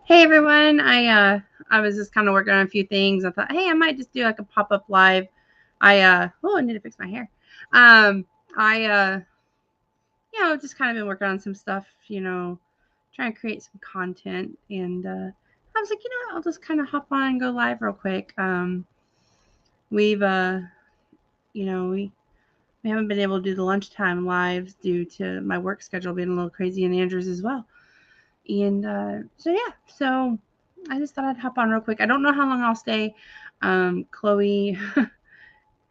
Hey everyone, I was just kind of working on a few things. I thought, hey, I might just do like a pop up live. I need to fix my hair. Um, I just kind of been working on some stuff, trying to create some content, and I was like, I'll just kind of hop on and go live real quick. We've we haven't been able to do the lunchtime lives due to my work schedule being a little crazy and Andrew's as well. And so I just thought I'd hop on real quick. I don't know how long I'll stay. Chloe,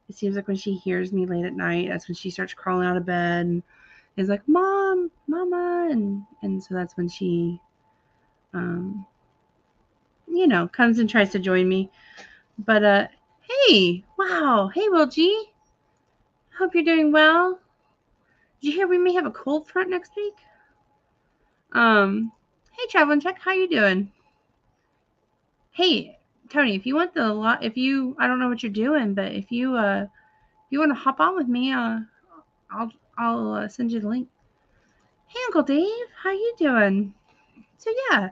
it seems like when she hears me late at night, that's when she starts crawling out of bed and is like, "Mom, Mama," and so that's when she, um, comes and tries to join me. But hey, wow, hey, Will G, hope you're doing well. Did you hear we may have a cold front next week? Hey, Traveling Check, how you doing? Hey, Tony, if you want the lot, if you, I don't know what you're doing, but if you want to hop on with me, I'll, I'll send you the link. Hey, Uncle Dave, how you doing? So yeah,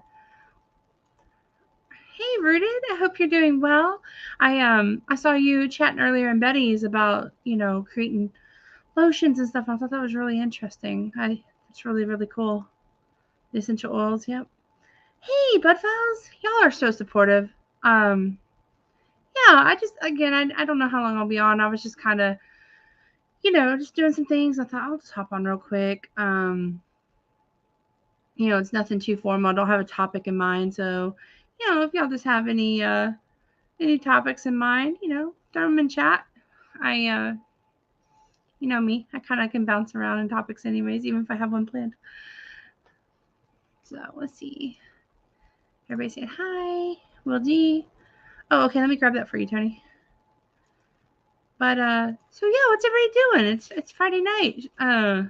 hey, Rooted, I hope you're doing well. I saw you chatting earlier in Betty's about creating lotions and stuff. I thought that was really interesting. It's really really cool. The essential oils, yep. Hey, Budfiles, y'all are so supportive. Um, yeah, I just again, I don't know how long I'll be on. I was just kind of just doing some things. I thought I'll just hop on real quick. It's nothing too formal. I don't have a topic in mind. So, if y'all just have any topics in mind, throw them in chat. You know me, I kind of can bounce around in topics anyways, even if I have one planned. So let's see. Everybody saying hi. Will G. Oh, okay. Let me grab that for you, Tony. But so yeah, what's everybody doing? It's Friday night. I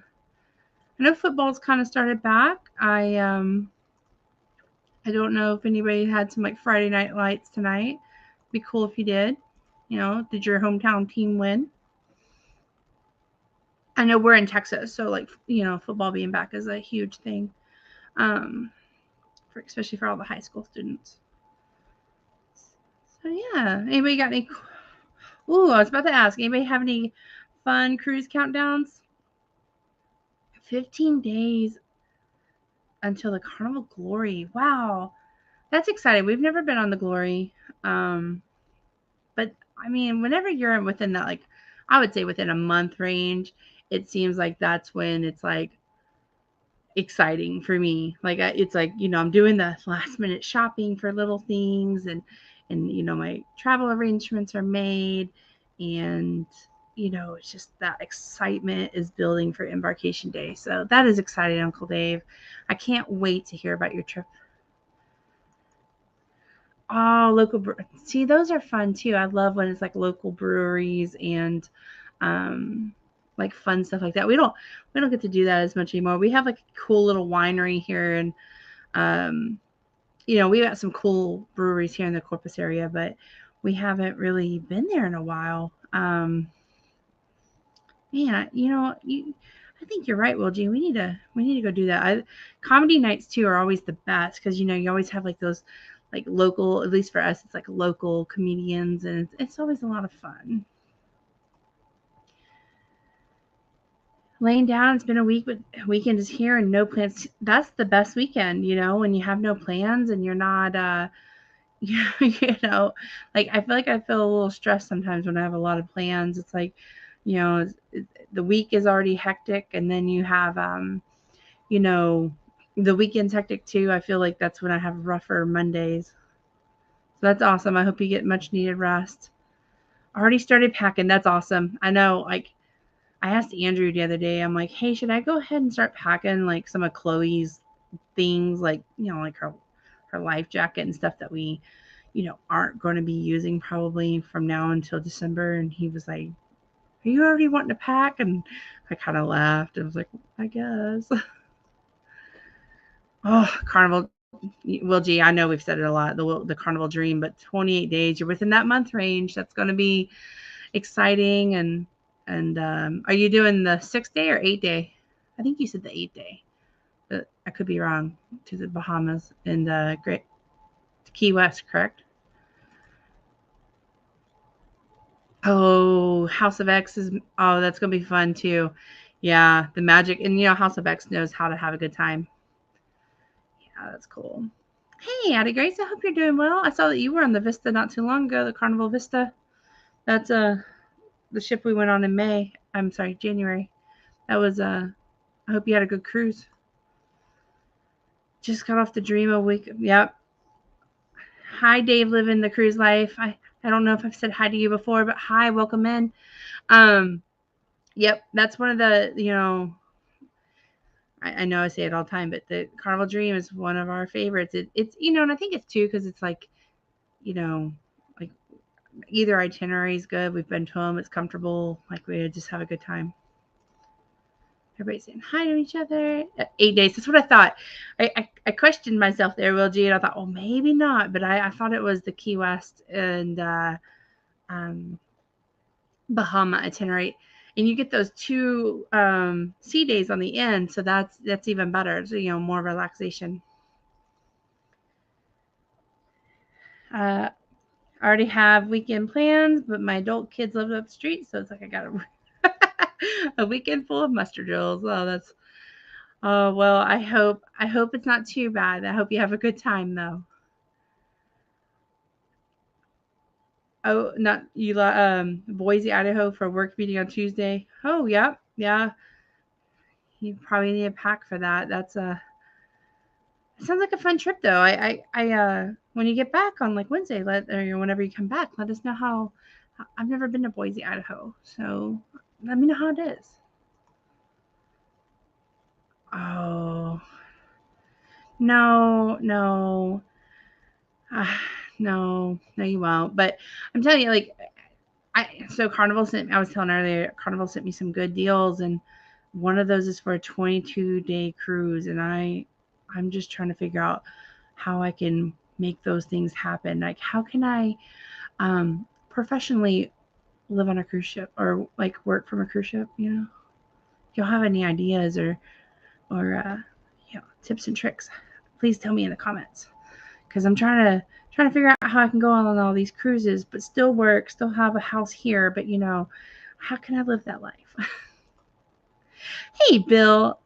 know football's kind of started back. I don't know if anybody had some like Friday night lights tonight. Be cool if you did. Did your hometown team win? I know we're in Texas, so like football being back is a huge thing. Especially for all the high school students. So yeah, anybody got any? Ooh, I was about to ask. Anybody have any fun cruise countdowns? 15 days until the Carnival Glory. Wow, that's exciting. We've never been on the Glory. Um, But I mean, whenever you're within that, like, I would say within a month range, it seems like that's when it's like exciting for me. Like, it's like, I'm doing the last minute shopping for little things and my travel arrangements are made. And, it's just that excitement is building for embarkation day. So that is exciting, Uncle Dave. I can't wait to hear about your trip. Oh, see, those are fun too. I love when it's like local breweries and um like fun stuff like that. We don't get to do that as much anymore. We have like a cool little winery here and um we got some cool breweries here in the Corpus area, but we haven't really been there in a while. Man, I think you're right, Will G. We need to go do that. Comedy nights too are always the best because you always have like those like local, at least for us, it's like local comedians, and it's always a lot of fun. Laying down, it's been a week, but weekend is here and no plans. That's the best weekend, when you have no plans and you're not, you know, like I feel a little stressed sometimes when I have a lot of plans. It's like, you know, the week is already hectic, and then you have, you know, the weekend's hectic too. I feel like that's when I have rougher Mondays. So that's awesome. I hope you get much needed rest. Already started packing. That's awesome. I know. Like I asked Andrew the other day. I'm like, hey, should I go ahead and start packing like some of Chloe's things, like like her life jacket and stuff that we aren't going to be using probably from now until December. And he was like, are you already wanting to pack? And I kind of laughed. I was like, I guess. Oh, Carnival. Well, gee, I know we've said it a lot, the Carnival Dream, but 28 days, you're within that month range. That's going to be exciting. And are you doing the 6 day or 8 day? I think you said the 8 day, but I could be wrong. To the Bahamas and great. Key West, correct? Oh, House of X is that's gonna be fun too. Yeah, the magic and House of X knows how to have a good time. Yeah, that's cool. Hey, Addie Grace, I hope you're doing well. I saw that you were on the Vista not too long ago, the Carnival Vista. That's the ship we went on in May. I'm sorry, January. That was I hope you had a good cruise. Just got off the Dream a week. Yep. Hi, Dave, living the cruise life. I don't know if I've said hi to you before, but hi, welcome in. Yep, that's one of the I know I say it all the time, but the Carnival Dream is one of our favorites. It's and I think it's too because it's like like either itinerary is good. We've been to them. It's comfortable. Like we just have a good time. Everybody's saying hi to each other. 8 days. That's what I thought. I questioned myself there, Will G, and I thought, oh, maybe not. But I thought it was the Key West and um, Bahama itinerary. And you get those 2 sea days on the end, so that's even better. So more relaxation. I already have weekend plans, but my adult kids live up the street, so it's like I got a weekend full of muster drills. Oh, that's well. I hope it's not too bad. I hope you have a good time though. Oh, not you. Boise, Idaho for a work meeting on Tuesday. Oh, yeah, yeah. You probably need a pack for that. That's it sounds like a fun trip though. When you get back on like Wednesday, or whenever you come back, let us know how. I've never been to Boise, Idaho, so let me know how it is. Oh, no, no, no, you won't. But I'm telling you, like, Carnival sent. I was telling earlier, Carnival sent me some good deals, and one of those is for a 22-day cruise, and I'm just trying to figure out how I can make those things happen. Like, how can I professionally live on a cruise ship or like work from a cruise ship? If y'all have any ideas or tips and tricks, please tell me in the comments because I'm trying to figure out how I can go on all these cruises but still work, still have a house here, but how can I live that life? Hey, Bill,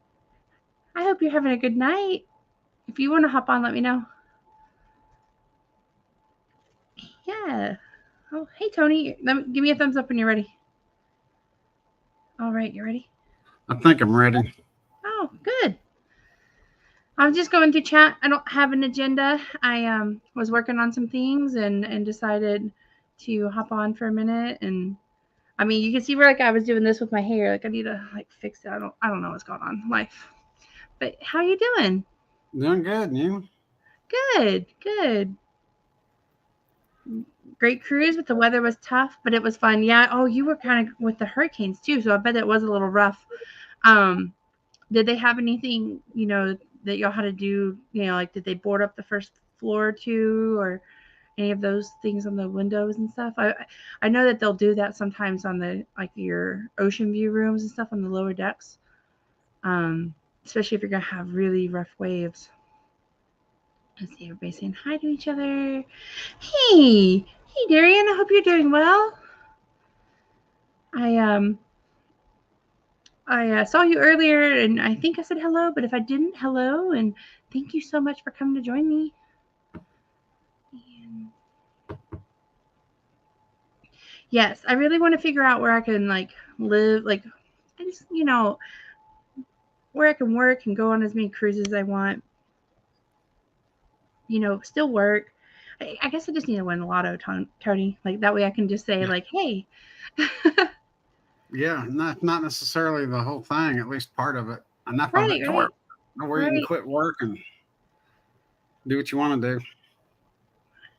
I hope you're having a good night. If you want to hop on, let me know. Yeah. Oh, hey, Tony. Give me a thumbs up when you're ready. All right, you ready? I think I'm ready. Oh, good. I'm just going to chat. I don't have an agenda. I was working on some things and decided to hop on for a minute. And I mean, you can see where like I was doing this with my hair. Like I need to like fix it. I don't know what's going on in life. But how you doing? Doing good, and you? Good, good. Great cruise, but the weather was tough, but it was fun. Yeah. Oh, you were kind of with the hurricanes too, so I bet it was a little rough. Um, did they have anything, that y'all had to do? Like did they board up the first floor too, or any of those things on the windows and stuff? I know that they'll do that sometimes on the like your ocean view rooms and stuff on the lower decks. Um, Especially if you're gonna have really rough waves. Let's see, everybody saying hi to each other. Hey, Darian. I hope you're doing well. I saw you earlier, and I think I said hello. But if I didn't, hello, and thank you so much for coming to join me. And yes, I really want to figure out where I can like live, like I just where I can work and go on as many cruises as I want. Still work. I guess I just need to win the lotto, Tony. Like that way I can just say like, hey. Yeah, not necessarily the whole thing. At least part of it. Enough of it Right, to where you can right. quit work and do what you want to do.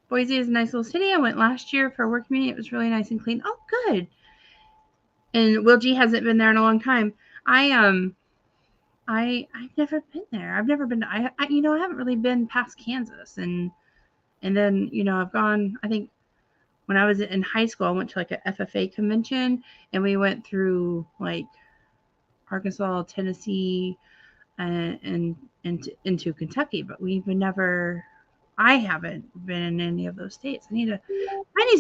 Boise is a nice little city. I went last year for a work meeting. It was really nice and clean. Oh, good. And Will G hasn't been there in a long time. I've never been there. I've never been. I haven't really been past Kansas, and then I've gone. I think when I was in high school, I went to like a FFA convention, and we went through like Arkansas, Tennessee, and into Kentucky, but we've never I haven't been in any of those states. I need to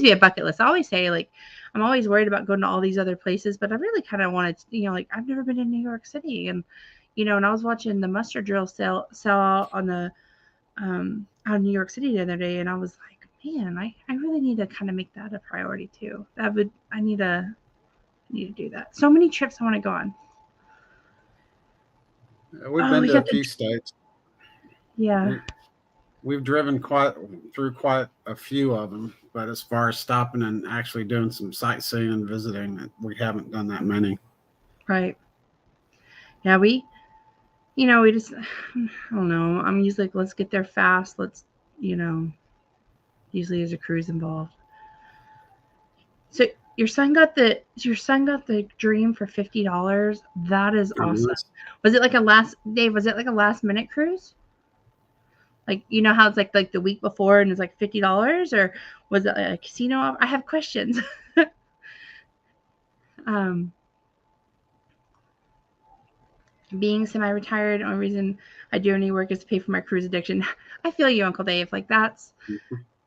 be a bucket list. I always say, like, I'm always worried about going to all these other places, but I really kind of wanted to, like, I've never been in New York City, and and I was watching the mustard drill sell out on the out in New York City the other day, and I was like, man, I really need to kind of make that a priority too. I need to do that. So many trips I want to go on. We've Oh, been we to a got the few states. yeah. We've driven through quite a few of them, but as far as stopping and actually doing some sightseeing and visiting, we haven't done that many. Right. Yeah, we just, I don't know. I'm usually like, let's get there fast. Let's, you know, usually there's a cruise involved. So your son got the dream for $50. That is awesome. Yes. Was it like a Dave? Was it like a last minute cruise? Like how it's like the week before and it's like $50, or was it a casino? I have questions. um, being semi-retired, only reason I do any work is to pay for my cruise addiction. I feel you, Uncle Dave. Like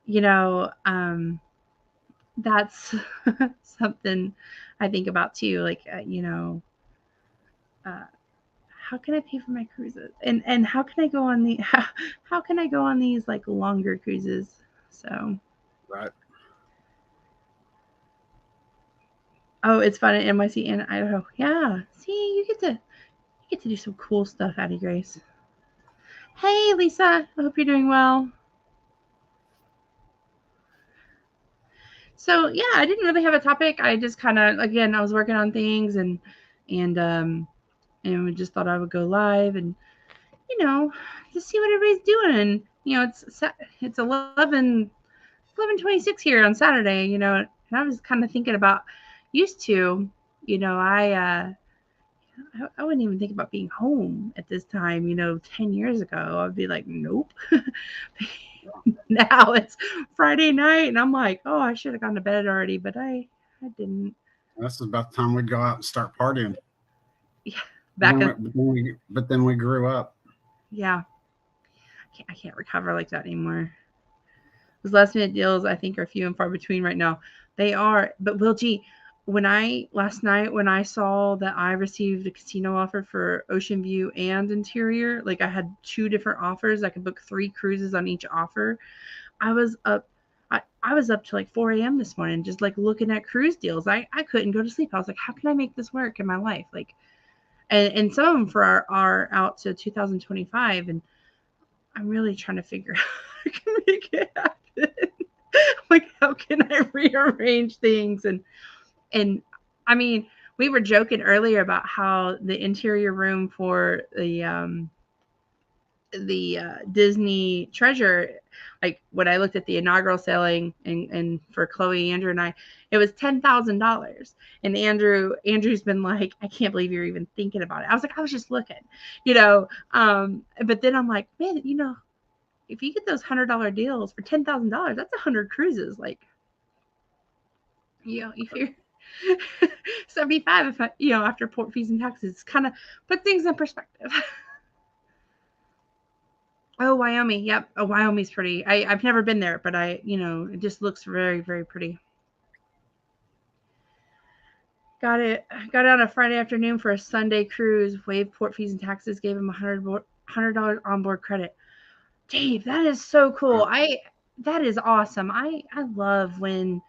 you know, um, that's something I think about too. Like, uh, how can I pay for my cruises? And how can I go on how can I go on these like longer cruises? So, Right. oh, it's fun at NYC in Idaho. Yeah. See, you get to do some cool stuff, Addie Grace. Hey, Lisa. I hope you're doing well. So yeah, I didn't really have a topic. I just kind of, again, I was working on things, and we just thought I would go live and just see what everybody's doing. And it's 11:26 here on Saturday. And I was kind of thinking about, used to, I wouldn't even think about being home at this time. 10 years ago, I'd be like, nope. Now it's Friday night, and I'm like, oh, I should have gone to bed already, but I didn't. This is about the time we'd go out and start partying. Yeah, back in, But then we grew up. yeah, I can't recover like that anymore. Those last minute deals, I think, are few and far between right now. They are, but Will G, last night when I saw that I received a casino offer for Ocean View and Interior, like I had two different offers, I could book 3 cruises on each offer. I was up. I was up to like 4 a.m. this morning, just like looking at cruise deals. I couldn't go to sleep. I was like, how can I make this work in my life? Like, and some of them are out to 2025, and I'm really trying to figure out how I can make it happen. Like, how can I rearrange things? And I mean, we were joking earlier about how the interior room for the Disney Treasure, like when I looked at the inaugural selling and for Chloe, Andrew, and I, it was $10,000. And Andrew's been like, I can't believe you're even thinking about it. I was like, I was just looking, but then I'm like, man, if you get those $100 deals for $10,000, that's 100 cruises. Like, if you're 75, if after port fees and taxes, kind of put things in perspective. Oh, Wyoming. Yep. Oh, Wyoming's pretty. I've never been there, but it just looks very, very pretty. Got it. Got out on a Friday afternoon for a Sunday cruise. Waived port fees and taxes. Gave him $100 onboard credit. Dave, that is so cool. That is awesome. I love when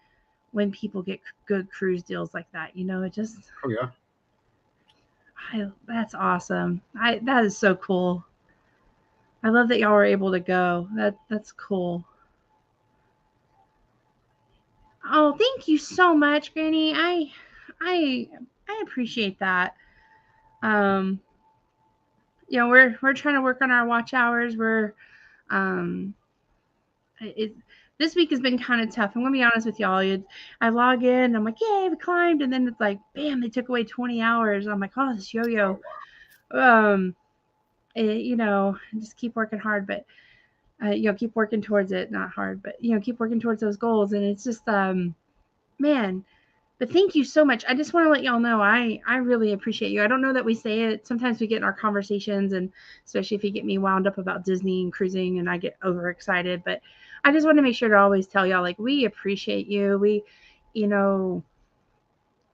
people get good cruise deals like that. It just. Oh yeah. That's awesome. That is so cool. I love that y'all were able to go. That's cool. Oh, thank you so much, Granny. I appreciate that. Um, we're trying to work on our watch hours. Um, it this week has been kind of tough. I'm gonna be honest with y'all. I log in, I'm like, yay, we climbed, and then it's like, bam, they took away 20 hours. I'm like, oh, this yo-yo. Just keep working hard, but keep working towards it. Not hard, but keep working towards those goals. And it's just, man, But thank you so much. I just want to let y'all know I really appreciate you. I don't know that we say it. Sometimes we get in our conversations, and especially if you get me wound up about Disney and cruising and I get overexcited. But I just want to make sure to always tell y'all, like, we appreciate you. We, you know,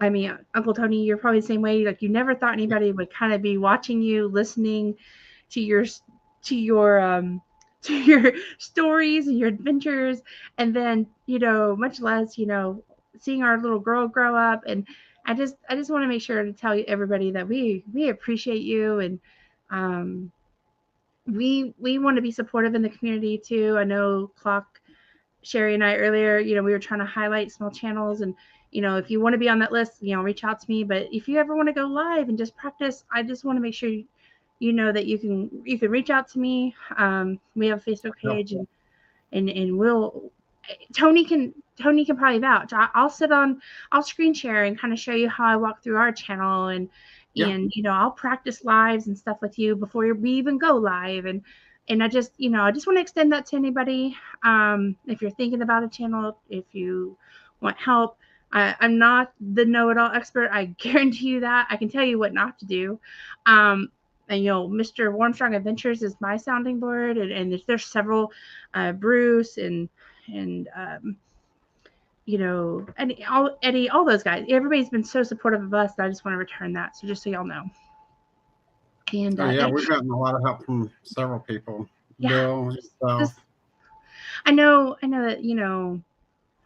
I mean, Uncle Tony, you're probably the same way. Like, you never thought anybody would kind of be watching you, listening to your to your stories and your adventures, and then, much less, seeing our little girl grow up. And I just want to make sure to tell you, everybody, that we appreciate you, and um, we want to be supportive in the community too. I know Clock, Sherry and I earlier, we were trying to highlight small channels, and if you want to be on that list, reach out to me. But if you ever want to go live and just practice, I just want to make sure you know that you can reach out to me. We have a Facebook page, and Tony can probably vouch. I'll screen share and kind of show you how I walk through our channel, and I'll practice lives and stuff with you before we even go live. And I just want to extend that to anybody. If you're thinking about a channel, if you want help, I'm not the know-it-all expert. I guarantee you that. I can tell you what not to do. And Mr. Warmstrong Adventures is my sounding board, and there's several, Bruce and Eddie, all those guys. Everybody's been so supportive of us that I just want to return that. So just so y'all know. And we've gotten a lot of help from several people. Yeah, Bill, so. I know that,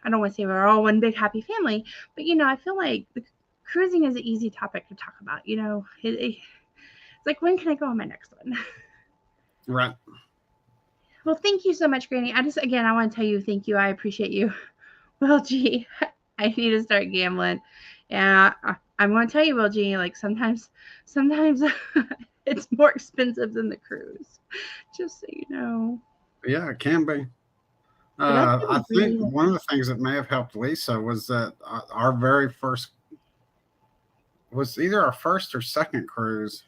I don't want to say we're all one big happy family, but I feel like cruising is an easy topic to talk about. It's like, when can I go on my next one? Right. Well, thank you so much, Granny. I want to tell you thank you. I appreciate you. Well, gee, I need to start gambling. Yeah, I'm going to tell you, Will G, like, sometimes it's more expensive than the cruise, just so you know. Yeah, it can be. I think one of the things that may have helped Lisa was that our very first was either our first or second cruise.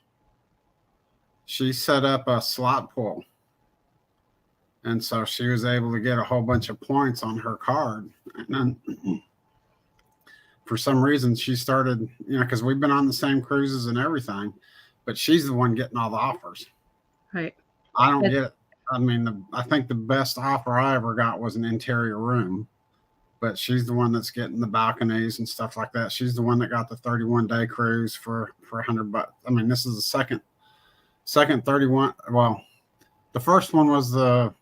She set up a slot pool, and so she was able to get a whole bunch of points on her card. And then, for some reason, she started, because we've been on the same cruises and everything, but she's the one getting all the offers. Right. I don't get it. I mean, I think the best offer I ever got was an interior room, but she's the one that's getting the balconies and stuff like that. She's the one that got the 31-day cruise for $100. I mean, this is the second 31. Well, the first one was the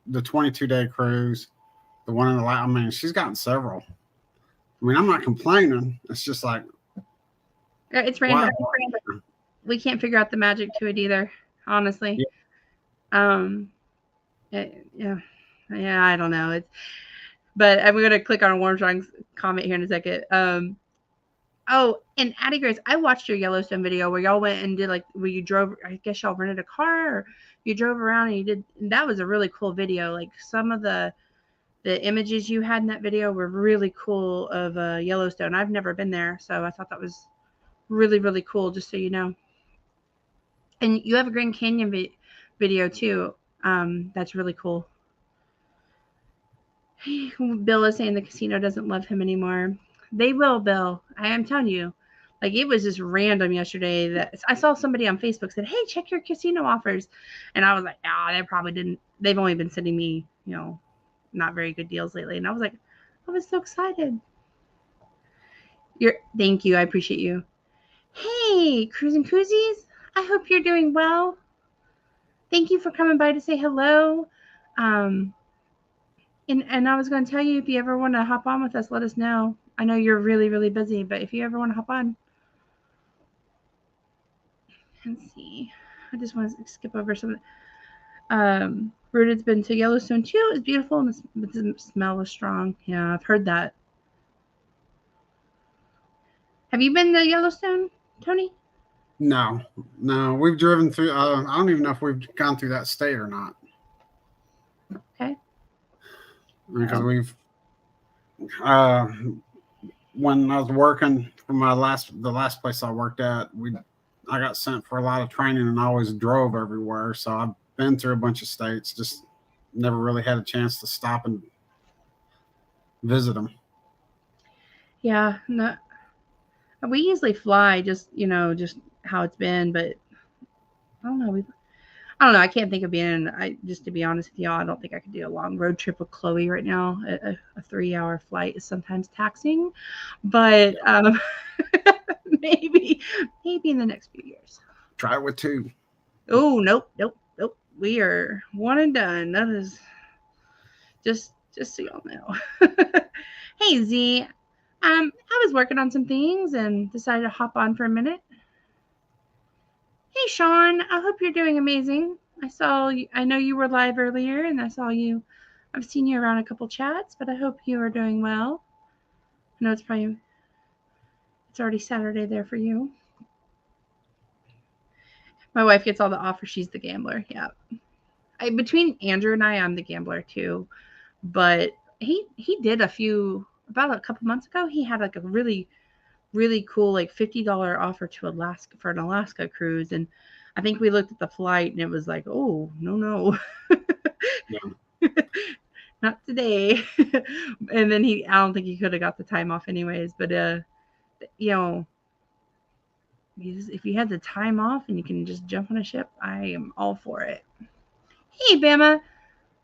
22-day cruise. The one in the I mean, she's gotten several. I mean, I'm not complaining. It's just like, it's random. Wow. We can't figure out the magic to it either, honestly. Yeah. I don't know. But I'm going to click on Warmstrong's comment here in a second. Oh, and Addie Grace, I watched your Yellowstone video where y'all went and did, like, where you drove, I guess y'all rented a car, or you drove around and you did, and that was a really cool video. Like, some of the images you had in that video were really cool of Yellowstone. I've never been there, so I thought that was really, really cool, just so you know. And you have a Grand Canyon video too. That's really cool. Bill is saying the casino doesn't love him anymore. They will, Bill. I am telling you. Like, it was just random yesterday that I saw somebody on Facebook said, "Hey, check your casino offers." And I was like, they probably didn't. They've only been sending me, not very good deals lately. And I was like, I was so excited. Thank you. I appreciate you. Hey, Cruising Koozies. I hope you're doing well. Thank you for coming by to say hello. And I was going to tell you, if you ever want to hop on with us, let us know. I know you're really, really busy, but if you ever want to hop on. Let's see. I just want to skip over some. Rooted's been to Yellowstone too. It's beautiful, and the smell was strong. Yeah, I've heard that. Have you been to Yellowstone, Tony? No. We've driven through. I don't even know if we've gone through that state or not. Okay. Because we've, when I was working for the last place I worked at, I got sent for a lot of training and I always drove everywhere. So I've been through a bunch of states, just never really had a chance to stop and visit them. Yeah, no, we usually fly just, just how it's been, but I don't know. I don't know. I can't think of being. Just to be honest with y'all, I don't think I could do a long road trip with Chloe right now. A 3 hour flight is sometimes taxing, but maybe in the next few years. Try it with 2. Oh, nope, nope, nope. We are one and done. That is just so y'all know. Hey Z, I was working on some things and decided to hop on for a minute. Hey Sean, I hope you're doing amazing. I know you were live earlier, and I saw you. I've seen you around a couple chats, but I hope you are doing well. I know it's already Saturday there for you. My wife gets all the offers. She's the gambler. Yeah. Between Andrew and I'm the gambler too. But he did about a couple months ago. He had like a really cool like $50 offer to Alaska for an Alaska cruise, and I think we looked at the flight and it was like, oh no. Yeah. Not today. And then I don't think he could have got the time off anyways. But you know, if you had the time off and you can just jump on a ship, I am all for it. Hey Bama,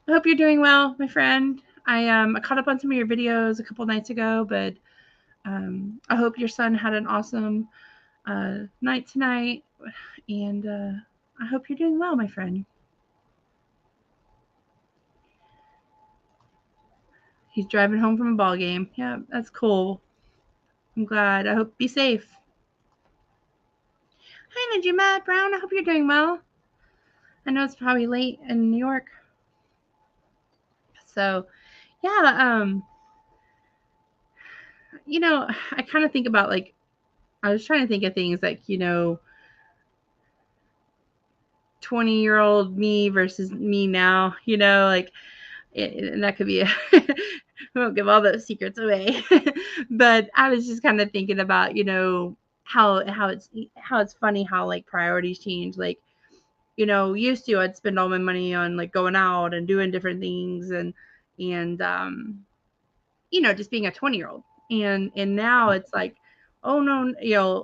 I hope you're doing well, my friend. I caught up on some of your videos a couple nights ago, but I hope your son had an awesome night tonight, and I hope you're doing well, my friend. He's driving home from a ball game. Yeah, that's cool. I'm glad. I hope be safe. Hi, Najima Brown. I hope you're doing well. I know it's probably late in New York. So, yeah, I kind of think about like, I was trying to think of things like, 20-year-old me versus me now, like, and that could be I won't give all those secrets away. But I was just kind of thinking about, how it's funny how like priorities change. Like, used to I'd spend all my money on like going out and doing different things and just being a 20-year-old. And now it's like, oh no,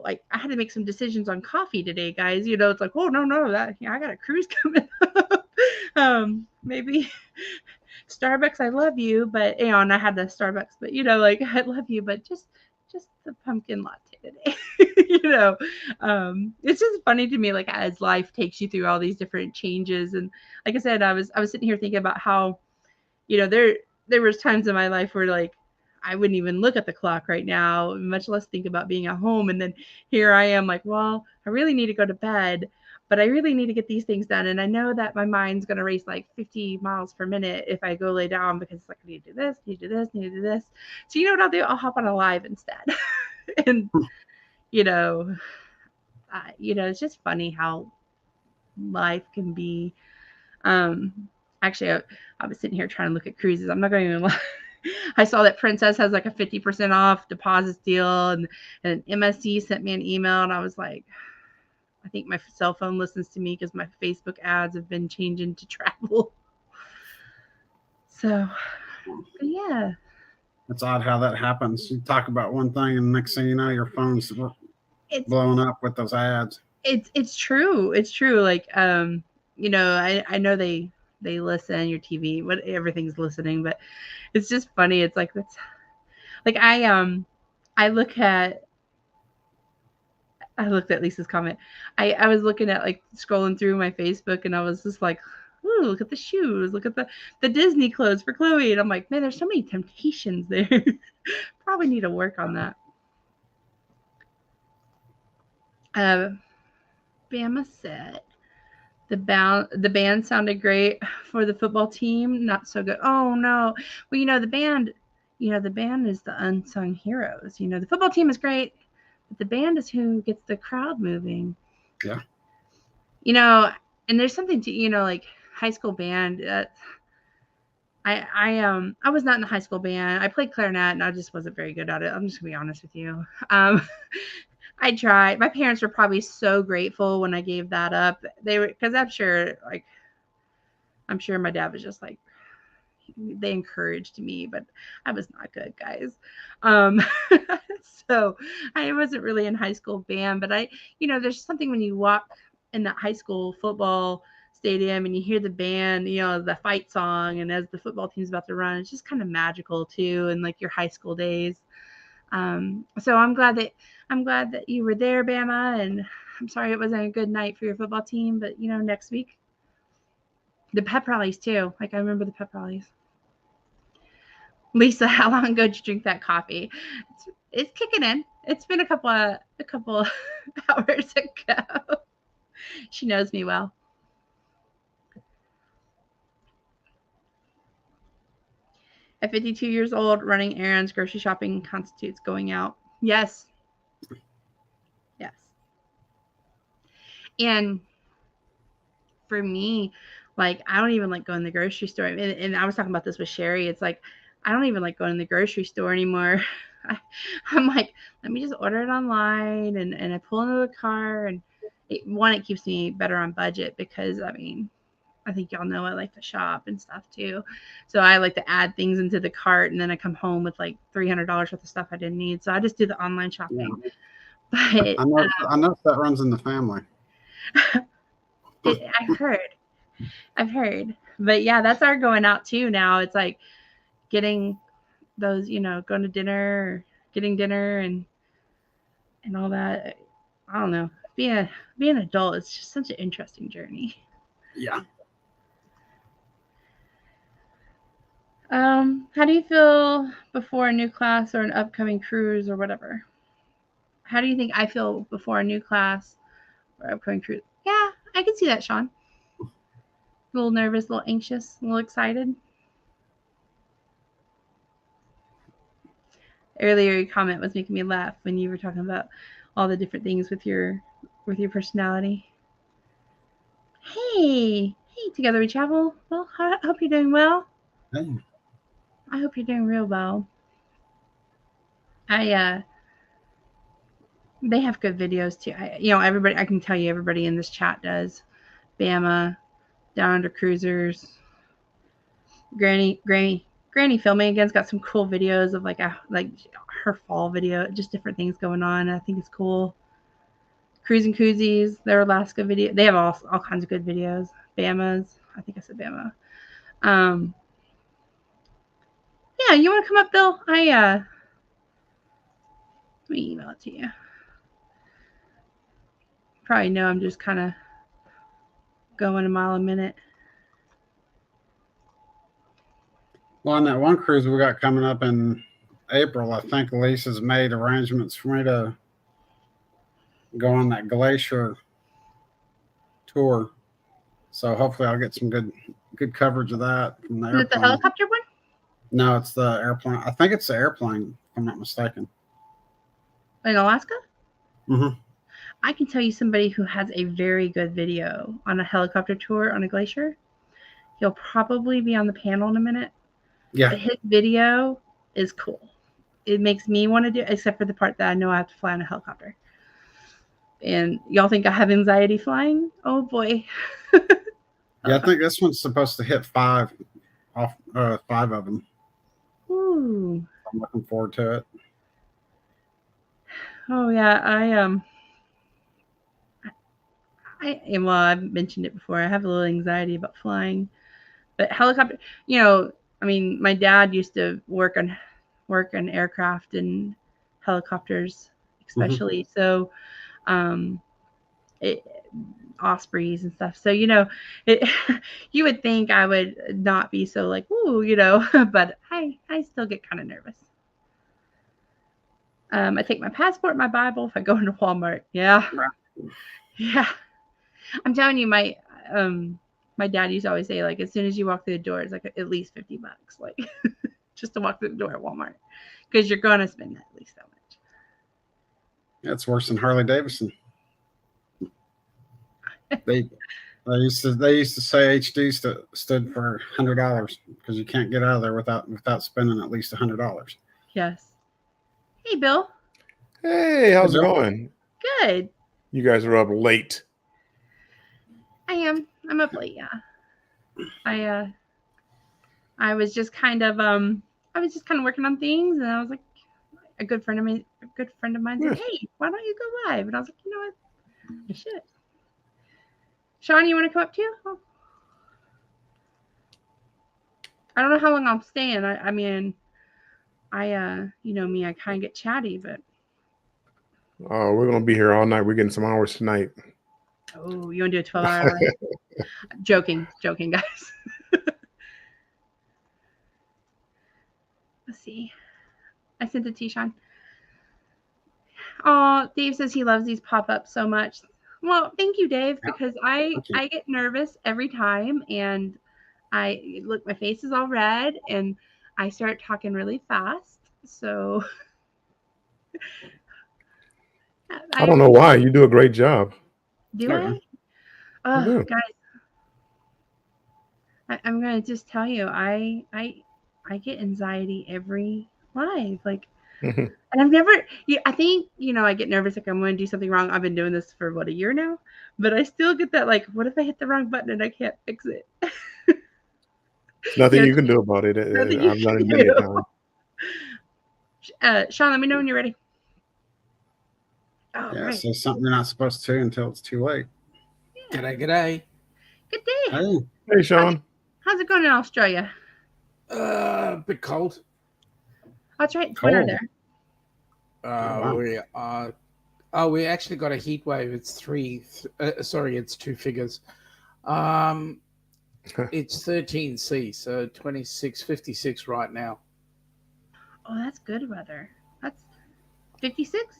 like I had to make some decisions on coffee today, guys. It's like, oh no, that I got a cruise coming up. Maybe Starbucks, I love you, but and I had the Starbucks, but like I love you, but just the pumpkin latte today. It's just funny to me, like as life takes you through all these different changes. And like I said, I was sitting here thinking about how, there was times in my life where like I wouldn't even look at the clock right now, much less think about being at home. And then here I am like, well, I really need to go to bed, but I really need to get these things done. And I know that my mind's going to race like 50 miles per minute if I go lay down, because it's like, I need to do this, need to do this, need to do this. So you know what I'll do? I'll hop on a live instead. And, it's just funny how life can be. Actually, I was sitting here trying to look at cruises. I'm not going to even lie. I saw that Princess has like a 50% off deposit deal, and MSC sent me an email, and I was like, I think my cell phone listens to me because my Facebook ads have been changing to travel. So, yeah. It's odd how that happens. You talk about one thing, and next thing you know, your phone's blowing up with those ads. It's true. It's true. Like, I know they listen, your TV, what everything's listening, but it's just funny. It's like that's like I looked at Lisa's comment. I was looking at like scrolling through my Facebook, and I was just like, ooh, look at the shoes, look at the Disney clothes for Chloe. And I'm like, man, there's so many temptations there. Probably need to work on that. Bama said the band sounded great for the football team, not so good. Oh no. Well, the band is the unsung heroes. The football team is great, but the band is who gets the crowd moving. Yeah. And there's something to, like high school band. I was not in the high school band. I played clarinet and I just wasn't very good at it. I'm just gonna be honest with you. I tried. My parents were probably so grateful when I gave that up. They were, because I'm sure my dad was just like, they encouraged me, but I was not good, guys. So I wasn't really in high school band, but there's something when you walk in that high school football stadium and you hear the band, the fight song, and as the football team's about to run, it's just kind of magical too, and like your high school days. So I'm glad that you were there, Bama, and I'm sorry it wasn't a good night for your football team, but next week. The pep rallies too. Like I remember the pep rallies. Lisa, how long ago did you drink that coffee? It's kicking in. It's been a couple hours ago. She knows me well. At 52 years old, running errands, grocery shopping constitutes going out. Yes. Yes. And for me, like, I don't even like going to the grocery store. And I was talking about this with Sherry. It's like, I don't even like going to the grocery store anymore. I'm like, let me just order it online, and I pull into the car, and it keeps me better on budget because, I think y'all know I like to shop and stuff too. So I like to add things into the cart, and then I come home with like $300 worth of stuff I didn't need. So I just do the online shopping. Yeah. But I know that runs in the family. I've heard. But yeah, that's our going out too now. It's like getting those, going to dinner, getting dinner and all that. I don't know. Being an adult, it's just such an interesting journey. Yeah. How do you feel before a new class or an upcoming cruise or whatever? How do you think I feel before a new class or upcoming cruise? Yeah, I can see that, Sean. A little nervous, a little anxious, a little excited. Earlier, your comment was making me laugh when you were talking about all the different things with your personality. Hey, together we travel. Well, I hope you're doing well. Hey. I hope you're doing real well. They have good videos too. Everybody, I can tell you, everybody in this chat does. Bama, Down Under Cruisers, Granny filming again's got some cool videos of like her fall video, just different things going on. I think it's cool. Cruising Koozies, their Alaska video, they have all kinds of good videos. Bama's, I think I said Bama. Yeah, you want to come up, Bill? Let me email it to you. Probably know I'm just kind of going a mile a minute. Well, on that one cruise we got coming up in April, I think Lisa's made arrangements for me to go on that glacier tour. So hopefully I'll get some good coverage of that from the airplane. Is it the helicopter one? No, it's the airplane. I think it's the airplane, if I'm not mistaken. In Alaska? Mm-hmm. I can tell you somebody who has a very good video on a helicopter tour on a glacier. He'll probably be on the panel in a minute. Yeah. But his video is cool. It makes me want to do it, except for the part that I know I have to fly on a helicopter. And y'all think I have anxiety flying? Oh boy. Yeah, I think this one's supposed to hit 5 of them. Ooh. I'm looking forward to it. Oh yeah, well, I've mentioned it before. I have a little anxiety about flying, but helicopter. My dad used to work on aircraft and helicopters, especially. Mm-hmm. So, Ospreys and stuff. So you would think I would not be so like woo, but I still get kind of nervous. I take my passport, my Bible if I go into Walmart. Yeah. Yeah. I'm telling you, my dad used to always say, like, as soon as you walk through the door, it's like at least $50, like just to walk through the door at Walmart, because you're gonna spend at least that much. That's worse than Harley Davidson. They used to say HD stood for $100 because you can't get out of there without spending at least $100. Yes. Hey, Bill. Hey, how's it going? Good. You guys are up late. I am. I'm up late. Yeah. I was just kind of working on things, and I was like, a good friend of mine said, Yeah. "Hey, why don't you go live?" And I was like, you know what, I should. Sean, you want to come up too? Oh. I don't know how long I'm staying. I mean, you know me, I kind of get chatty, but Oh, we're gonna be here all night. We're getting some hours tonight. oh, you want to do a 12-hour? Joking, guys. Let's see. I sent it to you, Sean. Oh, Dave says he loves these pop-ups so much. Well, thank you, Dave, because I get nervous every time, and I look, my face is all red, and I start talking really fast. So I don't know why. You do a great job. Do I? Oh, guys, I'm gonna just tell you, I get anxiety every live, like, and I've never. I think I get nervous like I'm going to do something wrong. I've been doing this for what, a year now, but I still get that, like, what if I hit the wrong button and I can't fix it? Nothing you can do about it. I've done it many times. Sean, let me know when you're ready. Oh, yeah, right. So something you're not supposed to until it's too late. Yeah. G'day. Good day. Hey, Sean. How's it going in Australia? A bit cold. That's right. It's winter there. We actually got a heat wave. It's it's two figures. It's 13 C, so 26.56 right now. Oh, that's good weather. That's 56?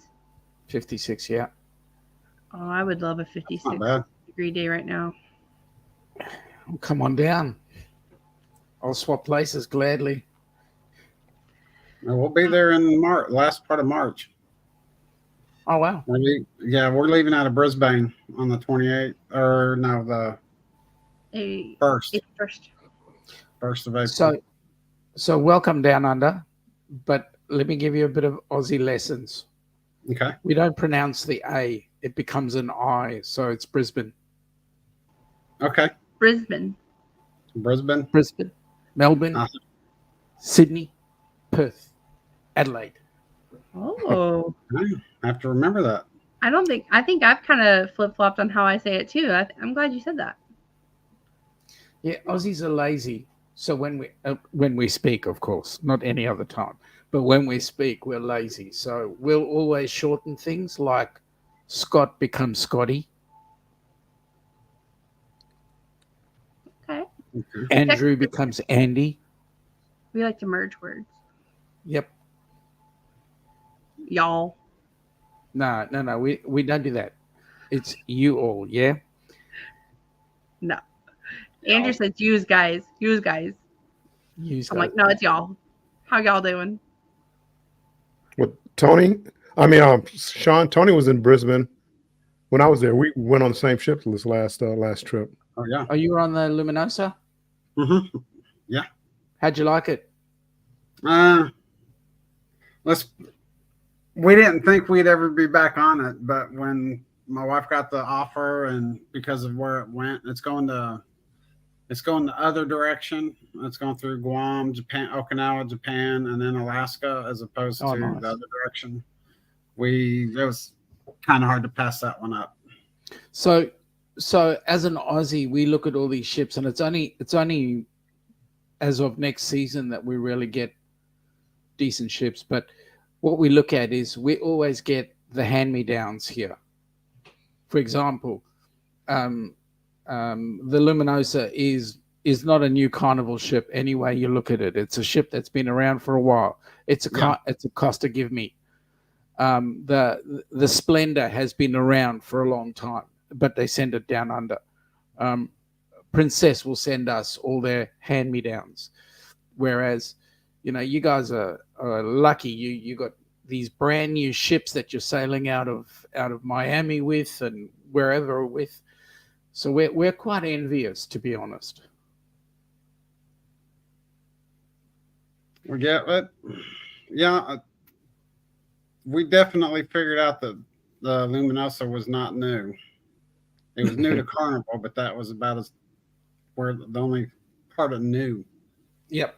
56, yeah. Oh, I would love a 56-degree day right now. Well, come on down. I'll swap places gladly. We'll be there in last part of March. Oh, wow. We're leaving out of Brisbane on the 28th, or no, the 1st. 1st of April. So welcome down under, but let me give you a bit of Aussie lessons. Okay. We don't pronounce the A. It becomes an I, so it's Brisbane. Okay. Brisbane. Melbourne. Sydney. Perth. Adelaide. Oh. I have to remember that. I think I've kind of flip-flopped on how I say it too. I'm glad you said that. Yeah, Aussies are lazy. So when we speak, of course, not any other time, but when we speak, we're lazy. So we'll always shorten things, like Scott becomes Scotty. Okay. Andrew becomes Andy. We like to merge words. Yep. Y'all. No. We don't do that. It's you all, yeah? No. Andrew says use guys. I'm like, no, it's y'all. How y'all doing? With Tony? Sean, Tony was in Brisbane. When I was there, we went on the same ship this last trip. Oh, yeah. Oh, you were on the Luminosa? Mm-hmm. Yeah. How'd you like it? We didn't think we'd ever be back on it, but when my wife got the offer, and because of where it went, it's going the other direction. It's going through Guam, Japan, Okinawa, Japan, and then Alaska, as opposed to the other direction. It was kind of hard to pass that one up. So as an Aussie, we look at all these ships, and it's only as of next season that we really get decent ships. But what we look at is we always get the hand-me-downs here. For example, the Luminosa is not a new Carnival ship any way you look at it. It's a ship that's been around for a while. It's a Costa Give Me. The Splendor has been around for a long time, but they send it down under. Princess will send us all their hand-me-downs, whereas you guys are lucky. You got these brand new ships that you're sailing out of Miami with and wherever with. So we're quite envious, to be honest. We definitely figured out that the Luminosa was not new. It was new to Carnival, but that was about the only part of new. Yep.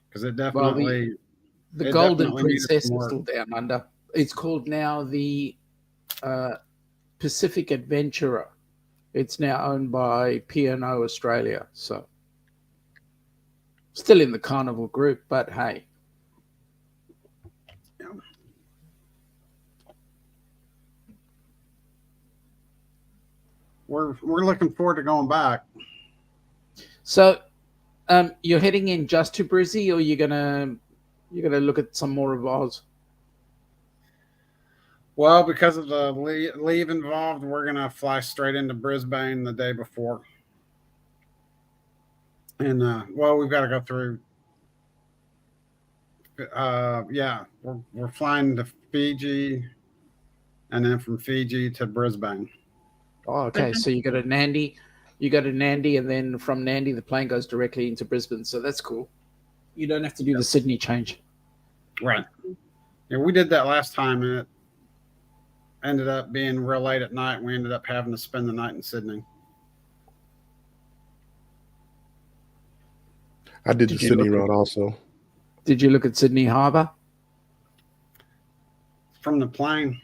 Because it definitely The It Golden definitely needed Princess some is work. still down under. It's called now the Pacific Adventurer. It's now owned by P&O Australia. So still in the Carnival group, but hey. We're looking forward to going back. So you're heading in just to Brizzy, or you're gonna look at some more of Oz? Well, because of the leave involved, we're gonna fly straight into Brisbane the day before, and well, we've got to go through. Yeah, we're flying to Fiji, and then from Fiji to Brisbane. Oh, okay. So you go to Nandi, and then from Nandi the plane goes directly into Brisbane. So that's cool. You don't have to do the Sydney change. Right. Yeah, we did that last time, and it ended up being real late at night. We ended up having to spend the night in Sydney. I did the Sydney route also. Did you look at Sydney Harbour? From the plane.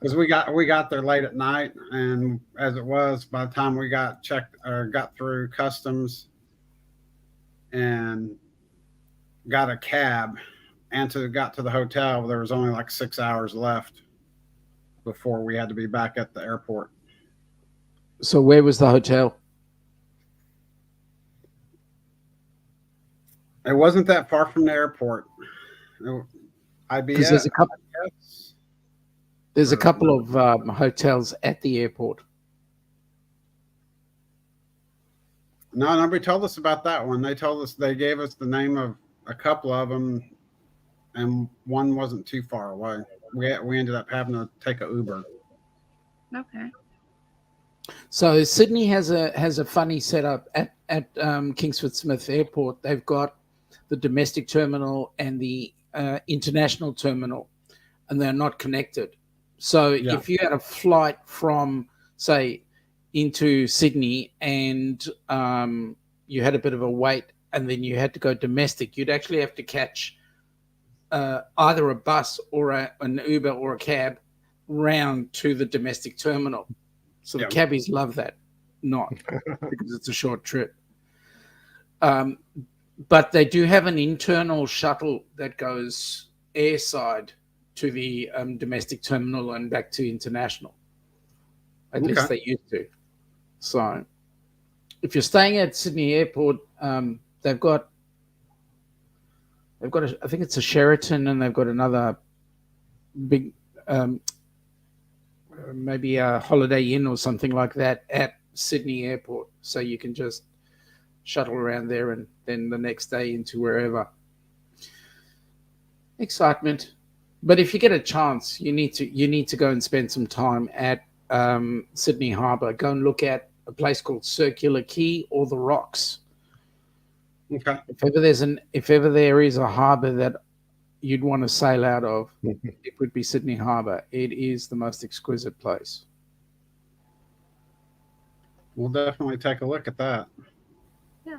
Because we got there late at night, and as it was, by the time we got checked or got through customs and got a cab and got to the hotel, there was only like 6 hours left before we had to be back at the airport. So where was the hotel? It wasn't that far from the airport. Because there's a couple of hotels at the airport. No, nobody told us about that one. They gave us the name of a couple of them, and one wasn't too far away. We ended up having to take an Uber. Okay. So Sydney has a funny setup at Kingsford Smith Airport. They've got the domestic terminal and the international terminal, and they're not connected. So if you had a flight from, say, into Sydney and you had a bit of a wait and then you had to go domestic, you'd actually have to catch either a bus or an Uber or a cab round to the domestic terminal. So the cabbies love that, not because it's a short trip. But they do have an internal shuttle that goes airside to the domestic terminal and back to international. At least they used to. So if you're staying at Sydney Airport, they've got I think it's a Sheraton, and they've got another big maybe a Holiday Inn or something like that at Sydney Airport. So you can just shuttle around there and then the next day into wherever. Excitement. But if you get a chance, you need to go and spend some time at Sydney Harbour. Go and look at a place called Circular Quay or the Rocks. Okay. If ever there is a harbour that you'd want to sail out of, it would be Sydney Harbour. It is the most exquisite place. We'll definitely take a look at that. Yeah.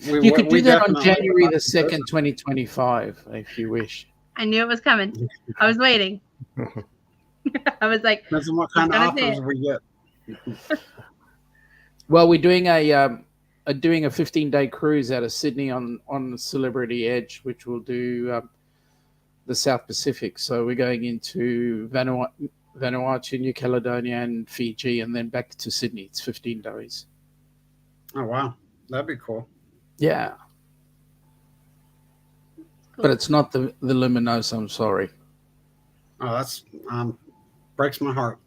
You could do that on January the 2nd, 2025, if you wish. I knew it was coming. I was waiting. I was like, depends on what kind of offers we get. Well, we're doing a 15-day cruise out of Sydney on the Celebrity Edge, which will do the South Pacific. So we're going into Vanuatu, New Caledonia, and Fiji, and then back to Sydney. It's 15 days. Oh wow, that'd be cool. Yeah. Cool. But it's not the Luminosa, I'm sorry. Oh, that's breaks my heart.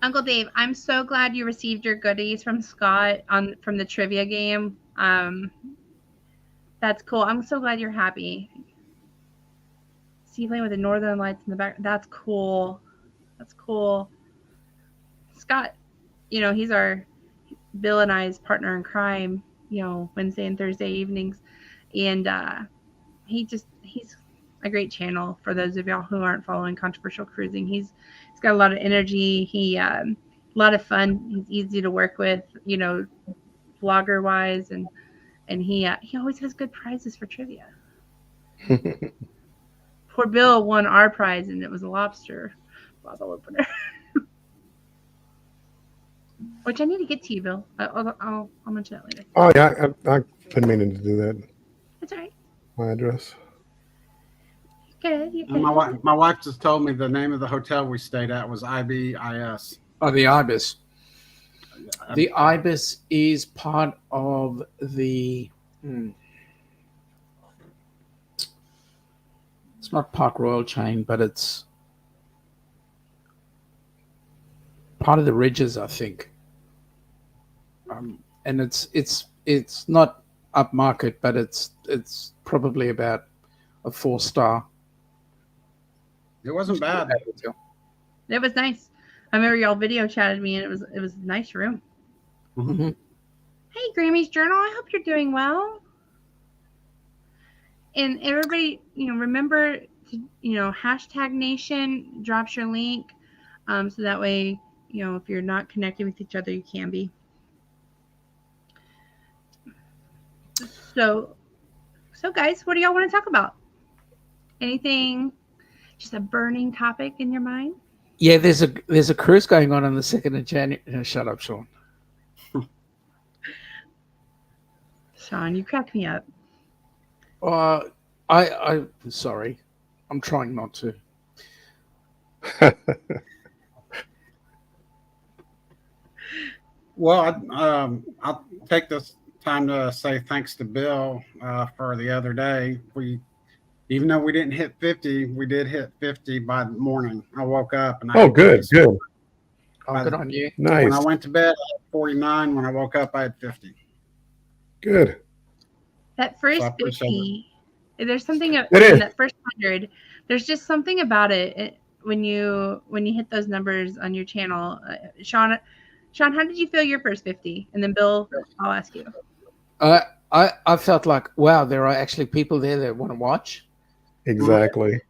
Uncle Dave, I'm so glad you received your goodies from Scott from the trivia game. That's cool. I'm so glad you're happy. See you playing with the Northern Lights in the back. That's cool. That's cool. Scott, he's Bill and I's partner in crime, Wednesday and Thursday evenings. And he's a great channel for those of y'all who aren't following Controversial Cruising. He's got a lot of energy. He a lot of fun. He's easy to work with, vlogger wise, and and he always has good prizes for trivia. Poor Bill won our prize, and it was a lobster bottle opener. Which I need to get to you, Bill. I'll mention that later. Oh yeah, I've been meaning to do that. That's all right. My address. Good. You And my wife just told me the name of the hotel we stayed at was IBIS. Oh, the Ibis. The Ibis is part of the. It's not Park Royal chain, but it's part of the Ridges, I think. And it's not upmarket, but it's probably about a 4-star. It wasn't bad. It was nice. I remember y'all video chatted me, and it was a nice room. Mm-hmm. Hey, Grammy's Journal. I hope you're doing well. And everybody, remember to, hashtag Nation drops your link, so that way, if you're not connected with each other, you can be. So guys, what do y'all want to talk about? Anything? Just a burning topic in your mind? Yeah, there's a cruise going on the 2nd of January. Shut up, Sean. Sean, you crack me up. I'm sorry. I'm trying not to. Well, I'll take this time to say thanks to Bill for the other day. Even though we didn't hit 50, we did hit 50 by the morning. I woke up and Good. Oh, good on you. Nice. When I went to bed, I had 49. When I woke up, I had 50. Good. That first 50, there's something in is. that first 100. There's just something about it when you hit those numbers on your channel. Sean, how did you feel your first 50? And then Bill, I'll ask you. I felt like, wow, there are actually people there that want to watch. Exactly.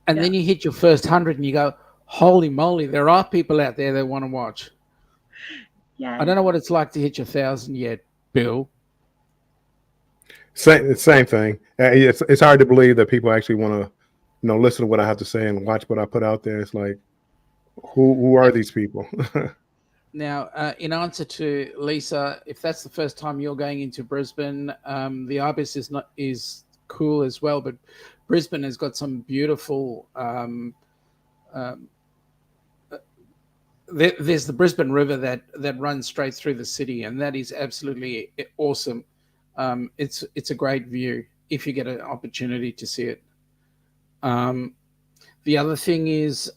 And then you hit your first 100 and you go, holy moly, there are people out there that want to watch. Yeah. I don't know what it's like to hit your 1,000 yet, Bill. Same thing. It's hard to believe that people actually want to, listen to what I have to say and watch what I put out there. It's like, who are these people? Now, in answer to Lisa, if that's the first time you're going into Brisbane, the Ibis is cool as well, but Brisbane has got some beautiful. There's the Brisbane River that runs straight through the city, and that is absolutely awesome. It's a great view if you get an opportunity to see it. The other thing is.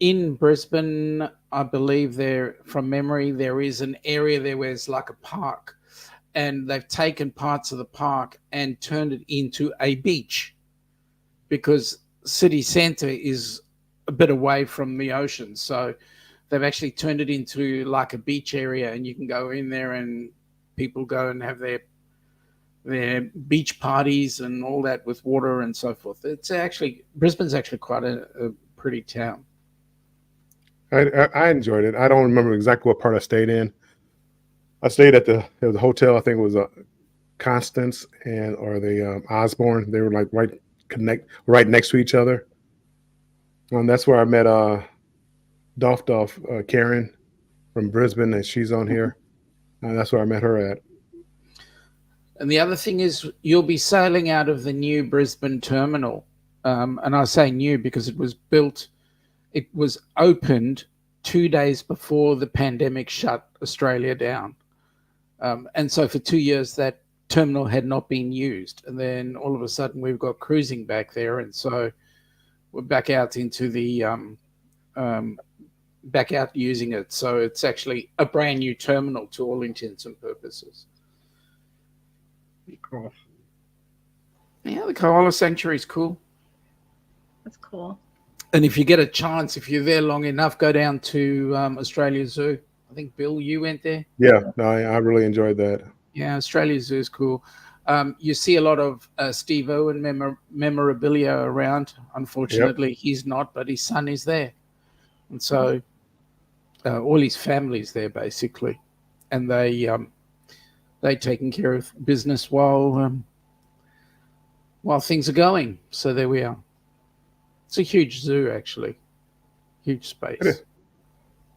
In Brisbane, I believe from memory, there is an area there where it's like a park, and they've taken parts of the park and turned it into a beach because city centre is a bit away from the ocean. So they've actually turned it into like a beach area, and you can go in there and people go and have their beach parties and all that with water and so forth. Brisbane's actually quite a pretty town. I enjoyed it. I don't remember exactly what part I stayed in. I stayed at the hotel. I think it was Constance or the Osborne. They were like right next to each other. And that's where I met Dolph Karen from Brisbane, and she's on here. And that's where I met her at. And the other thing is you'll be sailing out of the new Brisbane terminal. And I say new because it was opened 2 days before the pandemic shut Australia down. And so for 2 years, that terminal had not been used. And then all of a sudden we've got cruising back there. And so we're back out into the, back out using it. So it's actually a brand new terminal to all intents and purposes. Cool. Yeah, the Koala Sanctuary is cool. That's cool. And if you get a chance, if you're there long enough, go down to Australia Zoo. I think, Bill, you went there? Yeah, no, I really enjoyed that. Yeah, Australia Zoo is cool. You see a lot of Steve Owen memorabilia around. Unfortunately, he's not, but his son is there. And so all his family's there, basically. And they they taking care of business while things are going. So there we are. It's a huge zoo, actually. Huge space.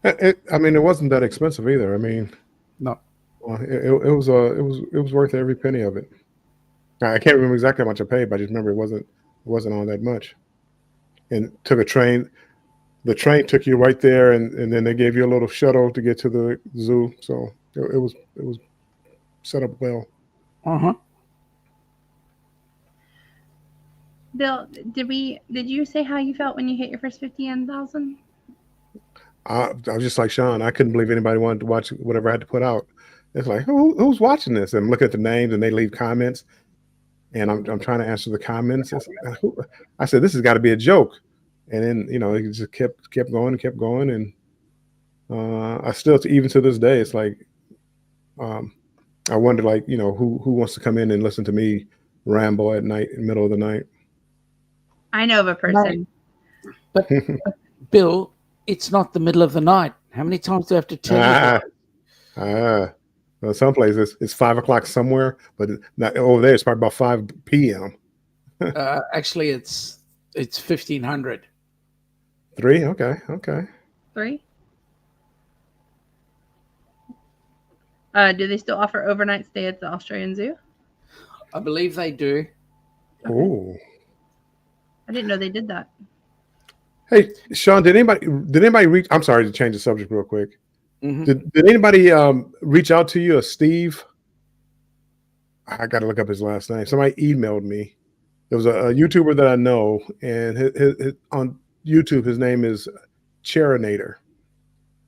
I mean, it wasn't that expensive either. I mean, No. it was worth every penny of it. I can't remember exactly how much I paid, but I just remember it wasn't all that much. And took a train. The train took you right there, and then they gave you a little shuttle to get to the zoo. So it was set up well. Uh-huh. Bill, did you say how you felt when you hit your first 50,000? I was just like Sean. I couldn't believe anybody wanted to watch whatever I had to put out. It's like, who's watching this? And look at the names, and they leave comments, and I'm trying to answer the comments. I said, this has got to be a joke, and then it just kept going, and I still, even to this day, it's like, I wonder, like, who wants to come in and listen to me ramble at night, in the middle of the night. I know of a person. But Bill, it's not the middle of the night. How many times do I have to tell you that? Well, some places it's 5 o'clock somewhere, but not over there. It's probably about 5 p.m. Actually, it's 1500. 3? Okay. 3? Do they still offer overnight stay at the Australian Zoo? I believe they do. Okay. Oh. I didn't know they did that. Hey, Sean, did anybody reach? I'm sorry to change the subject real quick. Mm-hmm. Did anybody reach out to you, Steve? I got to look up his last name. Somebody emailed me. There was a YouTuber that I know, and his on YouTube, his name is Charinator.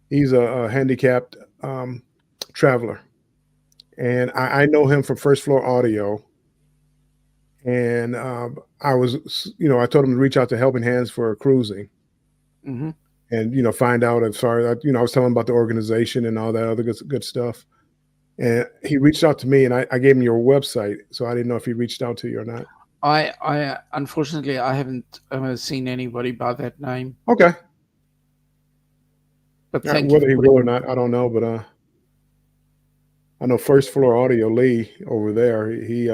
He's a handicapped traveler, and I know him from First Floor Audio. And I was, I told him to reach out to Helping Hands for cruising, Mm-hmm. and find out as far as I was telling him about the organization and all that other good stuff. And he reached out to me, and I gave him your website, so I didn't know if he reached out to you or not. I unfortunately I haven't seen anybody by that name. Okay. But Whether he will or not, I don't know. But I know First Floor Audio Lee over there. He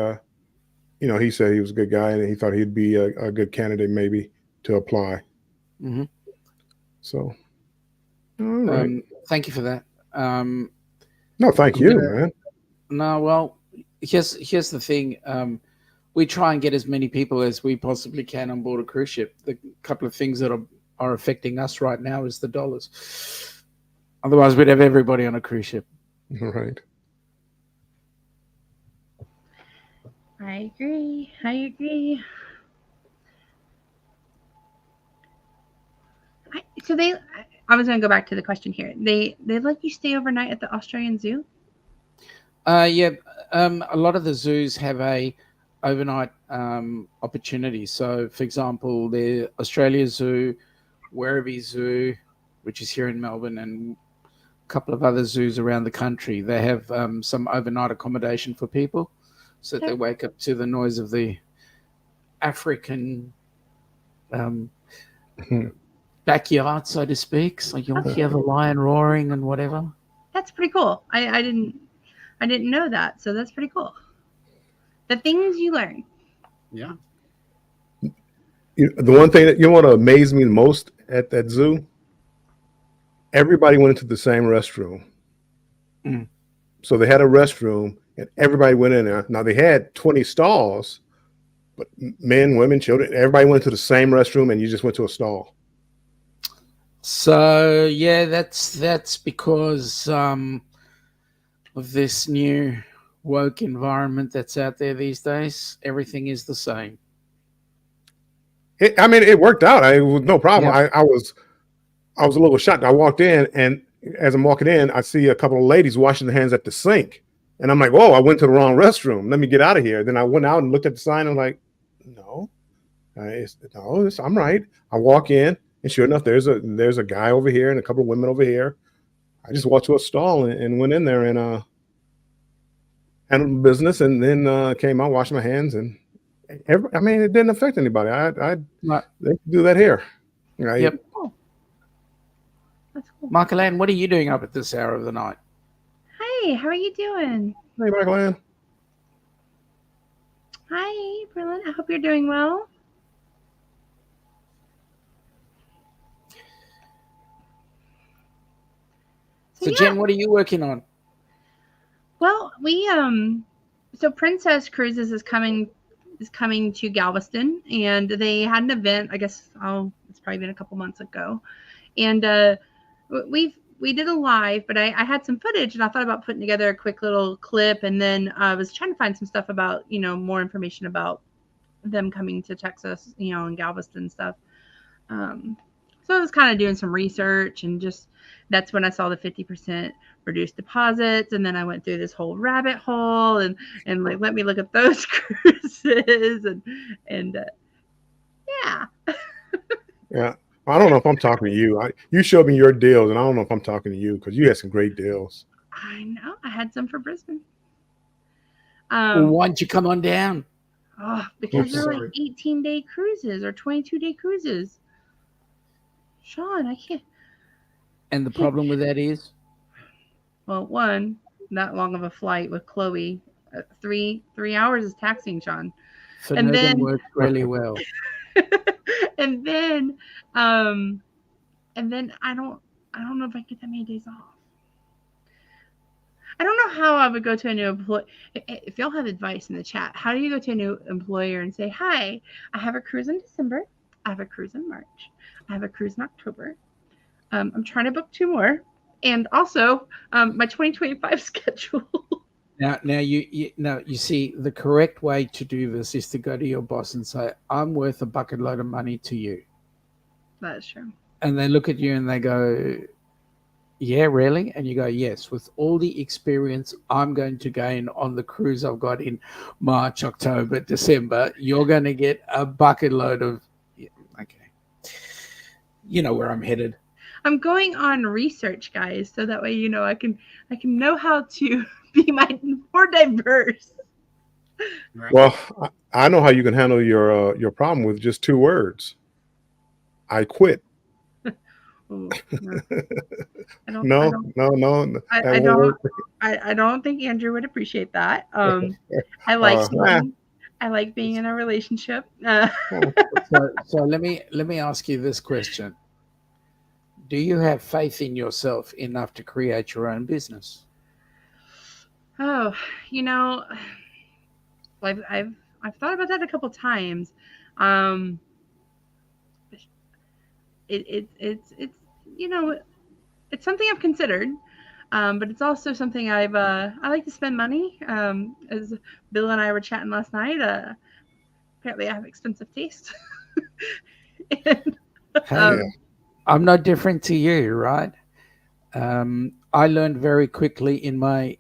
said he was a good guy, and he thought he'd be a good candidate maybe to apply. Mm-hmm. So, all right. Thank you for that. No, thank you, man. No, well, here's the thing. We try and get as many people as we possibly can on board a cruise ship. The couple of things that are affecting us right now is the dollars. Otherwise, we'd have everybody on a cruise ship. All right. I agree. I was going to go back to the question here. They let you stay overnight at the Australian Zoo? Yeah. A lot of the zoos have a overnight opportunity. So, for example, the Australia Zoo, Werribee Zoo, which is here in Melbourne, and a couple of other zoos around the country, they have some overnight accommodation for people, so that they wake up to the noise of the African backyard, so to speak. So you'll hear the lion roaring and whatever. That's pretty cool. I didn't know that, so that's pretty cool. The things you learn. Yeah. The one thing that want to amaze me the most at that zoo, everybody went into the same restroom. Mm. So they had a restroom, and everybody went in there. Now they had 20 stalls, but men, women, children, everybody went to the same restroom, and you just went to a stall. So yeah, that's because of this new woke environment that's out there these days. Everything is the same. It worked out. It was no problem. Yeah. I was a little shocked. I walked in, and as I'm walking in, I see a couple of ladies washing their hands at the sink, and I'm like, "Whoa! I went to the wrong restroom. Let me get out of here." Then I went out and looked at the sign. And I'm like, "No, I'm right." I walk in, and sure enough, there's a guy over here and a couple of women over here. I just walked to a stall and went in there and handled business, and then came out, washed my hands, and it didn't affect anybody. They can do that here. Right? Yep. Cool. That's cool. Michael Ann, what are you doing up at this hour of the night? Hey, how are you doing? Hey, Michael Ann. Hi, Berlin. I hope you're doing well. So Jen, what are you working on? Well, we so Princess Cruises is coming to Galveston, and they had an event. I guess it's probably been a couple months ago, and we did a live, but I had some footage, and I thought about putting together a quick little clip, and then I was trying to find some stuff about more information about them coming to Texas, and Galveston stuff. So I was kind of doing some research, and just that's when I saw the 50% reduced deposits, and then I went through this whole rabbit hole and like, let me look at those cruises and yeah. Yeah. I don't know if I'm talking to you. You showed me your deals, and I don't know if I'm talking to you because you had some great deals. I know. I had some for Brisbane. Well, why don't you come on down? Oh, because they're like 18-day cruises or 22-day cruises. Sean, I can't. And the problem with that is? Well, one, not long of a flight with Chloe. 3 hours is taxing, Sean. And then works really well. and then I don't know if I get that many days off. I don't know how I would go to a new employer. If y'all have advice in the chat, how do you go to a new employer and say, hi, I have a cruise in December. I have a cruise in March. I have a cruise in October. I'm trying to book 2 more. And also my 2025 schedule. Now you see, the correct way to do this is to go to your boss and say, I'm worth a bucket load of money to you. That's true. And they look at you and they go, yeah, really? And you go, yes, with all the experience I'm going to gain on the cruise I've got in March, October, December, you're going to get a bucket load of, okay. You know where I'm headed. I'm going on research, guys, so that way I can know how to be more diverse. Well, I know how you can handle your problem with just 2 words. I quit. Ooh, no. I don't think Andrew would appreciate that. I like being in a relationship. So let me ask you this question. Do you have faith in yourself enough to create your own business? Oh, I've thought about that a couple times. It's it's something I've considered, but it's also something I like to spend money. As Bill and I were chatting last night, apparently I have expensive taste. And, I'm no different to you, right? I learned very quickly in my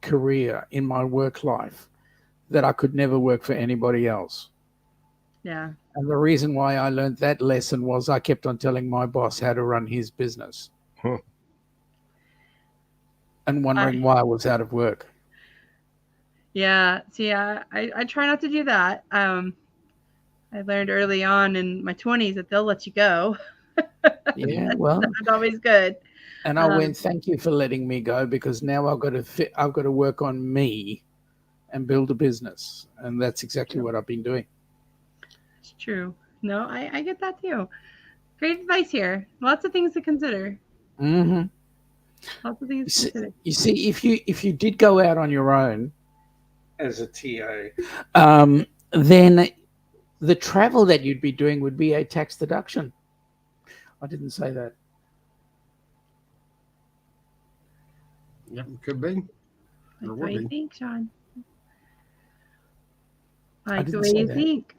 career, in my work life, that I could never work for anybody else. Yeah. And the reason why I learned that lesson was I kept on telling my boss how to run his business. And wondering why I was out of work. Yeah. See, I try not to do that. I learned early on in my 20s that they'll let you go. Yeah, well, that's always good. And I went, thank you for letting me go, because now I've got to work on me and build a business. And that's exactly what I've been doing. It's true. No, I get that too. Great advice here. Lots of things to consider. Mm-hmm. Lots of things to consider. You see, if you did go out on your own as a TA, then the travel that you'd be doing would be a tax deduction. I didn't say that. Yep, could be. Like the way you think, Sean. Like the way you think.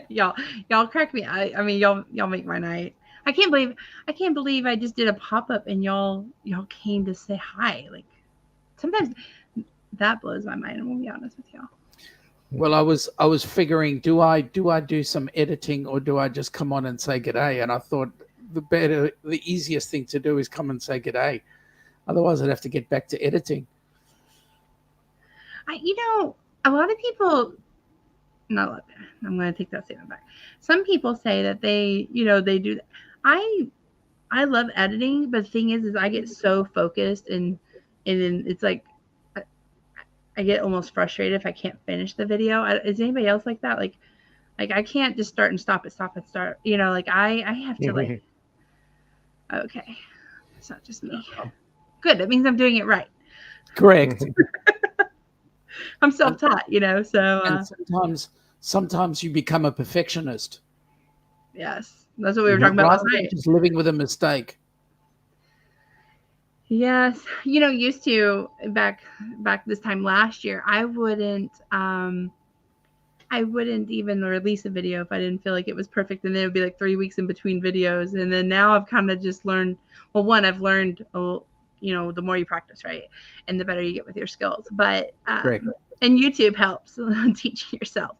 y'all crack me. I mean, y'all make my night. I can't believe I just did a pop-up and y'all came to say hi. Like, sometimes that blows my mind. I'm gonna be honest with y'all. Well, I was figuring, do I do some editing, or do I just come on and say g'day? And I thought the easiest thing to do is come and say g'day. Otherwise, I'd have to get back to editing. A lot of people. I'm going to take that statement back. Some people say that they do that. I love editing, but the thing is I get so focused and then it's like I get almost frustrated if I can't finish the video. Is anybody else like that? Like I can't just start and stop and start. You know, like I have to like. Okay, it's not just me. Good. That means I'm doing it right. Correct. I'm self-taught, you know. So and sometimes you become a perfectionist. Yes, that's what we were talking about last night. Just living with a mistake. Yes, you know, used to back this time last year, I wouldn't even release a video if I didn't feel like it was perfect, and then it would be like 3 weeks in between videos. And then now I've kind of just learned. Well, one, I've learned, you know, the more you practice, right, and the better you get with your skills. But and YouTube helps teaching yourself.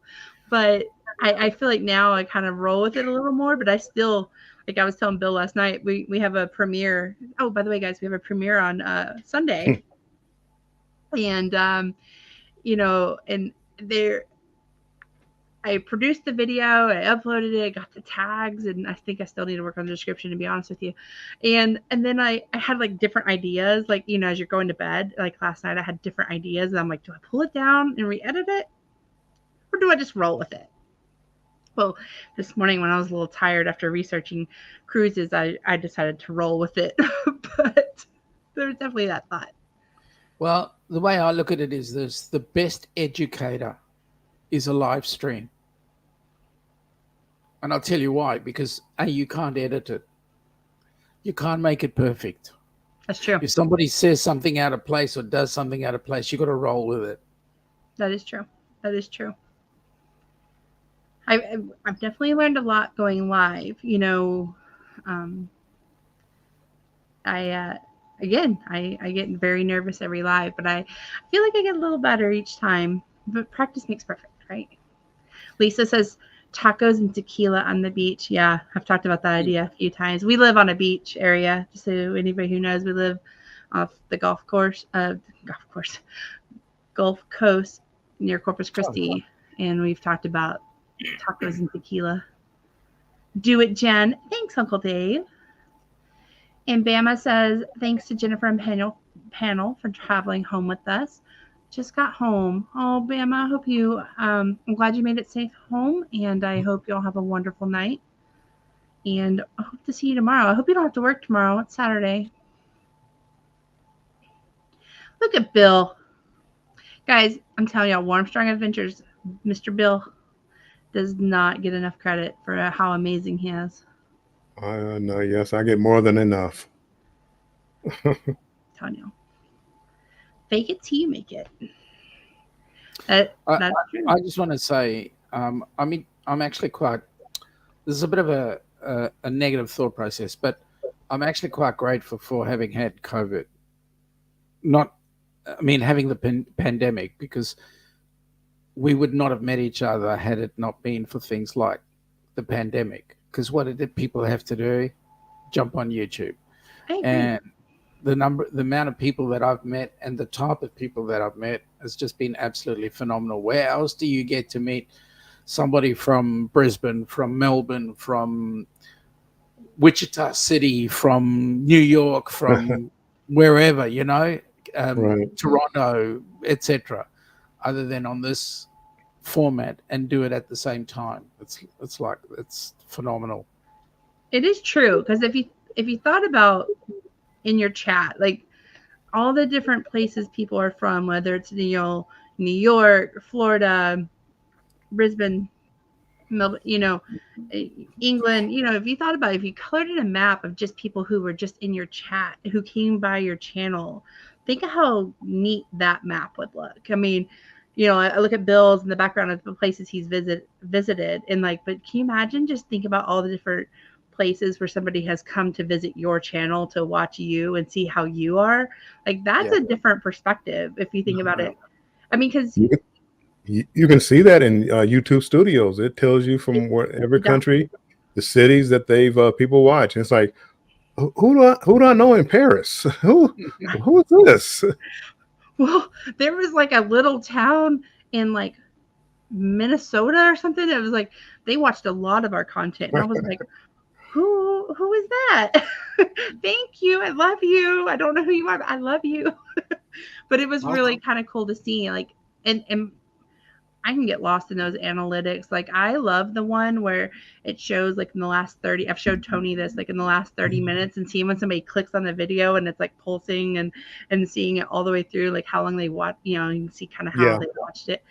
But I feel like now I kind of roll with it a little more. But I still, like I was telling Bill last night, we have a premiere. Oh, by the way, guys, we have a premiere on Sunday, and you know, and there. I produced the video, I uploaded it, got the tags, and I think I still need to work on the description, to be honest with you. And then I had like different ideas, like, you know, as you're going to bed, like last night I had different ideas, and I'm like, do I pull it down and re-edit it? Or do I just roll with it? Well, this morning when I was a little tired after researching cruises, I decided to roll with it. But there's definitely that thought. Well, the way I look at it is this: the best educator is a live stream. And I'll tell you why, because you can't edit it. You can't make it perfect. That's true. If somebody says something out of place or does something out of place, you got to roll with it. That is true. That is true. I've definitely learned a lot going live. You know, I get very nervous every live, but I feel like I get a little better each time. But practice makes perfect, right? Lisa says tacos and tequila on the beach. Yeah, I've talked about that idea a few times. We live on a beach area. Just so anybody who knows, we live off the Gulf Coast near Corpus Christi, and we've talked about tacos and tequila. Do it, Jen. Thanks, Uncle Dave. And Bama says thanks to Jennifer and panel for traveling home with us. Just got home. Oh, Bama, I hope you, I'm glad you made it safe home, and I hope you all have a wonderful night. And I hope to see you tomorrow. I hope you don't have to work tomorrow. It's Saturday. Look at Bill. Guys, I'm telling y'all, Warmstrong Adventures, Mr. Bill does not get enough credit for how amazing he is. No, yes, I get more than enough. Telling you. Fake it till you make it. I just want to say, I mean, I'm actually quite. This is a bit of a negative thought process, but I'm actually quite grateful for having had COVID. Having the pandemic, because we would not have met each other had it not been for things like the pandemic. Because what did people have to do? Jump on YouTube. And the amount of people that I've met and the type of people that I've met has just been absolutely phenomenal. Where else do you get to meet somebody from Brisbane, from Melbourne, from Wichita City, from New York, from wherever, you know, right. Toronto, etc., other than on this format, and do it at the same time? It's phenomenal. It is true, because if you thought about in your chat, like all the different places people are from, whether it's New York, Florida, Brisbane, Melbourne, you know, England, you know, if you thought about it, if you colored in a map of just people who were just in your chat, who came by your channel, think of how neat that map would look. I mean, you know, I look at Bill's in the background of the places he's visited, and like, but can you imagine, just think about all the different places where somebody has come to visit your channel to watch you and see how you are. Like, that's a different perspective if you think about it. I mean, because you can see that in YouTube Studios. It tells you from every country, the cities that they've people watch. And it's like, who do I know in Paris? Who is this? Well, there was like a little town in like Minnesota or something that was like, they watched a lot of our content, and I was like, who who is that? Thank you. I love you. I don't know who you are, but I love you. But it was really kind of cool to see, like, and I can get lost in those analytics. Like, I love the one where it shows, like, in the last 30, I've showed Tony this, like, in the last 30 minutes, and seeing when somebody clicks on the video and it's like pulsing and seeing it all the way through, like how long they watch, you know, you can see kind of how they watched it.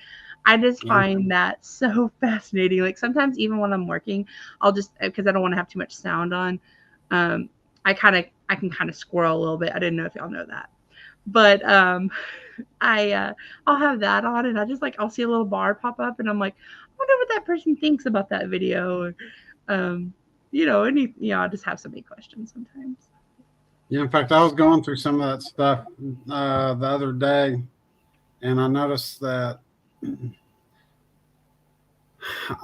I just find that so fascinating. Like, sometimes even when I'm working, I'll just, because I don't want to have too much sound on, I can kind of squirrel a little bit. I didn't know if y'all know that, but I'll have that on, and I'll see a little bar pop up, and I'm like, I wonder what that person thinks about that video. You know, I just have so many questions sometimes. Yeah, in fact, I was going through some of that stuff the other day, and I noticed that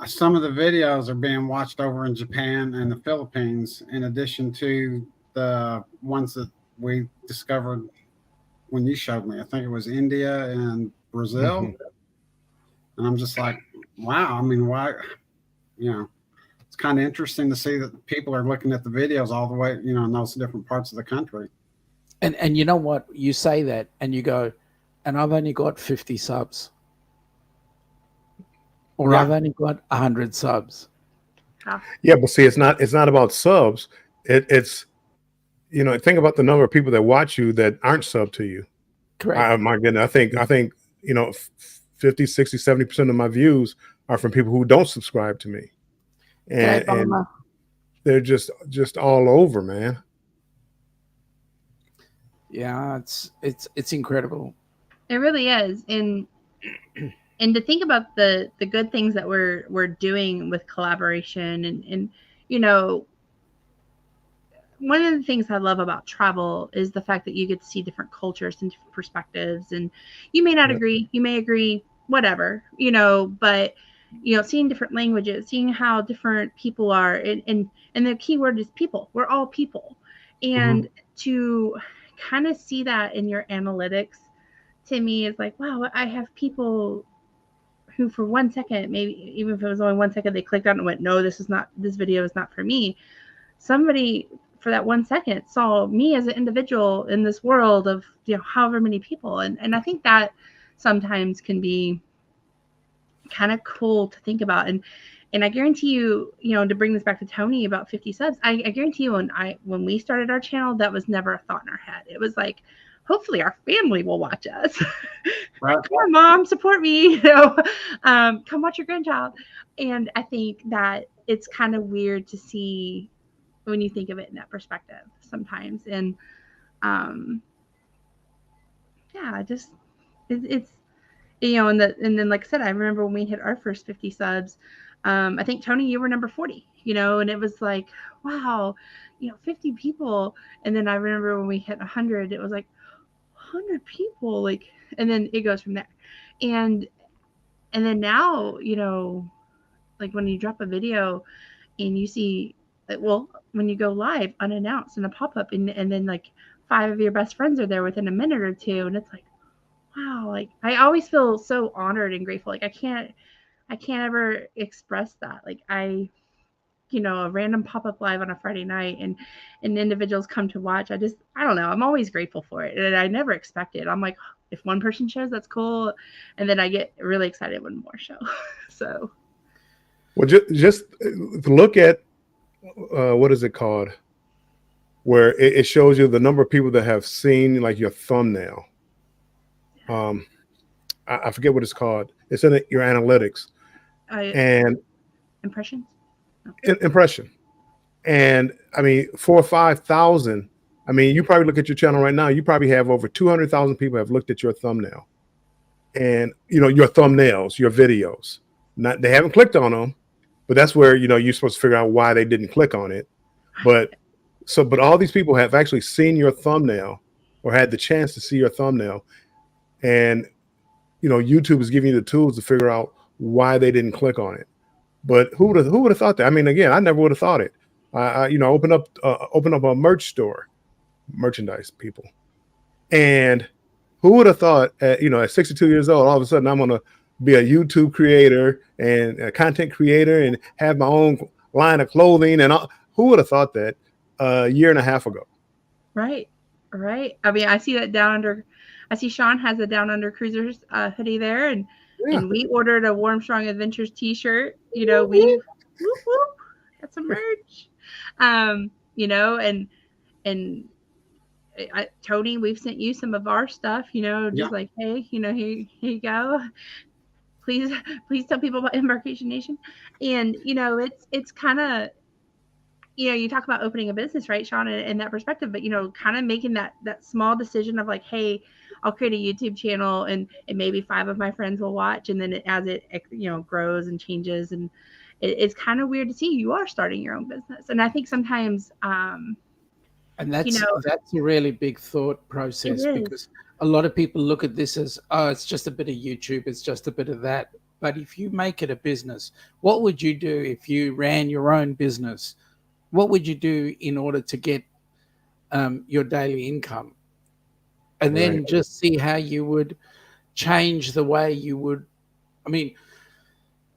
some of the videos are being watched over in Japan and the Philippines, in addition to the ones that we discovered when you showed me. I think it was India and Brazil. And I'm just like, wow. I mean, why? You know, it's kind of interesting to see that people are looking at the videos all the way, you know, in those different parts of the country. And you know what? You say that and you go, and I've only got 50 subs. Or I've only got 100 subs. Yeah, but see, it's not about subs. It's, you know, think about the number of people that watch you that aren't sub to you. Correct. My goodness, I think, you know, 50, 60, 70% of my views are from people who don't subscribe to me. And they're just all over, man. Yeah, it's incredible. It really is. And to think about the good things that we're doing with collaboration and you know, one of the things I love about travel is the fact that you get to see different cultures and different perspectives, and you may not agree, you may agree, whatever, you know, but you know, seeing different languages, seeing how different people are, and the key word is people. We're all people. And to kind of see that in your analytics, to me, is like, wow, I have people who for 1 second, maybe even if it was only 1 second, they clicked on it and went, no, this video is not for me. Somebody for that 1 second saw me as an individual in this world of, you know, however many people. And I think that sometimes can be kind of cool to think about. And I guarantee you, you know, to bring this back to Tony about 50 subs, I guarantee you when we started our channel, that was never a thought in our head. It was like, hopefully our family will watch us. Right. Come on, Mom, support me. You know, come watch your grandchild. And I think that it's kind of weird to see when you think of it in that perspective sometimes. And yeah, just it's you know, and then like I said, I remember when we hit our first 50 subs. I think Tony, you were number 40. You know, and it was like, wow, you know, 50 people. And then I remember when we hit 100, it was like 100 people, like, and then it goes from there. And then now, you know, like when you drop a video and you see, well, when you go live unannounced in a pop-up, and then like 5 of your best friends are there within a minute or two, and it's like, wow, like I always feel so honored and grateful. Like I can't ever express that. Like you know, a random pop-up live on a Friday night and individuals come to watch. I don't know. I'm always grateful for it. And I never expect it. I'm like, if one person shows, that's cool. And then I get really excited when more show. So. Well, just look at, what is it called? Where it shows you the number of people that have seen like your thumbnail. I forget what it's called. It's in your analytics. And impressions. Impression. And I mean, 4,000 or 5,000. I mean, you probably look at your channel right now, you probably have over 200,000 people have looked at your thumbnail, and you know, your thumbnails, your videos. They haven't clicked on them, but that's where, you know, you're supposed to figure out why they didn't click on it. But all these people have actually seen your thumbnail or had the chance to see your thumbnail. And, you know, YouTube is giving you the tools to figure out why they didn't click on it. But who would have thought that? I mean, again, I never would have thought it. You know, open up a merch store, merchandise people, and who would have thought? You know, at 62 years old, all of a sudden I'm gonna be a YouTube creator and a content creator and have my own line of clothing. And Who would have thought that a year and a half ago? Right. I mean, I see that down under. I see Sean has a Down Under Cruisers hoodie there, and Yeah. we ordered a Warm Strong Adventures T-shirt. You know, we whoop, whoop, got some merch. You know, and Tony, we've sent you some of our stuff. You know, just like, hey, you know, here you go. Please tell people about Embarkation Nation. And you know, it's kind of, you know, you talk about opening a business, right, Sean, in that perspective, but, you know, kind of making that small decision of like, hey, I'll create a YouTube channel and maybe 5 of my friends will watch. And then as it, you know, grows and changes, and it's kind of weird to see you are starting your own business. And I think sometimes, and that's, you know, that's a really big thought process, because a lot of people look at this as, oh, it's just a bit of YouTube, it's just a bit of that. But if you make it a business, what would you do if you ran your own business? What would you do in order to get your daily income? And then just see how you would change the way you would. I mean,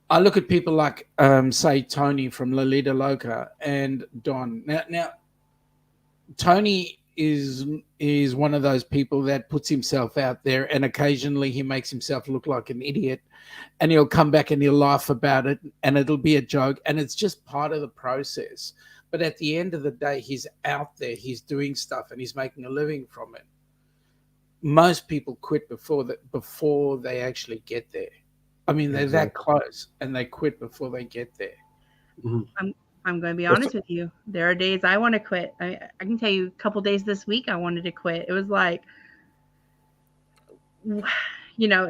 I look at people like, say, Tony from Lolita Loca and Don. Now, Tony is one of those people that puts himself out there, and occasionally he makes himself look like an idiot, and he'll come back and he'll laugh about it, and it'll be a joke, and it's just part of the process. But at the end of the day, he's out there, he's doing stuff, and he's making a living from it. Most people quit before they actually get there. I mean, they're that close, and they quit before they get there. I'm going to be honest with you. There are days I want to quit. I can tell you a couple days this week I wanted to quit. It was like, you know,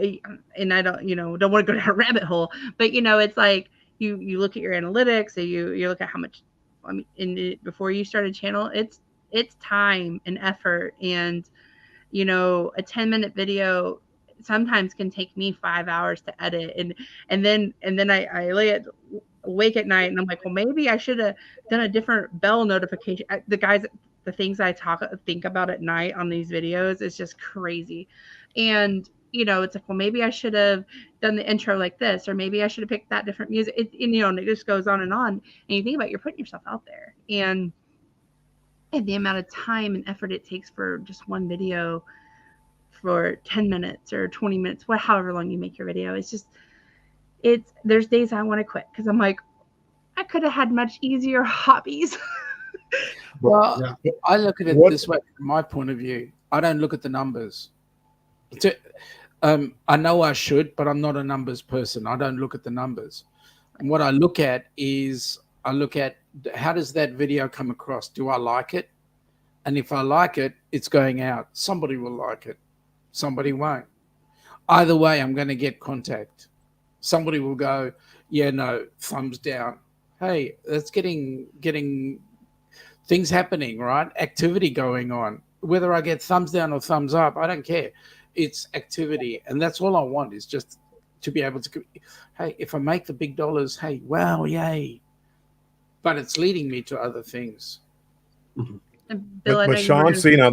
and I don't, you know, don't want to go down a rabbit hole, but, you know, it's like you look at your analytics, and you look at how much, I mean, before you start a channel, it's time and effort. And, you know, a 10-minute video sometimes can take me 5 hours to edit. And then I lay awake at night, and I'm like, well, maybe I should have done a different bell notification. The things I think about at night on these videos is just crazy. And, you know, it's like, well, maybe I should have done the intro like this, or maybe I should have picked that different music. And, you know, and it just goes on. And you think about, you're putting yourself out there, and the amount of time and effort it takes for just one video for 10 minutes or 20 minutes, however long you make your video. It's just, there's days I want to quit, because I'm like, I could have had much easier hobbies. Well, yeah. I look at it this way, from my point of view. I don't look at the numbers. I know I should, but I'm not a numbers person. I don't look at the numbers. And what I look at is, how does that video come across? Do I like it? And if I like it, it's going out. Somebody will like it. Somebody won't. Either way, I'm going to get contact. Somebody will go, yeah, no, thumbs down. Hey, that's getting things happening, right? Activity going on. Whether I get thumbs down or thumbs up, I don't care. It's activity. And that's all I want, is just to be able to, hey, if I make the big dollars, hey, wow, yay. But it's leading me to other things. But Sean, see, now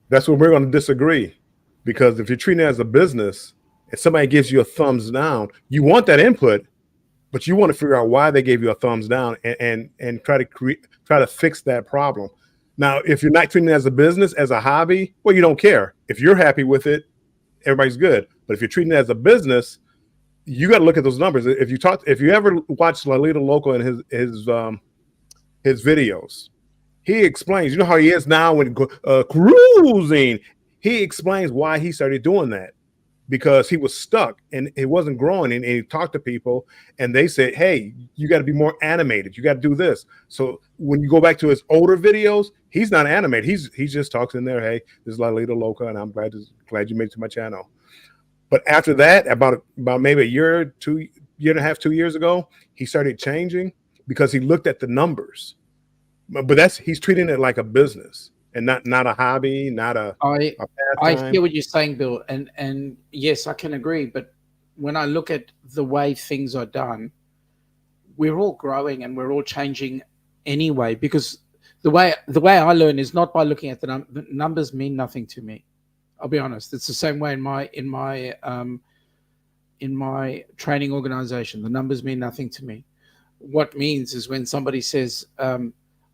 that's where we're going to disagree, because if you're treating it as a business and somebody gives you a thumbs down, you want that input, but you want to figure out why they gave you a thumbs down and try to fix that problem. Now, if you're not treating it as a business, as a hobby, well, you don't care. If you're happy with it, everybody's good. But if you're treating it as a business, you got to look at those numbers. If you ever watch Lolita Loca and his videos, he explains, you know how he is now when cruising. He explains why he started doing that, because he was stuck and it wasn't growing. And he talked to people, and they said, hey, you got to be more animated. You got to do this. So when you go back to his older videos, he's not animated. He just talks in there, hey, this is Lolita Loca, and I'm glad you made it to my channel. But after that, about maybe a year and a half, 2 years ago, he started changing, because he looked at the numbers. But he's treating it like a business and not a hobby, not a pastime. I hear what you're saying, Bill, and yes, I can agree. But when I look at the way things are done, we're all growing and we're all changing anyway. Because the way I learn is not by looking at the numbers. Mean nothing to me. I'll be honest. It's the same way in my training organization. The numbers mean nothing to me. What means is when somebody says,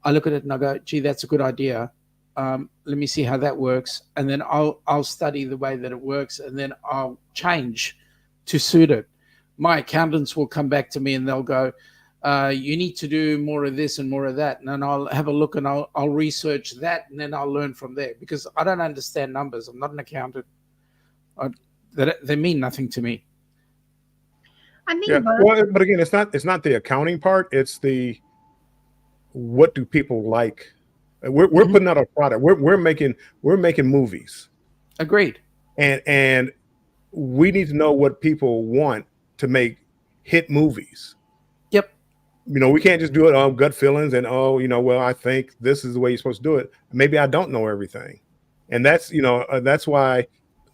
I look at it and I go, gee, that's a good idea. Let me see how that works. And then I'll study the way that it works, and then I'll change to suit it. My accountants will come back to me and they'll go, you need to do more of this and more of that. And then I'll have a look and I'll research that, and then I'll learn from there, because I don't understand numbers. I'm not an accountant. They mean nothing to me. I think Yeah. Well, but again, it's not the accounting part. It's the, what do people like? We're putting out a product. We're making movies. Agreed. And we need to know what people want to make hit movies. Yep. We can't just do it on gut feelings and, well, I think this is the way you're supposed to do it. Maybe I don't know everything. And that's, that's why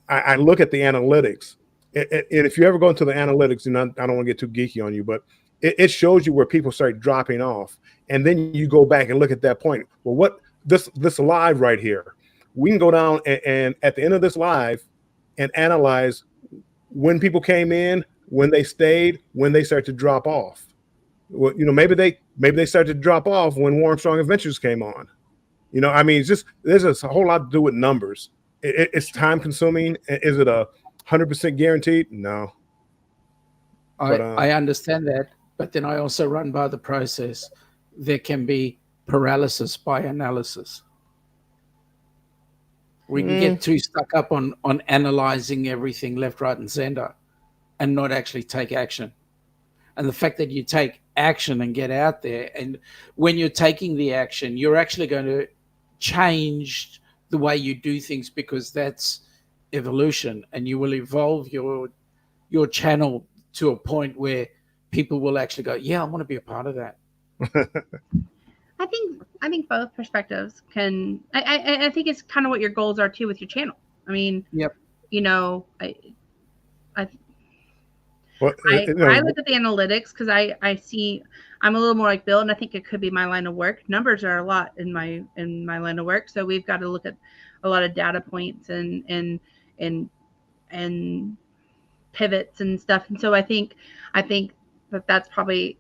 I look at the analytics. And if you ever go into the analytics, and I don't want to get too geeky on you, but it shows you where people start dropping off. And then you go back and look at that point. Well, what this live right here, we can go down and at the end of this live and analyze when people came in, when they stayed, when they start to drop off. Well, maybe they started to drop off when Warm Strong Adventures came on. It's just, there's a whole lot to do with numbers. It's time consuming. Is it 100% guaranteed? No. I understand that, but then I also run by the process. There can be paralysis by analysis. We can get too stuck up on analyzing everything left, right, and center, and not actually take action. And the fact that you take action and get out there, and when you're taking the action, you're actually going to change the way you do things, because that's evolution, and you will evolve your channel to a point where people will actually go, yeah, I want to be a part of that. I think both perspectives can. I think it's kind of what your goals are too with your channel. I mean, yep. I look at the analytics because I see I'm a little more like Bill, and I think it could be my line of work. Numbers are a lot in my line of work, so we've got to look at a lot of data points and pivots and stuff. And so I think that's probably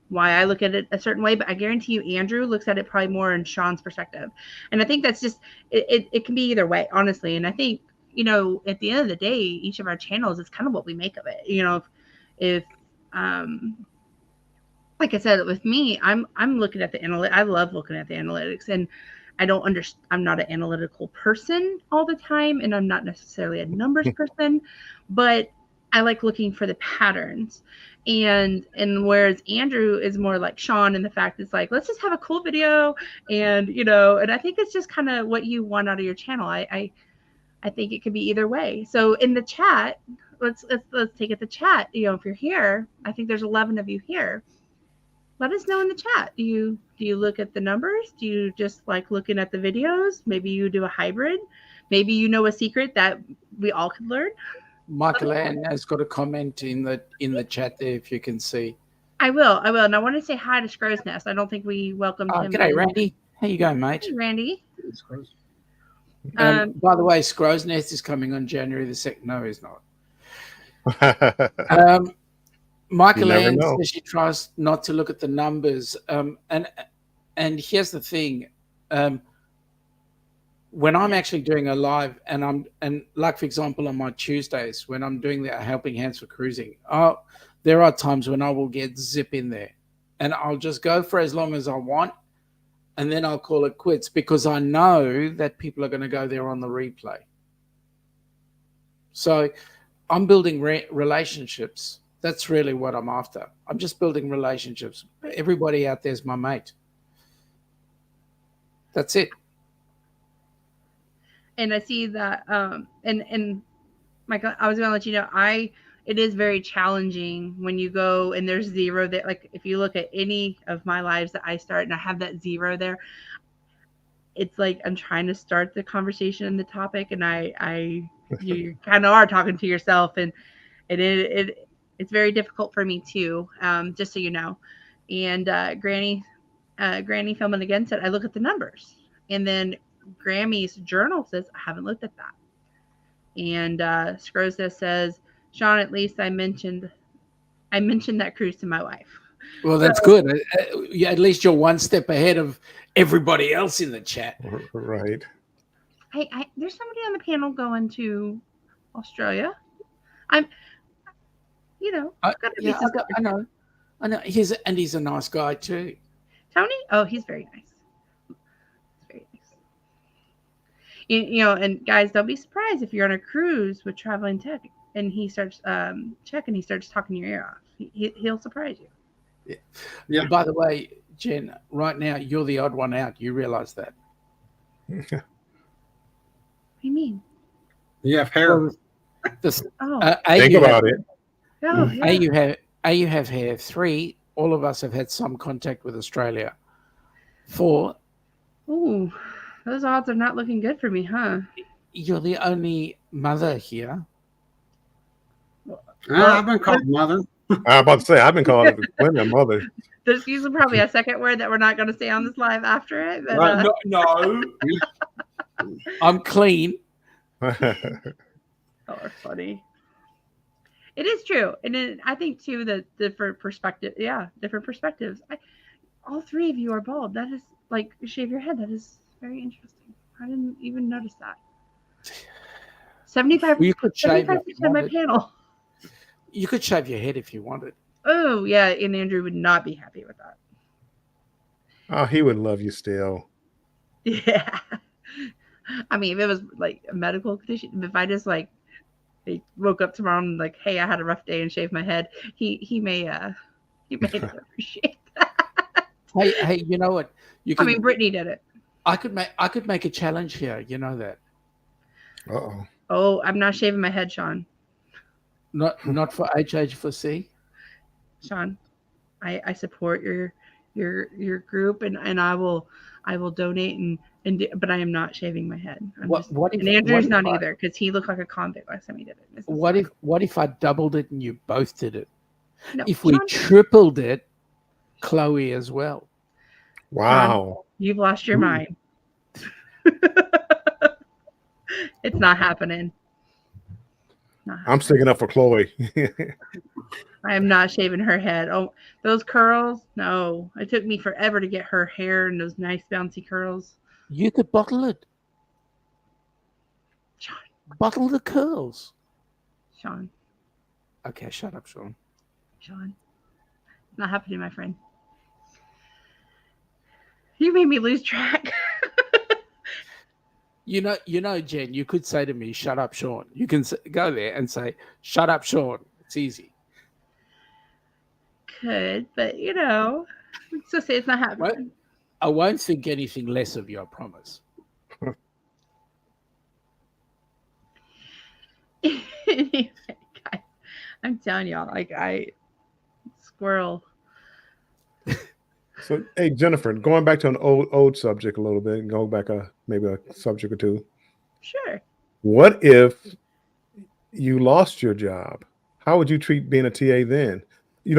why I look at it a certain way. But I guarantee you, Andrew looks at it probably more in Sean's perspective, and I think that's just it can be either way, honestly. And I think, at the end of the day, each of our channels is kind of what we make of it. If like I said, with me, I'm looking at the I love looking at the analytics, and I'm not an analytical person all the time, and I'm not necessarily a numbers person, but I like looking for the patterns. And whereas Andrew is more like Sean in the fact it's like, let's just have a cool video, and and I think it's just kind of what you want out of your channel. I think it could be either way. So in the chat, let's take it to chat. If you're here, I think there's 11 of you here. Let us know in the chat. Do you look at the numbers? Do you just like looking at the videos? Maybe you do a hybrid. Maybe a secret that we all could learn. Michael Ann has got a comment in the chat there, if you can see. I will. And I want to say hi to Scrow's Nest. I don't think we welcomed him. G'day, Randy. How you going, mate? Hey, Randy. By the way, Scrow's Nest is coming on January the 2nd. No, he's not. Michael Ann says she tries not to look at the numbers. And here's the thing. When I'm actually doing a live, and like, for example, on my Tuesdays, when I'm doing the Helping Hands for Cruising, there are times when I will get zip in there, and I'll just go for as long as I want, and then I'll call it quits, because I know that people are going to go there on the replay. So I'm building relationships. That's really what I'm after. I'm just building relationships. Everybody out there is my mate. That's it. And I see that, and Michael, I was going to let you know, it is very challenging when you go and there's zero there. Like if you look at any of my lives that I start and I have that zero there, it's like I'm trying to start the conversation and the topic, and you kind of are talking to yourself, and it's very difficult for me too. Just so you know. And Granny Filming Again said, I look at the numbers, and then Grammy's journal says I haven't looked at that. And Scrozda says, Sean, at least I mentioned that cruise to my wife. Well, that's good. Yeah, at least you're one step ahead of everybody else in the chat. Right. There's somebody on the panel going to Australia. I'm, gotta be Yeah, I know. He's a nice guy too. Tony. Oh, he's very nice. Very nice. And guys, don't be surprised if you're on a cruise with Traveling Tech and he starts checking. He starts talking your ear off. He'll surprise you. Yeah. By the way, Jen, right now you're the odd one out. You realize that? What do you mean? You have hair. Think about it. Oh, yeah. You have hair. 3, all of us have had some contact with Australia. 4, ooh, those odds are not looking good for me, huh? You're the only mother here. I've been called mother. I'm about to say, I've been called women mother. There's usually probably a second word that we're not going to say on this live after it. But, no. I'm clean. Oh, funny. It is true. And I think, too, that different perspectives. All 3 of you are bald. That is, like, you shave your head. That is very interesting. I didn't even notice that. 75% you could shave of my panel. You could shave your head if you wanted. Oh, yeah. And Andrew would not be happy with that. Oh, he would love you still. Yeah. I mean, if it was like a medical condition, if I just like woke up tomorrow and like, hey, I had a rough day and shaved my head, he may not appreciate that. Hey, you know what? Brittany did it. I could make a challenge here. You know that. Uh-oh. Oh, I'm not shaving my head, Sean. Not for HH4C. Sean, I support your group and I will donate but I am not shaving my head. And Andrew's not either because he looked like a convict last time he did it. What if I doubled it and you both did it? No, if we tripled it, Chloe as well. Wow. Sean, you've lost your mind. It's not happening. I'm sticking up for Chloe. I am not shaving her head. Oh, those curls? No. It took me forever to get her hair and those nice bouncy curls. You could bottle it. Sean. Bottle the curls. Sean. Okay, shut up, Sean. Sean. It's not happening, my friend. You made me lose track. You know, Jen, you could say to me, shut up, Sean. You can go there and say, shut up, Sean. It's easy. Could, but so say it's not happening. I won't think anything less of you, I promise. I'm telling y'all, squirrel. So, hey, Jennifer, going back to an old subject a little bit, and go back maybe a subject or two. Sure. What if you lost your job? How would you treat being a TA then?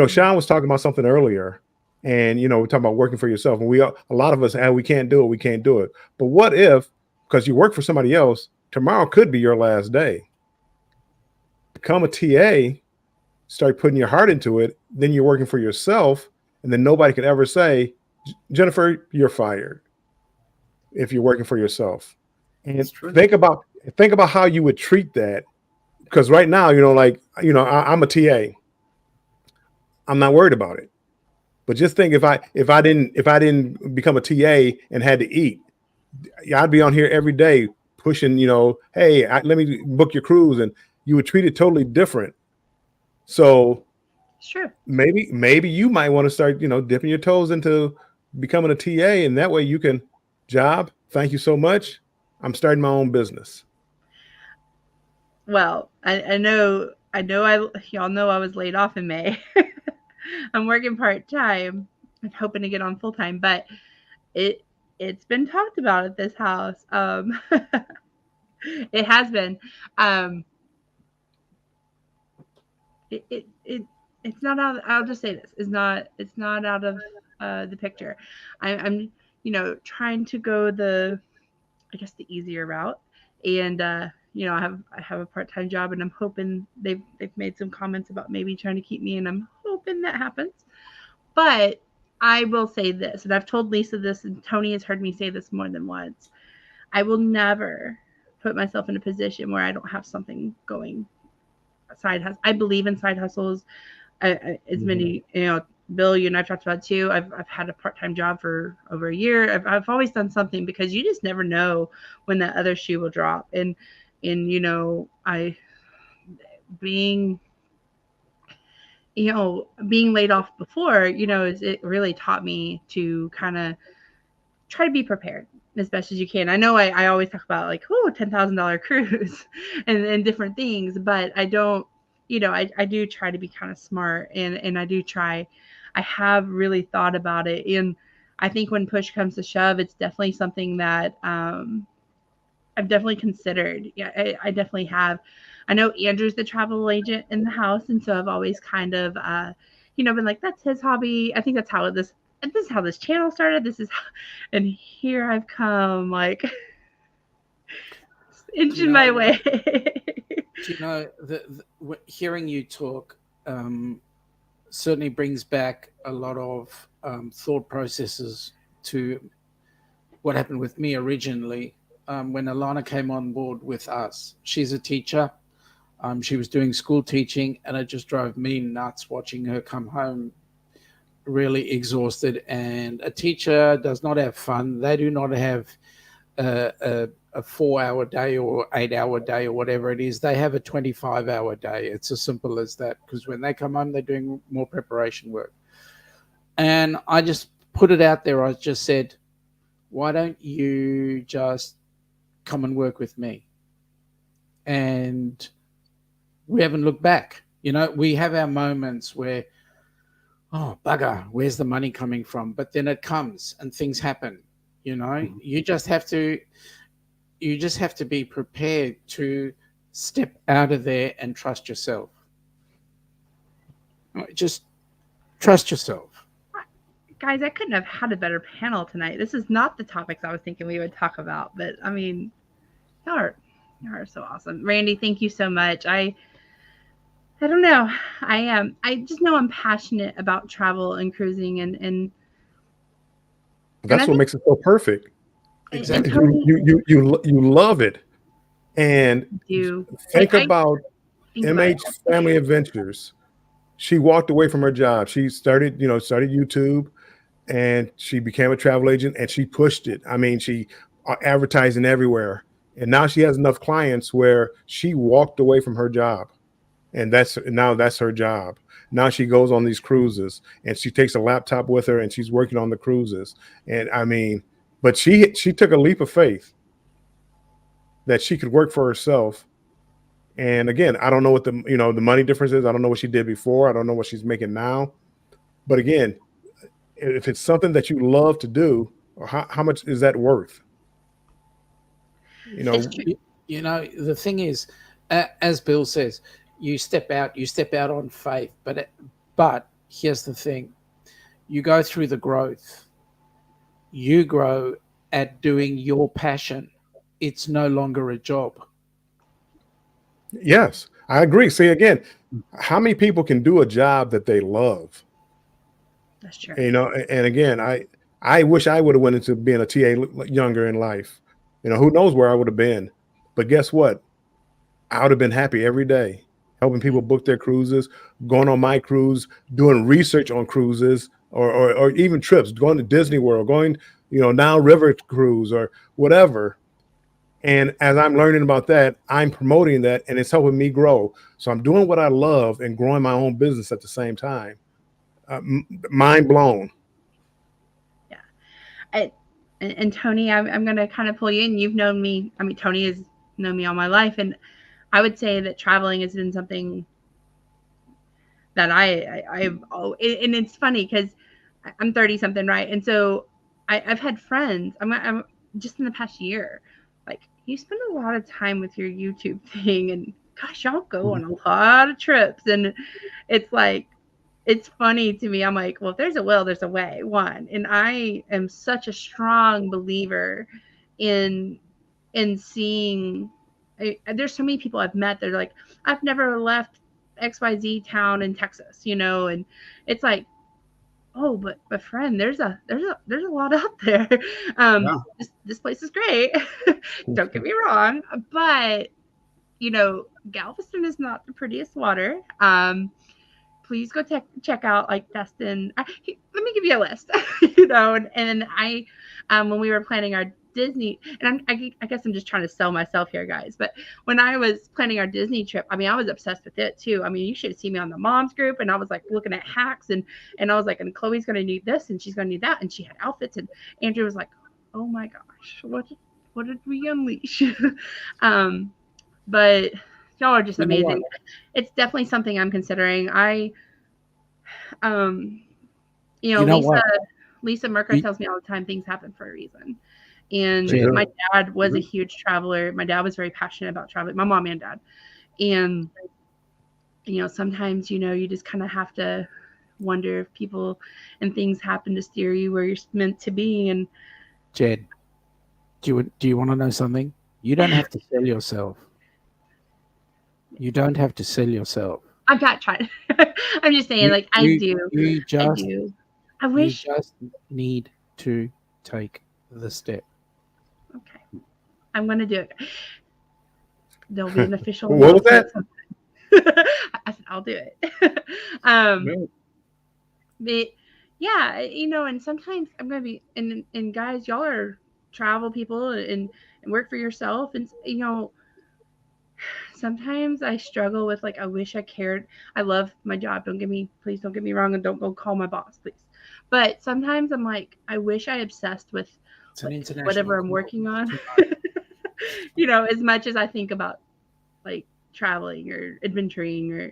Sean was talking about something earlier, and we're talking about working for yourself. And a lot of us, we can't do it. But what if, because you work for somebody else, tomorrow could be your last day? Become a TA, start putting your heart into it. Then you're working for yourself. And then nobody can ever say, Jennifer, you're fired if you're working for yourself. And think about how you would treat that. Because right now, I'm a TA. I'm not worried about it. But just think if I didn't become a TA and had to eat, I'd be on here every day pushing, hey, let me book your cruise, and you would treat it totally different. So sure. Maybe you might want to start, dipping your toes into becoming a TA, and that way you can job. Thank you so much. I'm starting my own business. Well, I know y'all know I was laid off in May. I'm working part-time. I'm hoping to get on full-time, but it's been talked about at this house. It has been. It's not out. I'll just say this: it's not out of the picture. I'm trying to go the easier route, and I have a part-time job, and I'm hoping they've made some comments about maybe trying to keep me, and I'm hoping that happens. But I will say this, and I've told Lisa this, and Tony has heard me say this more than once. I will never put myself in a position where I don't have something going. Side hustle. I believe in side hustles. As many, Bill, you and I've talked about too. I've had a part-time job for over a year. I've always done something because you just never know when that other shoe will drop. And I being being laid off before, it really taught me to kind of try to be prepared as best as you can. I know I always talk about like, $10,000 cruise and different things, but I don't, I do try to be kind of smart, and I have really thought about it. And I think when push comes to shove, it's definitely something that I've definitely considered. Yeah, I definitely have. I know Andrew's the travel agent in the house, and so I've always kind of, been like, that's his hobby. I think that's how this is how this channel started. And here I've come, like, inching my way. Hearing you talk certainly brings back a lot of thought processes to what happened with me originally. When Alana came on board with us, she's a teacher. She was doing school teaching, and it just drove me nuts watching her come home really exhausted. And a teacher does not have fun. They do not have a 4-hour day or 8-hour day or whatever it is. They have a 25-hour day. It's as simple as that, because when they come home, they're doing more preparation work. And I just put it out there. I just said, why don't you just come and work with me? And we haven't looked back. We have our moments where, oh, bugger, where's the money coming from? But then it comes and things happen. You just have to be prepared to step out of there and trust yourself. Just trust yourself. Guys, I couldn't have had a better panel tonight. This is not the topics I was thinking we would talk about, but I mean, y'all are so awesome. Randy, thank you so much. I don't know. I just know I'm passionate about travel and cruising, and that's what makes it so perfect. Exactly. You love it. And think about MH Family Adventures. She walked away from her job. She started YouTube, and she became a travel agent, and she pushed it. I mean, she advertising everywhere, and now she has enough clients where she walked away from her job, and that's her job. Now she goes on these cruises, and she takes a laptop with her, and she's working on the cruises. And I mean, but she took a leap of faith that she could work for herself. And again, I don't know what the money difference is. I don't know what she did before. I don't know what she's making now. But again, if it's something that you love to do, how much is that worth? The thing is, as Bill says, you step out on faith. But here's the thing: you go through the growth. You grow at doing your passion. It's no longer a job. Yes, I agree. See, again, how many people can do a job that they love? That's true. And again, I wish I would have went into being a TA younger in life. Who knows where I would have been. But guess what? I would have been happy every day, helping people book their cruises, going on my cruise, doing research on cruises, or even trips, going to Disney World, going, now River Cruise or whatever. And as I'm learning about that, I'm promoting that, and it's helping me grow. So I'm doing what I love and growing my own business at the same time. Mind blown. Yeah. And Tony, I'm going to kind of pull you in. You've known me. I mean, Tony has known me all my life. And I would say that traveling has been something that and it's funny because I'm 30 something, right? And so I've had friends, I'm just in the past year, like, you spend a lot of time with your YouTube thing, and gosh, y'all go on a lot of trips. And it's like, it's funny to me. I'm like, well, if there's a will, there's a way. One, and I am such a strong believer in seeing. There's so many people I've met that are like, I've never left XYZ town in Texas, and it's like, oh, but friend, there's a lot out there. Yeah. This place is great. Don't get me wrong, but Galveston is not the prettiest water. Please go check out like Destin. Let me give you a list, and I, when we were planning our Disney, and I guess I'm just trying to sell myself here, guys. But when I was planning our Disney trip, I mean, I was obsessed with it too. I mean, you should see me on the moms group, and I was like looking at hacks, and I was like, and Chloe's gonna need this, and she's gonna need that, and she had outfits, and Andrew was like, oh my gosh, what did we unleash? But y'all are just amazing. It's definitely something I'm considering. Um, Lisa Merker tells me all the time things happen for a reason. And my dad was a huge traveler. My dad was very passionate about traveling, my mom and dad. And, sometimes, you just kind of have to wonder if people and things happen to steer you where you're meant to be. And Jed, do you want to know something? You don't have to sell yourself. You don't have to sell yourself. I'm not trying. I'm just saying, I do. I wish. You just need to take the step. Okay. I'm going to do it. There'll be an official. What was that? I said, I'll do it. But yeah, and sometimes I'm going to be, and guys, y'all are travel people and work for yourself. And, sometimes I struggle with I wish I cared. I love my job. Please don't get me wrong, and don't go call my boss, please. But sometimes I'm like, I wish I obsessed with whatever I'm working on. As much as I think about traveling or adventuring or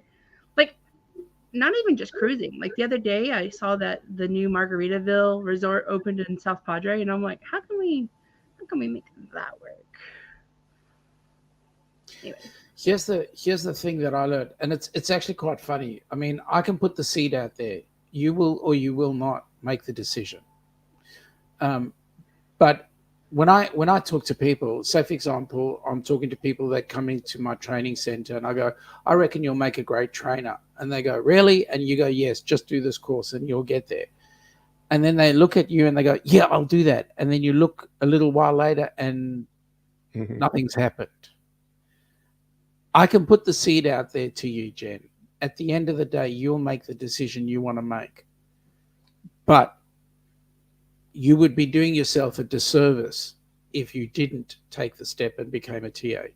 not even just cruising. The other day I saw that the new Margaritaville resort opened in South Padre, and I'm like, how can we make that work? Anyway. Here's the thing that I learned, and it's actually quite funny. I mean, I can put the seed out there. You will or you will not make the decision. But when I talk to people, say for example, I'm talking to people that come into my training center, and I go, I reckon you'll make a great trainer, and they go, really? And you go, yes, just do this course and you'll get there. And then they look at you and they go, yeah, I'll do that. And then you look a little while later and nothing's happened. I can put the seed out there to you, Jen. At the end of the day, you'll make the decision you want to make. But you would be doing yourself a disservice if you didn't take the step and became a TA.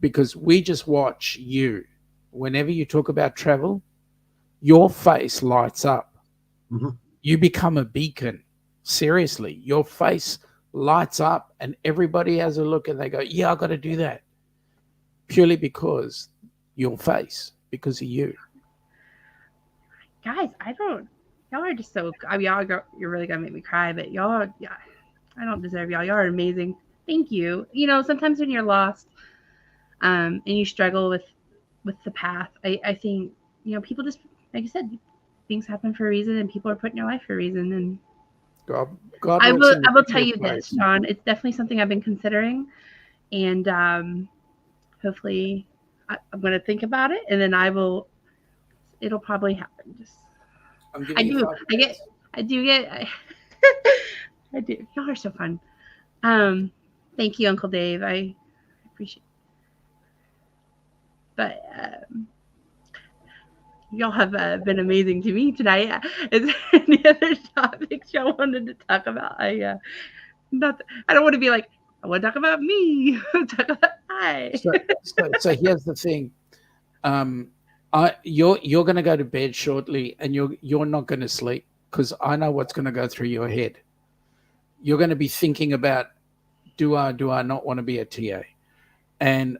Because we just watch you. Whenever you talk about travel, your face lights up. Mm-hmm. You become a beacon. Seriously, your face lights up and everybody has a look and they go, yeah, I got to do that. Purely because your face, because of you. Guys, y'all are just so, I mean, you're really going to make me cry, but y'all, yeah, I don't deserve y'all. Y'all are amazing. Thank you. Sometimes when you're lost and you struggle with the path, I think, people just, like you said, things happen for a reason and people are put in your life for a reason. And God I will tell you this, Sean, it's definitely something I've been considering. And, hopefully I'm going to think about it and then it'll probably happen. I do y'all are so fun. Thank you, Uncle Dave. I appreciate it. But y'all have been amazing to me tonight. Is there any other topics y'all wanted to talk about? I don't want to be like, I want to talk about me. Talk about So here's the thing. You're going to go to bed shortly, and you're not going to sleep because I know what's going to go through your head. You're going to be thinking about, do I not want to be a TA? And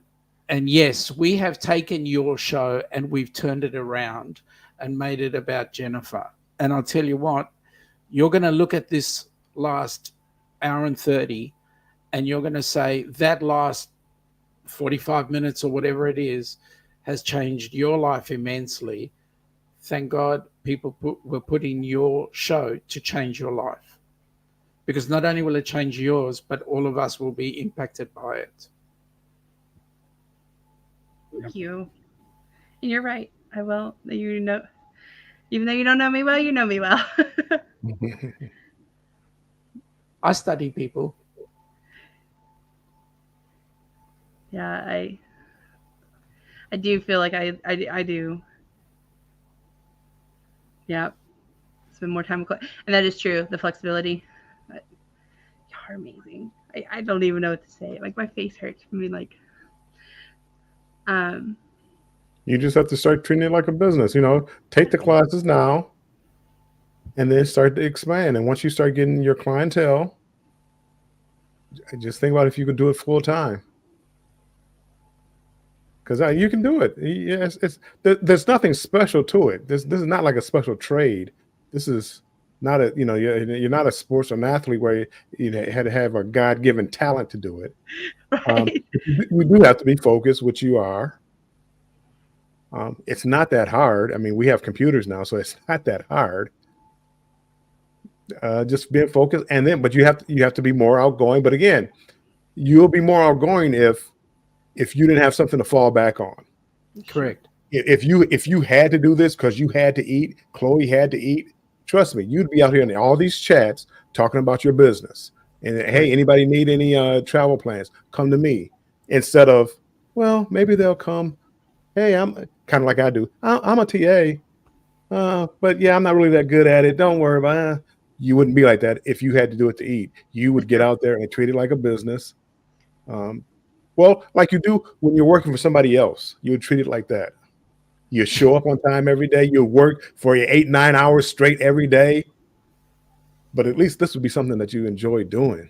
yes, we have taken your show and we've turned it around and made it about Jennifer. And I'll tell you what, you're going to look at this last hour and 30, and you're going to say that last 45 minutes or whatever it is has changed your life immensely. Thank God people were putting your show to change your life. Because not only will it change yours, but all of us will be impacted by it. Thank you. And you're right. I will. Even though you don't know me well, you know me well. I study people. Yeah, I do feel like I do. Yeah, spend more time with, and that is true. The flexibility, but you're amazing. I don't even know what to say. Like my face hurts from being like, um, You just have to start treating it like a business. Take the classes now, and then start to expand. And once you start getting your clientele, just think about if you could do it full time. Because you can do it. Yes, there's nothing special to it. This is not like a special trade. This is not you're not a sports or an athlete where you had to have a God-given talent to do it. right? We do have to be focused, which you are. It's not that hard. I mean, we have computers now, so it's not that hard. Just being focused, but you have to be more outgoing. But again, you'll be more outgoing if you didn't have something to fall back on. Correct. If you had to do this because you had to eat, Chloe had to eat, trust me, you'd be out here in all these chats talking about your business. And hey, anybody need any travel plans? Come to me. Instead of, well, maybe they'll come. Hey, I'm kind of like I do. I'm a TA, but yeah, I'm not really that good at it. Don't worry about it. You wouldn't be like that if you had to do it to eat. You would get out there and treat it like a business. Well, like you do when you're working for somebody else, you would treat it like that. You show up on time every day. You work for your 8-9 hours straight every day. But at least this would be something that you enjoy doing.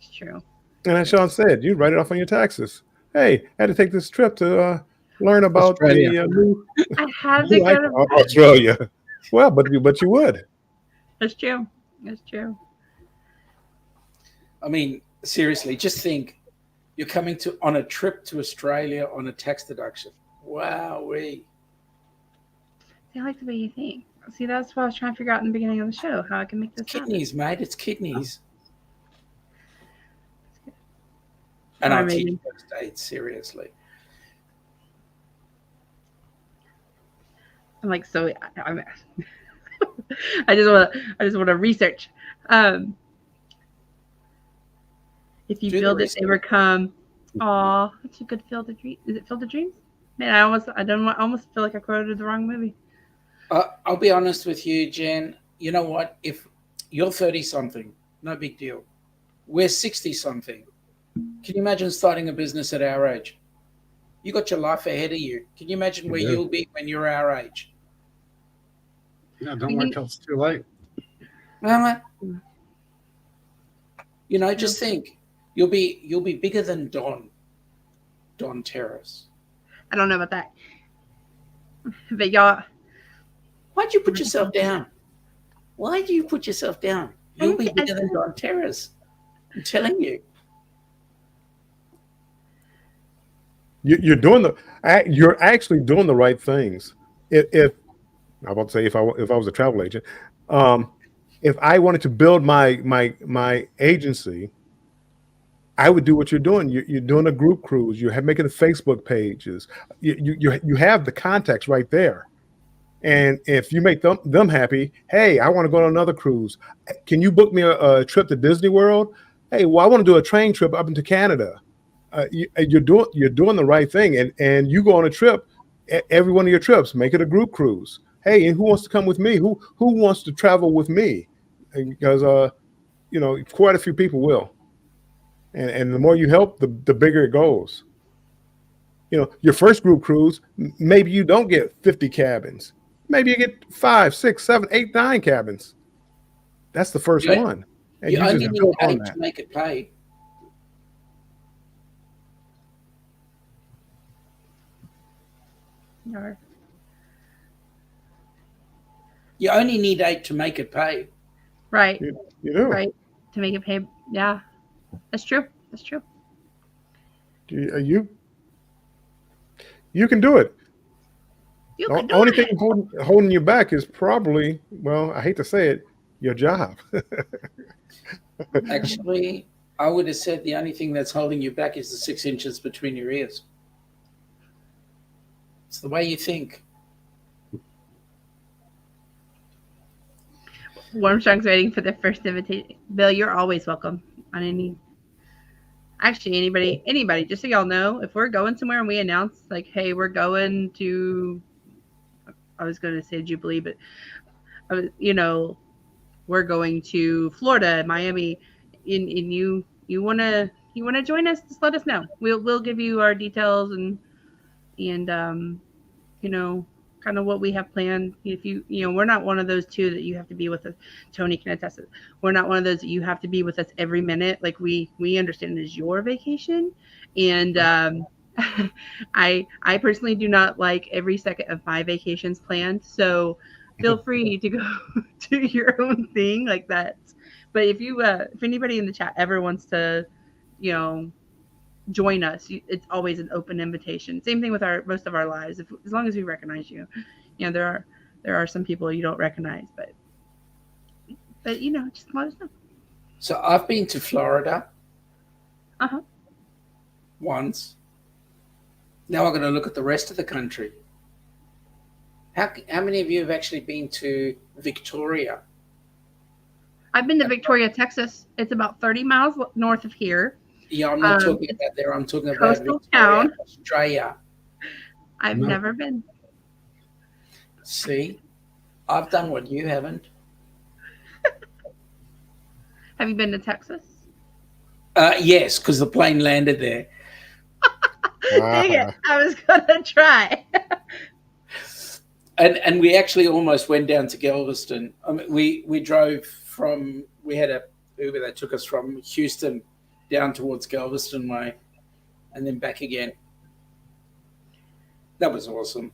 It's true. And as Sean said, you write it off on your taxes. Hey, I had to take this trip to learn about Australia. the new. I had to go to Australia. Well, but you would. That's true. That's true. I mean, seriously, just think. You're coming on a trip to Australia on a tax deduction. Wowee. I like the way you think. See, that's what I was trying to figure out in the beginning of the show, how I can make this Kidneys, mate. It's kidneys. Oh. And I teach first aid, seriously. I'm like, so I'm I just want to research. If you build it, they become. Aw, that's a good Field of Dreams. Is it Field of Dreams? Man, I almost feel like I quoted the wrong movie. I'll be honest with you, Jen. You know what? If you're 30-something, no big deal. We're 60-something. Can you imagine starting a business at our age? You got your life ahead of you. Can you imagine where you'll be when you're our age? Yeah, don't wait till it's too late. Just think. You'll be bigger than Don Terrace. I don't know about that. But y'all, why'd you put yourself down? Why do you put yourself down? You'll be bigger than Don Terrace. I'm telling you. You're actually doing the right things. If I want to say if I was a travel agent, if I wanted to build my agency, I would do what you're doing. You're doing a group cruise. You're making the Facebook pages. You have the contacts right there. And if you make them happy, hey, I want to go on another cruise. Can you book me a trip to Disney World? Hey, well, I want to do a train trip up into Canada. You're doing the right thing. And you go on a trip, every one of your trips, make it a group cruise. Hey, and who wants to come with me? Who wants to travel with me? Because quite a few people will. And the more you help, the bigger it goes. Your first group cruise, maybe you don't get 50 cabins. Maybe you get 5, 6, 7, 8, 9 cabins. That's the first one. And you only need 8 to make it pay. no. You only need 8 to make it pay. Right. You do. Right. To make it pay. Yeah. That's true. That's true. You can do it. The only thing holding you back is probably, well, I hate to say it, your job. Actually, I would have said the only thing that's holding you back is the 6 inches between your ears. It's the way you think. Warmstrong's waiting for the first invitation. Bill, you're always welcome on anybody. Just so y'all know, if we're going somewhere and we announce like, hey, we're going to, I was going to say Jubilee, but we're going to Florida, Miami, and you want to join us, just let us know. We'll give you our details and kind of what we have planned. If we're not one of those two that you have to be with us. Tony can attest it. We're not one of those that you have to be with us every minute. Like we understand it is your vacation, and I personally do not like every second of my vacations planned. So feel free to go do your own thing like that. But if anybody in the chat ever wants to, join us, it's always an open invitation. Same thing with most of our lives. As long as we recognize you, there are some people you don't recognize, but just let us know. So I've been to Florida. Once. Now I'm going to look at the rest of the country. How many of you have actually been to Victoria? I've been to Victoria, Texas. It's about 30 miles north of here. Yeah, I'm not talking about there. I'm talking about coastal Victoria, town. Australia. I've never been. See, I've done what you haven't. Have you been to Texas? Yes, because the plane landed there. Dang it! I was gonna try. And we actually almost went down to Galveston. I mean, we drove from. We had a Uber that took us from Houston down towards Galveston way, and then back again. That was awesome.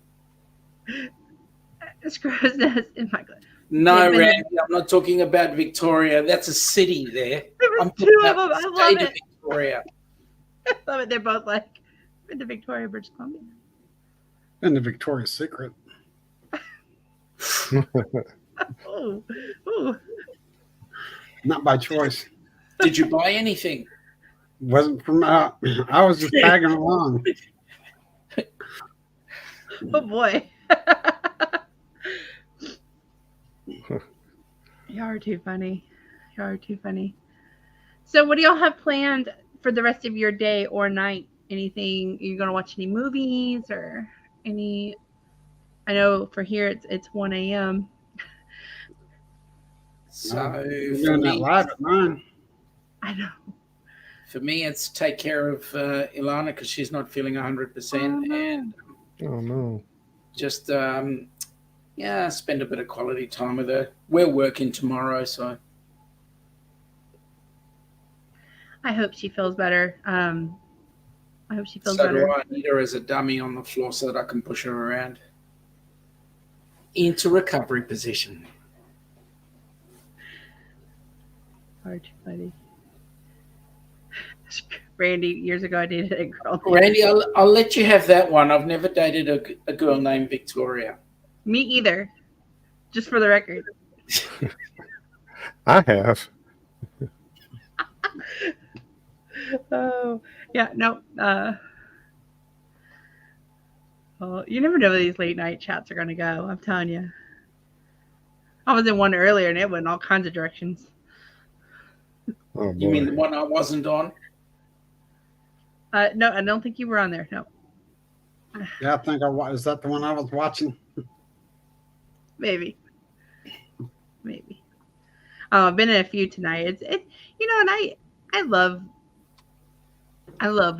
It's gross in my glass. No, Randy, I'm not talking about Victoria. That's a city there. There was two of them. I love it. Victoria. I love it. They're both like in the Victoria, British Columbia. And the Victoria's Secret. Ooh. Not by choice. Did you buy anything? Wasn't from I was just tagging along. Oh boy. You are too funny. So what do y'all have planned for the rest of your day or night? Anything? Are you gonna watch any movies or any? I know for here it's 1 a.m. So we're doing that live at 9. I know. For me, it's take care of Ilana because she's not feeling 100%, and Oh no. just spend a bit of quality time with her. We're working tomorrow, so I hope she feels better. I hope she feels so better. do I. Need her as a dummy on the floor so that I can push her around into recovery position. Hard too funny. Randy, years ago I dated a girl. Randy, I'll let you have that one. I've never dated a girl named Victoria. Me either. Just for the record. I have. Oh, yeah, no. Well, you never know where these late night chats are going to go. I'm telling you. I was in one earlier and it went in all kinds of directions. Oh, boy. You mean the one I wasn't on? No, I don't think you were on there. No. Yeah, I think is that the one I was watching? Maybe. I've been in a few tonight. And I love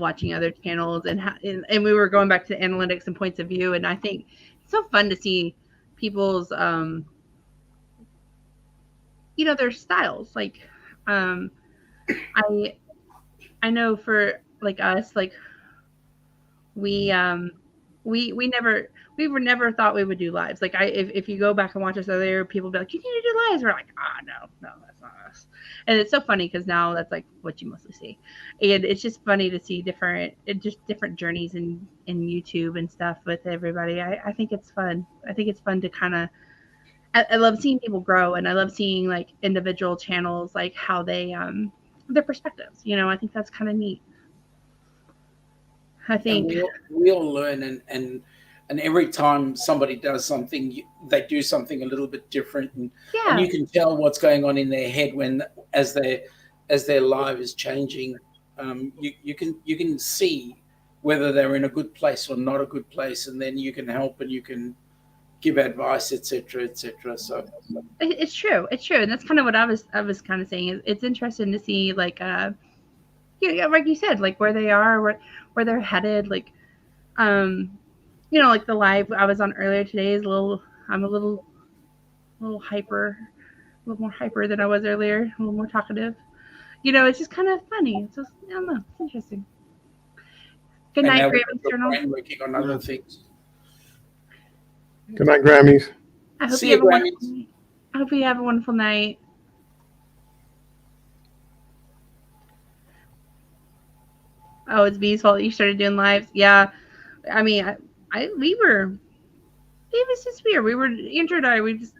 watching other channels and we were going back to analytics and points of view, and I think it's so fun to see people's their styles. Like I know for like us, like we never thought we would do lives. Like if you go back and watch us earlier, people be like, you need to do lives. We're like, no, that's not us. And it's so funny because now that's like what you mostly see. And it's just funny to see different journeys in YouTube and stuff with everybody. I think it's fun. I think it's fun to kind of, I love seeing people grow, and I love seeing like individual channels, like how they, their perspectives, I think that's kind of neat. I think we all learn, and And every time somebody does something, they do something a little bit different, and you can tell what's going on in their head as their life is changing. You can see whether they're in a good place or not a good place, and then you can help and you can give advice, etc., etc. So it's true, and that's kind of what I was kind of saying. It's interesting to see, like, like you said, like where they are, where they're headed, like, like the live I was on earlier today is I'm a little hyper, a little more hyper than I was earlier, a little more talkative. It's just kind of funny. It's just, I don't know, it's interesting. Good night, Grammys. Working on other things. Good night, Grammys. I hope you have a wonderful night. Oh, it's B's fault that you started doing lives. Yeah, I mean, it was just weird. We were, Andrew and I, we just,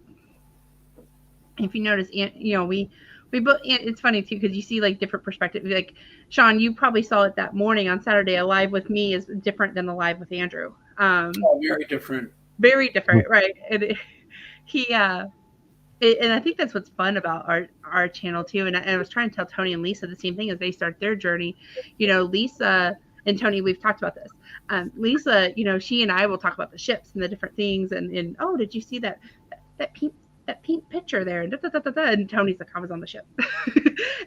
if you notice, we both, it's funny too, because you see like different perspectives. Like Sean, you probably saw it that morning on Saturday. A live with me is different than the live with Andrew. Very different. Very different, right? And and I think that's what's fun about our channel too. And I was trying to tell Tony and Lisa the same thing as they start their journey. Lisa and Tony, we've talked about this. Lisa, she and I will talk about the ships and the different things. And oh, did you see that pink picture there? And Tony's like, I was on the ship.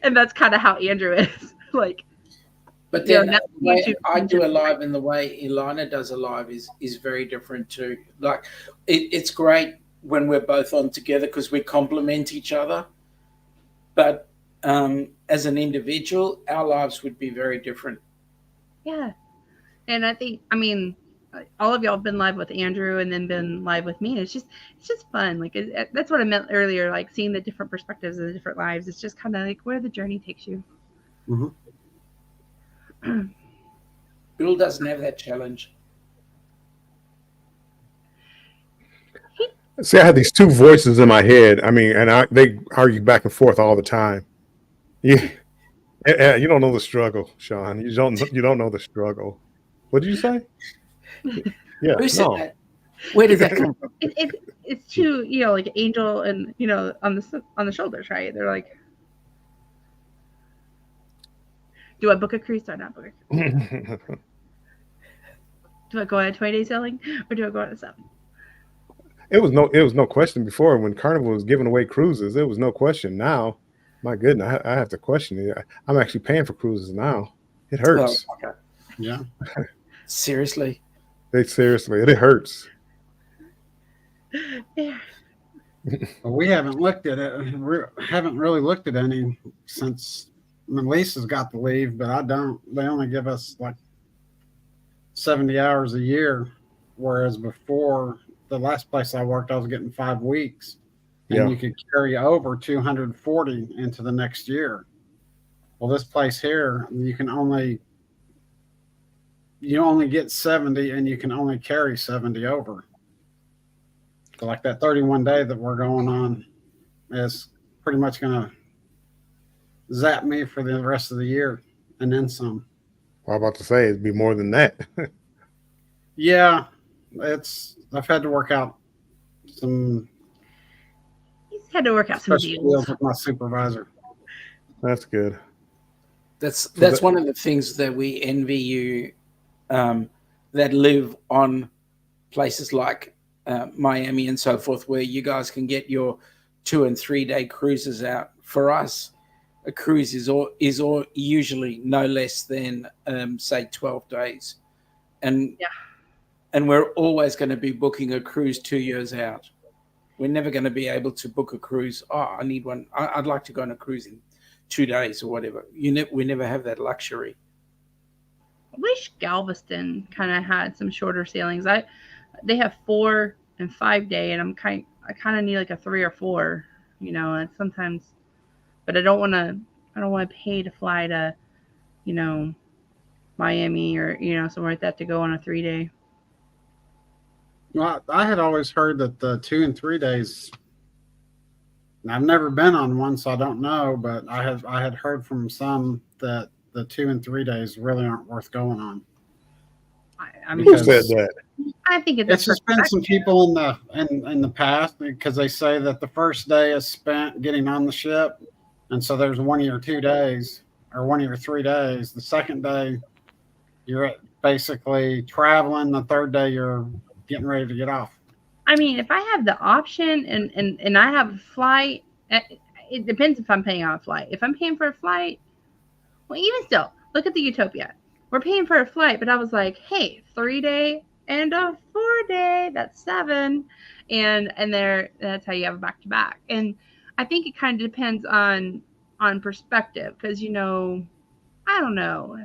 And that's kind of how Andrew is. Like, but then the way I do a live and the way Ilana does a live is very different too. Like, it's great when we're both on together because we complement each other. But as an individual, our lives would be very different. Yeah. And I think, all of y'all have been live with Andrew and then been live with me. And it's just fun. Like, that's what I meant earlier, like seeing the different perspectives of the different lives. It's just kind of like where the journey takes you. Mm-hmm. Bill doesn't have that challenge. See, I have these two voices in my head. And they argue back and forth all the time. Yeah, you don't know the struggle, Sean. You don't know the struggle. What did you say? Yeah, who said that? Where did that come from? It's two, like Angel and on the shoulders, right? They're like, do I book a cruise or not book a cruise? Do I go on a 20-day sailing or do I go on a 7? It was no question before when Carnival was giving away cruises. It was no question. Now, my goodness, I have to question it. I'm actually paying for cruises now. It hurts. Oh, okay. Yeah. Seriously. It hurts. Yeah. Well, we haven't looked at it. We haven't really looked at any since. Lisa's got the leave, but I don't. They only give us like 70 hours a year, whereas before the last place I worked, I was getting 5 weeks, and you could carry over 240 into the next year. Well, this place here, you only get 70, and you can only carry 70 over. So like that 31 day that we're going on is pretty much going to zap me for the rest of the year and then some. Well, I'm about to say it'd be more than that. Yeah, I've had to work out some. He's had to work out some deals with my supervisor. That's good. That's one of the things that we envy you that live on places like Miami and so forth, where you guys can get your 2 and 3 day cruises out. For us, a cruise is usually no less than say 12 days, and we're always going to be booking a cruise 2 years out. We're never going to be able to book a cruise. Oh, I need one. I'd like to go on a cruise in 2 days or whatever. We never have that luxury. I wish Galveston kind of had some shorter sailings. They have 4 and 5 day, and I kind of need like a 3 or 4. And sometimes. But I don't want to pay to fly to, Miami or, somewhere like that to go on a 3 day. Well, I had always heard that the 2 and 3 days, I've never been on one, so I don't know, but I had heard from some that the 2 and 3 days really aren't worth going on. Who said that? I think It's just been some people in the past because they say that the first day is spent getting on the ship, and so there's 1 or 2 days or 1 or 3 days. The second day you're basically traveling. The third day you're getting ready to get off. I mean, if I have the option and I have a flight, it depends if I'm paying on a flight. If I'm paying for a flight, well, even still, look at the Utopia. We're paying for a flight, but I was like, hey, 3-day and a 4-day, that's 7. And that's how you have a back to back. And I think it kind of depends on perspective, because I don't know,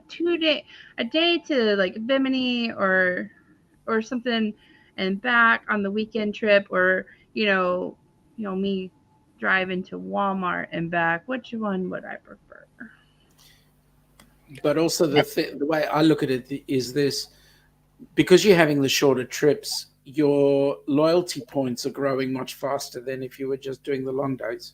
a day to like Bimini or something and back on the weekend trip, or me driving to Walmart and back. Which one would I prefer? But also the way I look at it is this: because you're having the shorter trips, your loyalty points are growing much faster than if you were just doing the long days.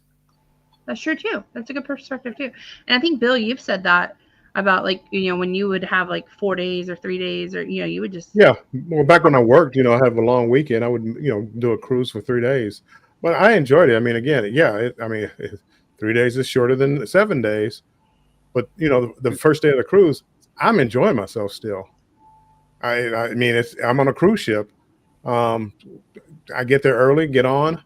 That's true too. That's a good perspective too. And I think, Bill, you've said that about like, when you would have like 4 days or 3 days, or you would just well, back when I worked, I have a long weekend, I would do a cruise for 3 days, but I enjoyed it. I mean, again, 3 days is shorter than 7 days, but the first day of the cruise, I'm enjoying myself still. I mean, I'm on a cruise ship. I get there early, get on,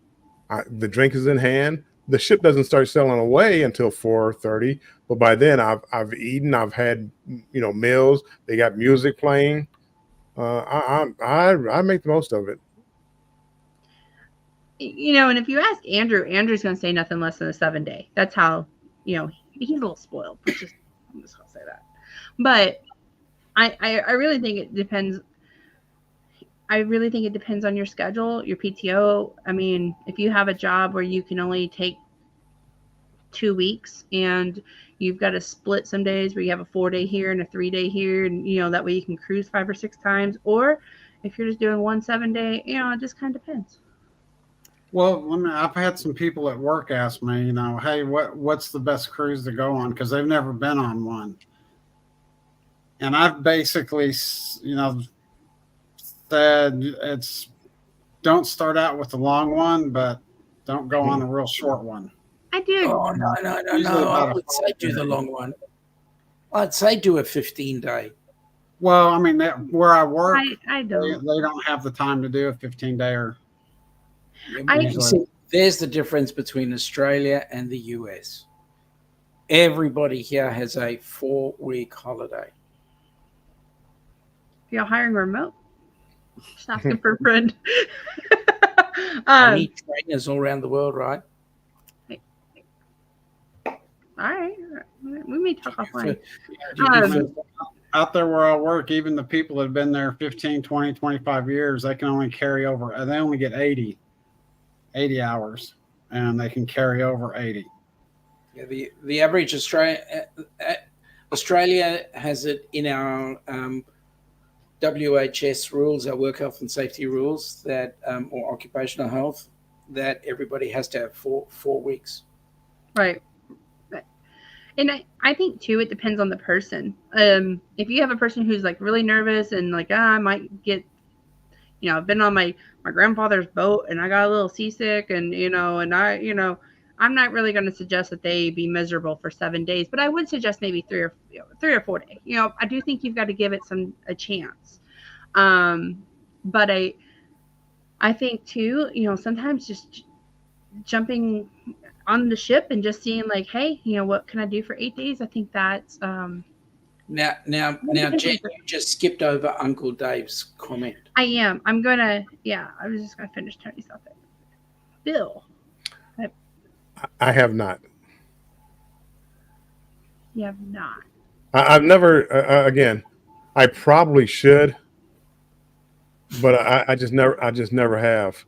the drink is in hand. The ship doesn't start sailing away until 4:30, but by then I've eaten, I've had meals. They got music playing. I make the most of it. And if you ask Andrew's going to say nothing less than a 7-day. That's how he's a little spoiled. I'm just going to say that. But I really think it depends. I really think it depends on your schedule, your PTO. I mean, if you have a job where you can only take 2 weeks and you've got to split some days where you have a 4-day here and a 3-day here, and that way you can cruise 5 or 6 times, or if you're just doing 1 7-day, it just kind of depends. Well, I've had some people at work ask me, hey, what's the best cruise to go on, because they've never been on one, and I've basically said don't start out with the long one, but don't go on a real short one. I do. Oh, no. I would say do the long one. I'd say do a 15-day. Well, I mean, where I work, I don't. They don't have the time to do a 15-day. There's the difference between Australia and the US. Everybody here has a 4-week holiday. If you're hiring remote, just asking for a friend. I need trainers all around the world, right? All right. We may talk offline. Out there where I work, even the people that have been there 15, 20, 25 years, they can only carry over. They only get 80 hours, and they can carry over 80. Yeah, the average Australia has it in our WHS rules, our work health and safety rules, that or occupational health, that everybody has to have four weeks. Right. And I think too, it depends on the person. If you have a person who's like really nervous and like, I might get, I've been on my grandfather's boat and I got a little seasick and, I'm not really going to suggest that they be miserable for 7 days, but I would suggest maybe 3 or 4 days. I do think you've got to give it a chance. But I think too, sometimes just jumping on the ship and just seeing like, hey, what can I do for 8 days? I think that's now Jen, you just skipped over Uncle Dave's comment. I am. I was just gonna finish Tony's stuff. Bill. I have not. You have not. I've never. Again, I probably should, but I just never have.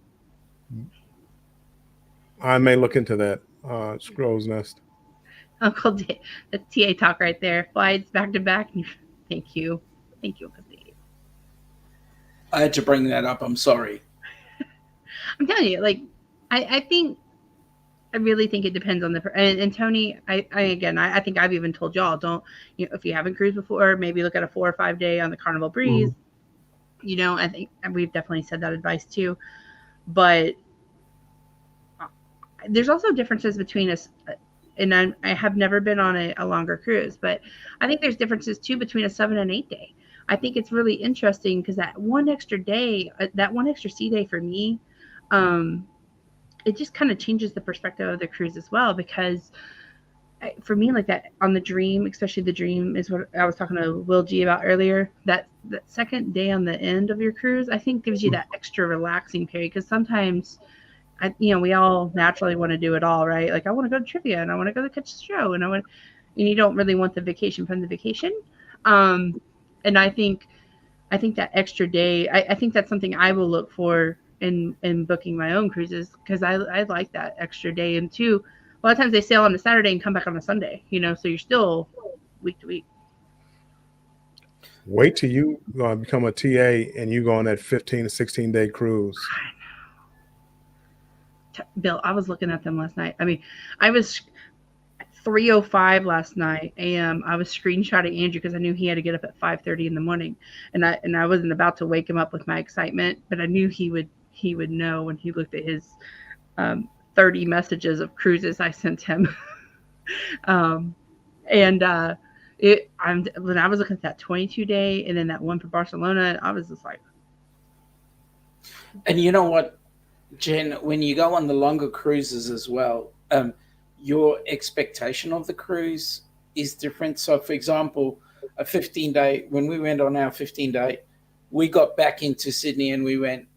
I may look into that. Scrow's Nest. Uncle Dave, the TA talk right there. Flights back to back. Thank you, Uncle Dave. I had to bring that up. I'm sorry. I'm telling you, like, I really think it depends on the and Tony. I think I've even told y'all, don't if you haven't cruised before, maybe look at a 4 or 5 day on the Carnival Breeze. You know, I think we've definitely said that advice too. But there's also differences between us. And I have never been on a longer cruise, but I think there's differences too between a 7 and 8 day. I think it's really interesting because that one extra day, that one extra sea day for me, um, it just kind of changes the perspective of the cruise as well. Because for me, like that on the Dream, especially the Dream is what I was talking to Will G about earlier. That second day on the end of your cruise, I think gives you that extra relaxing period because sometimes we all naturally want to do it all, right? Like I want to go to trivia and I want to go to catch the show and you don't really want the vacation from the vacation. And I think that extra day, I think that's something I will look for in booking my own cruises because I like that extra day. And two, a lot of times they sail on a Saturday and come back on a Sunday, so you're still week to week. Wait till you become a TA and you go on that 15 to 16-day cruise. Bill, I was looking at them last night. I mean, I was 3:05 last night a.m. I was screenshotting Andrew because I knew he had to get up at 5:30 in the morning, and I wasn't about to wake him up with my excitement, but I knew he would know when he looked at his 30 messages of cruises I sent him. When I was looking at that 22-day and then that one for Barcelona, I was just like. And you know what, Jen, when you go on the longer cruises as well, your expectation of the cruise is different. So, for example, a 15-day, when we went on our 15-day, we got back into Sydney and we went,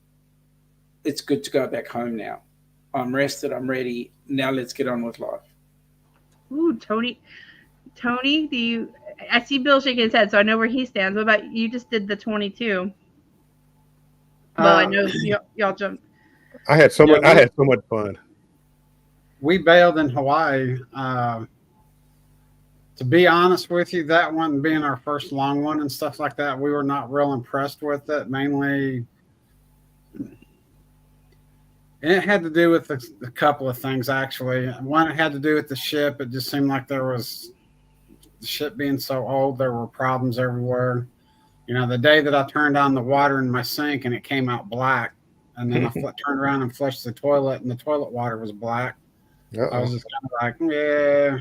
it's good to go back home now. I'm rested. I'm ready. Now let's get on with life. Ooh, Tony, I see Bill shaking his head, so I know where he stands. What about you? Just did the 22. Well, I know y'all jumped. I had so much fun. We bailed in Hawaii. To be honest with you, that one being our first long one and stuff like that, we were not real impressed with it. Mainly, and it had to do with a couple of things, actually. One, it had to do with the ship. It just seemed like the ship being so old, there were problems everywhere. The day that I turned on the water in my sink and it came out black, and then I turned around and flushed the toilet and the toilet water was black. Uh-oh. I was just kind of like, yeah.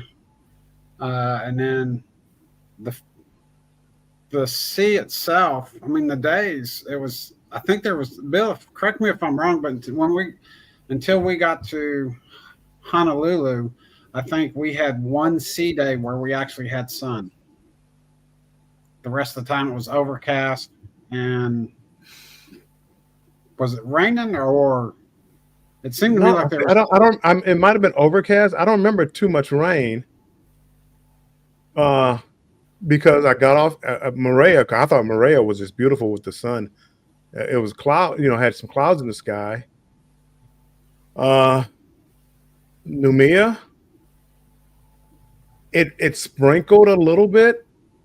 And then the sea itself, I mean, the days, I think there was, Bill, correct me if I'm wrong, but until we got to Honolulu, I think we had one sea day where we actually had sun. The rest of the time it was overcast. And was it raining or it seemed to me like there was... it might have been overcast. I don't remember too much rain. Because I got off at Moorea. I thought Moorea was just beautiful with the sun. It was cloud, had some clouds in the sky. Noumea, it sprinkled a little bit.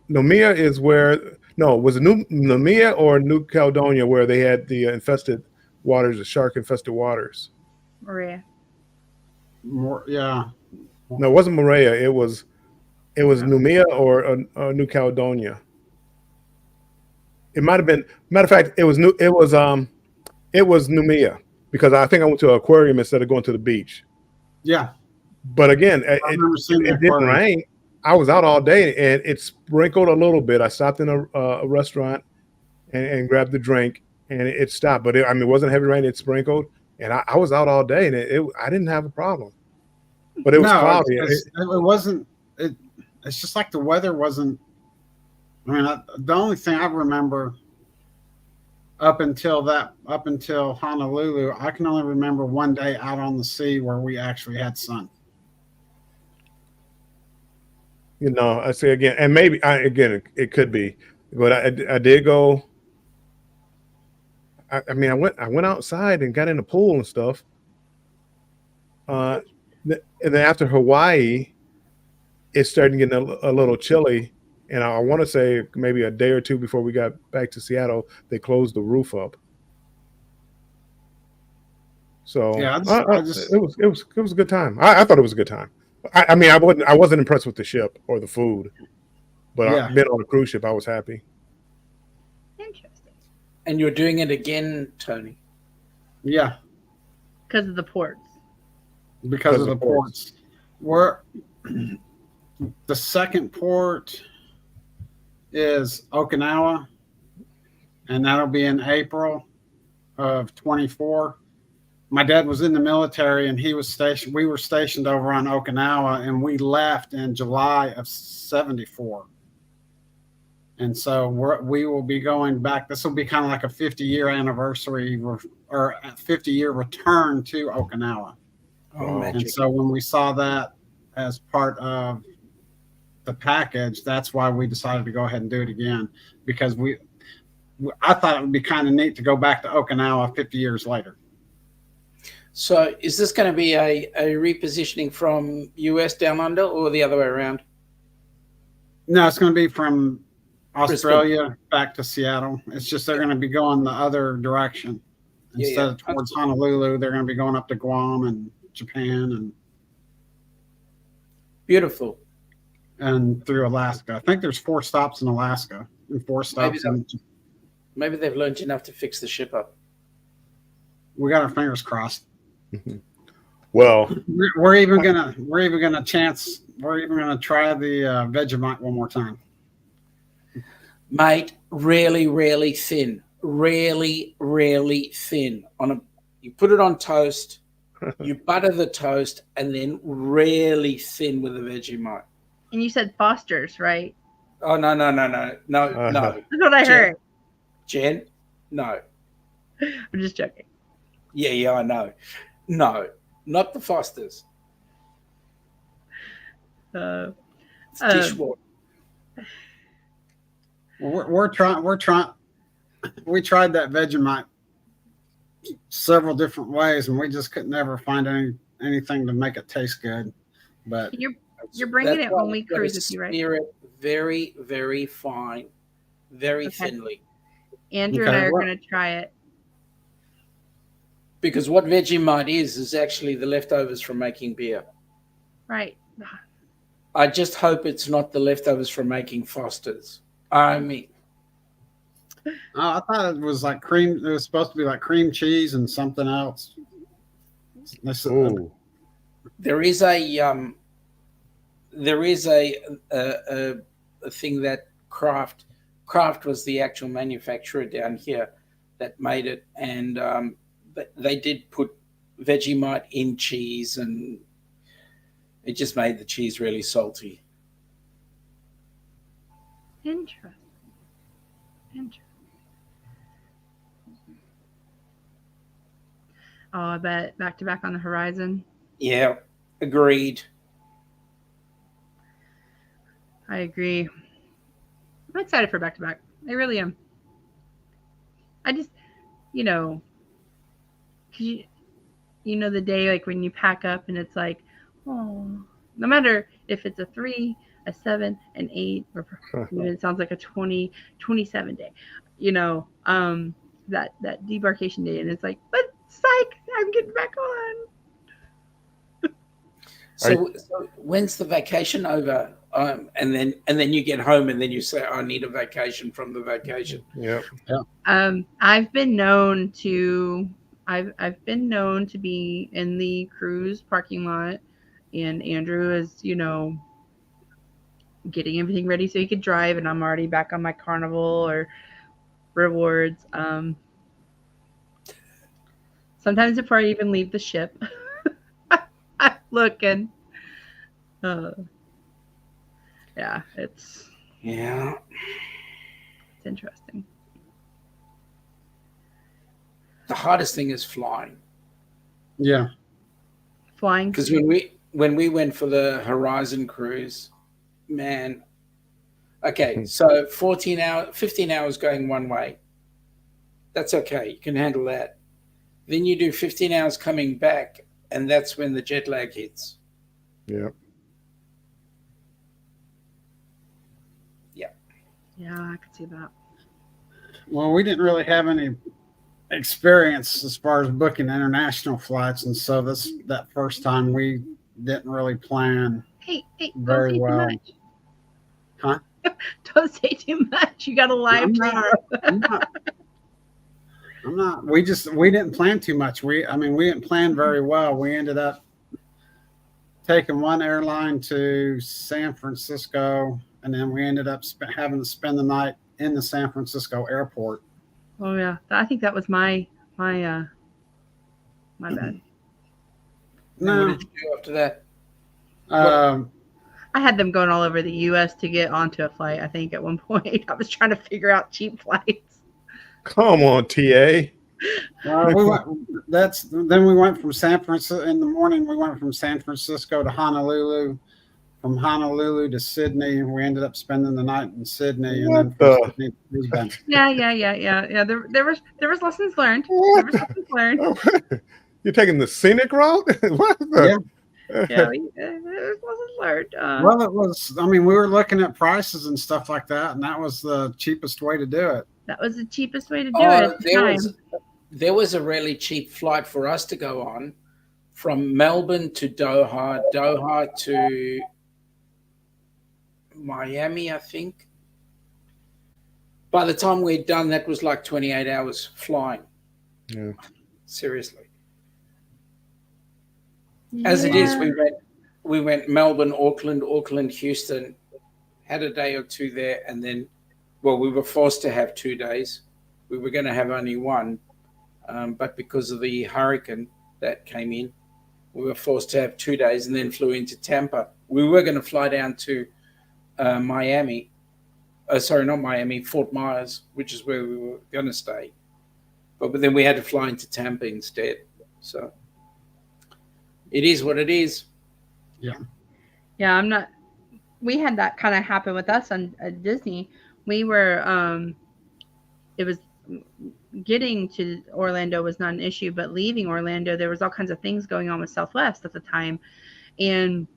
Noumea is where, was it Noumea or New Caledonia where they had the infested waters, the shark infested waters? Moorea. Yeah. No, it wasn't Moorea. It was Noumea or New Caledonia. It might have been. Matter of fact, it was Noumea because I think I went to an aquarium instead of going to the beach. Yeah. But again, it didn't rain. I was out all day and it sprinkled a little bit. I stopped in a restaurant and grabbed the drink and it stopped. But it wasn't heavy rain. It sprinkled and I was out all day and I didn't have a problem. But it was cloudy. It wasn't. It's just like the weather wasn't. The only thing I remember up until Honolulu, I can only remember one day out on the sea where we actually had sun. I say again, and maybe it could be, but I did go. I went outside and got in the pool and stuff. And then after Hawaii, it started getting a little chilly, and I want to say maybe a day or two before we got back to Seattle, they closed the roof up. So yeah, it was a good time. I thought it was a good time. I wasn't impressed with the ship or the food, but I've been on a cruise ship. I was happy. Interesting. And you're doing it again, Tony. Yeah, because of the ports. because of the ports. We're the second port is Okinawa, and that'll be in April of 24. My dad was in the military, and he was stationed. We were stationed over on Okinawa, and we left in July of 74. And so we will be going back. This will be kind of like a 50-year anniversary or a 50-year return to Okinawa. Oh, magic. And so when we saw that as part of the package, that's why we decided to go ahead and do it again, because I thought it would be kind of neat to go back to Okinawa 50 years later. So is this going to be a repositioning from US down under or the other way around? No, it's going to be from Australia back to Seattle. It's just they're going to be going the other direction. Instead of towards Honolulu, they're going to be going up to Guam and Japan and beautiful. And through Alaska. I think there's 4 stops in Alaska and 4 stops. Maybe they've learned enough to fix the ship up. We got our fingers crossed. Well, we're even gonna try the Vegemite one more time. Mate, really thin. Really thin. You put it on toast, you butter the toast, and then really thin with the Vegemite. And you said Foster's, right? Oh, no. That's what I heard. Jen, no. I'm just joking. Yeah, I know. No, not the Foster's. It's dishwater. We're trying. We tried that Vegemite several different ways, and we just could never find anything to make it taste good. But you're bringing it when we cruise with you, right? Smear it very fine, very thinly. Andrew and I are going to try it. Because what Vegemite is actually the leftovers from making beer. Right. I just hope it's not the leftovers from making Foster's. I mean, I thought it was like cream. It was supposed to be like cream cheese and something else. There is a thing that Kraft was the actual manufacturer down here that made it, and they did put Vegemite in cheese, and it just made the cheese really salty. Interesting. Oh, I bet back to back on the horizon. Yeah, agreed. I agree. I'm excited for back to back. I really am. I just, because the day like when you pack up and it's like, oh, no matter if it's a 3, a 7, an 8, or it sounds like a 27 day, that debarkation day, and it's like, but psych, I'm getting back on. So when's the vacation over? And then you get home and then you say, I need a vacation from the vacation. Yeah. I've been known to be in the cruise parking lot, and Andrew is, getting everything ready so he could drive, and I'm already back on my Carnival or rewards. Sometimes before I even leave the ship, I'm looking. It's interesting. The hardest thing is flying. Yeah. Flying. Because when we went for the Horizon cruise, man. Okay, so 15 hours going one way. That's okay. You can handle that. Then you do 15 hours coming back, and that's when the jet lag hits. Yeah. Yeah, I could see that. Well, we didn't really have any experience as far as booking international flights, and so that first time we didn't really plan very well. Huh? Don't say too much. You got a live reader. I'm not. We didn't plan too much. We didn't plan very well. We ended up taking one airline to San Francisco, and then we ended up having to spend the night in the San Francisco airport. Oh yeah, I think that was my bad. And what did you do after that? I had them going all over the U.S. to get onto a flight. I think at one point I was trying to figure out cheap flights. Come on, TA. Then we went from San Francisco in the morning. We went from San Francisco to Honolulu. From Honolulu to Sydney, we ended up spending the night in Sydney, and then from Sydney to Brisbane. Yeah. There was lessons learned. There was lessons learned. You're taking the scenic route? What the? Yeah, it wasn't learned. Well, it was. I mean, we were looking at prices and stuff like that, and that was the cheapest way to do it. That was the cheapest way to do it. There was a really cheap flight for us to go on from Melbourne to Doha, Doha to Miami, I think. By the time we'd done, that was like 28 hours flying. Yeah. Seriously. As it is, we went Melbourne, Auckland, Houston, had a day or two there, and then, well, we were forced to have 2 days. We were going to have only one, but because of the hurricane that came in, we were forced to have 2 days, and then flew into Tampa. We were going to fly down to Miami. Sorry, not Miami, Fort Myers, which is where we were going to stay. But then we had to fly into Tampa instead. So it is what it is. Yeah, we had that kind of happen with us on Disney. We were, it was getting to Orlando was not an issue, but leaving Orlando, there was all kinds of things going on with Southwest at the time. And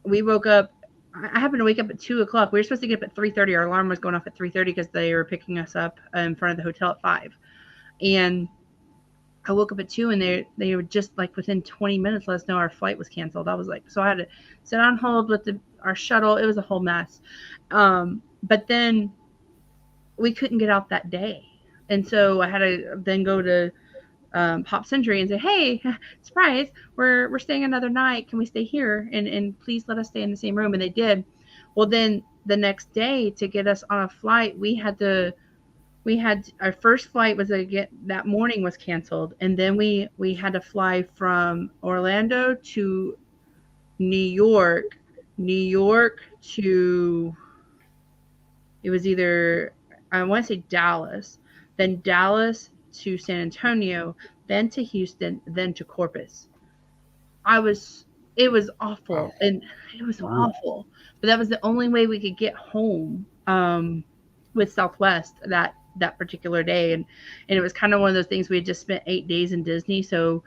we woke up, I happened to wake up at 2:00. We were supposed to get up at 3:30. Our alarm was going off at 3:30 because they were picking us up in front of the hotel at 5. And I woke up at 2, and they were just like within 20 minutes let us know our flight was canceled. I was like, so I had to sit on hold with our shuttle. It was a whole mess. But then we couldn't get out that day. And so I had to then go to Pop Century and say, hey, surprise, we're staying another night. Can we stay here? And please let us stay in the same room. And they did. Well, then the next day to get us on a flight, we had our first flight that morning was canceled. And then we had to fly from Orlando to New York to, it was either, I want to say Dallas, then Dallas to San Antonio, then to Houston, then to Corpus. It was awful. And it was awful, but that was the only way we could get home with Southwest that particular day. And it was kind of one of those things, we had just spent 8 days in Disney. So,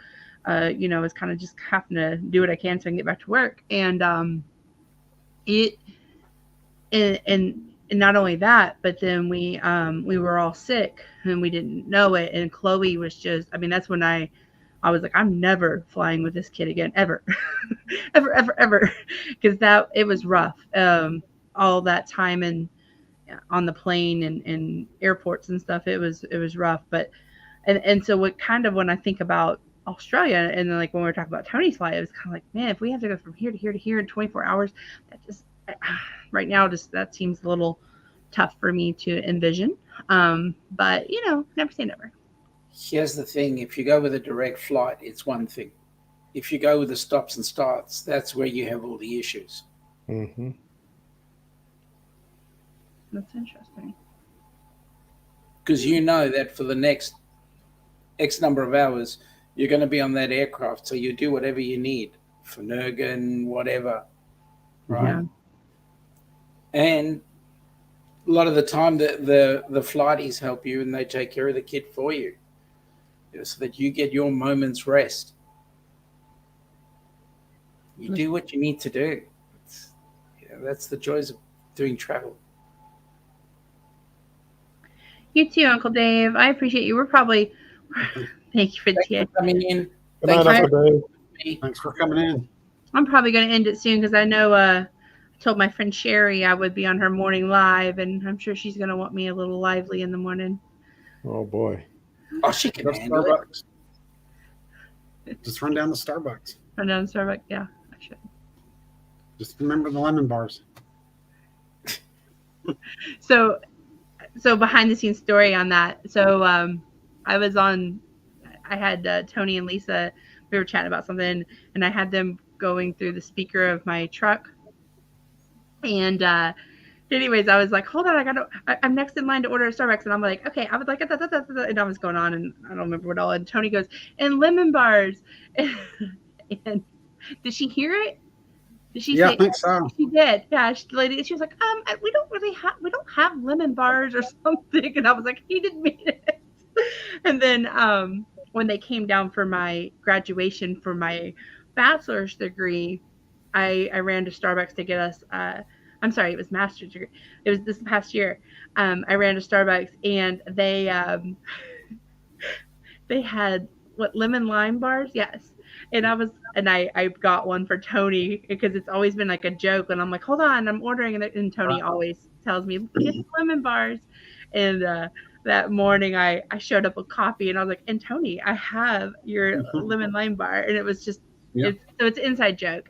it's kind of just having to do what I can so I can get back to work. And and not only that, but then we were all sick and we didn't know it. And Chloe was just, that's when I was like, I'm never flying with this kid again, ever, ever. Because it was rough. All that time and on the plane and airports and stuff, it was rough. But, and so when I think about Australia, and then like when we were talking about Tony's flight, it was kind of like, man, if we have to go from here to here to here in 24 hours, that just, right now, that seems a little tough for me to envision. But never say never. Here's the thing: if you go with a direct flight, it's one thing. If you go with the stops and starts, that's where you have all the issues. Mm-hmm. That's interesting. Because that for the next X number of hours, you're going to be on that aircraft, so you do whatever you need for Nurgan, whatever, right? Yeah. And a lot of the time, the flighties help you and they take care of the kid for you, so that you get your moment's rest. You do what you need to do. That's the joys of doing travel. You too, Uncle Dave. I appreciate you. Thank you for coming in. Thanks for coming in. I'm probably going to end it soon because I know I told my friend Sherry I would be on her morning live, and I'm sure she's going to want me a little lively in the morning. Oh boy. Oh, she can Go to handle it. Starbucks. Just run down to Starbucks. Run down to Starbucks. Yeah, I should. Just remember the lemon bars. So behind the scenes story on that. So I had Tony and Lisa. We were chatting about something, and I had them going through the speaker of my truck. And anyways, I was like, hold on, I'm next in line to order a Starbucks. And I'm like, okay, I was like, and I was going on, and I don't remember what all. And Tony goes, and lemon bars. And did she hear it? Did she say, I think so. She did. Yeah, she was like, we don't have lemon bars or something. And I was like, he didn't mean it. And then when they came down for my graduation for my bachelor's degree, I ran to Starbucks to get us I'm sorry, it was master's degree. It was this past year. I ran to Starbucks, and they had lemon lime bars? Yes. And I got one for Tony because it's always been like a joke. And I'm like, hold on, I'm ordering. And Tony always tells me, get lemon bars. And that morning I showed up with coffee, and I was like, and Tony, I have your lemon lime bar. And it was just, it's an inside joke.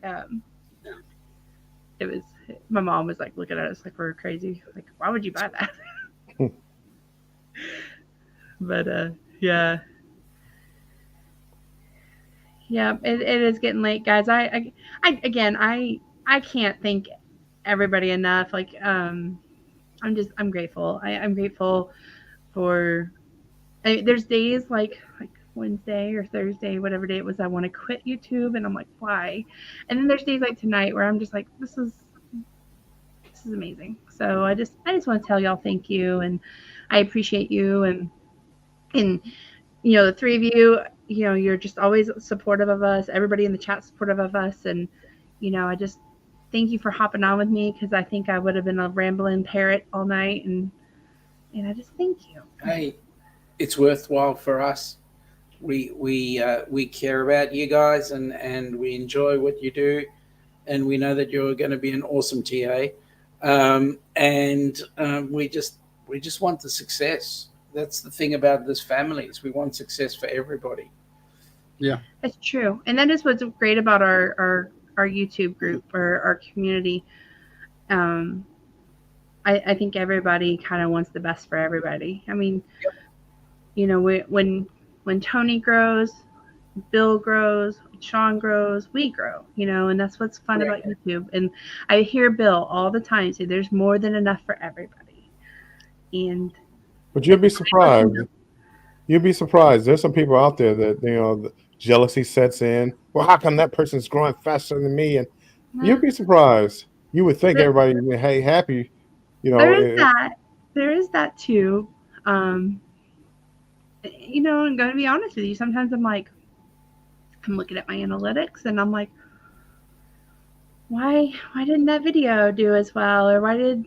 It was, my mom was like looking at us like we're crazy. Like, why would you buy that? But yeah. Yeah, it is getting late, guys. I can't thank everybody enough. Like, I'm grateful. I'm grateful for. There's days like Wednesday or Thursday, whatever day it was, I want to quit YouTube, and I'm like, why? And then there's days like tonight where I'm just like, this is amazing. So I just want to tell y'all thank you, and I appreciate you, and the three of you. You're just always supportive of us. Everybody in the chat supportive of us. And, I just thank you for hopping on with me, because I think I would have been a rambling parrot all night. And I just thank you. Hey, it's worthwhile for us. We care about you guys, and we enjoy what you do. And we know that you're going to be an awesome TA. We just want the success. That's the thing about this family, is we want success for everybody. Yeah, that's true. And that is what's great about our YouTube group, or our community. I think everybody kind of wants the best for everybody. I mean, when Tony grows, Bill grows, Sean grows, we grow, and that's what's fun about YouTube. And I hear Bill all the time say there's more than enough for everybody. But you'll be surprised. You'll be surprised. There's some people out there that, the jealousy sets in. Well, how come that person's growing faster than me? And you'll be surprised. You would think everybody would be happy. There is that too. And I'm going to be honest with you. Sometimes I'm looking at my analytics, and I'm like, why didn't that video do as well? Or why did...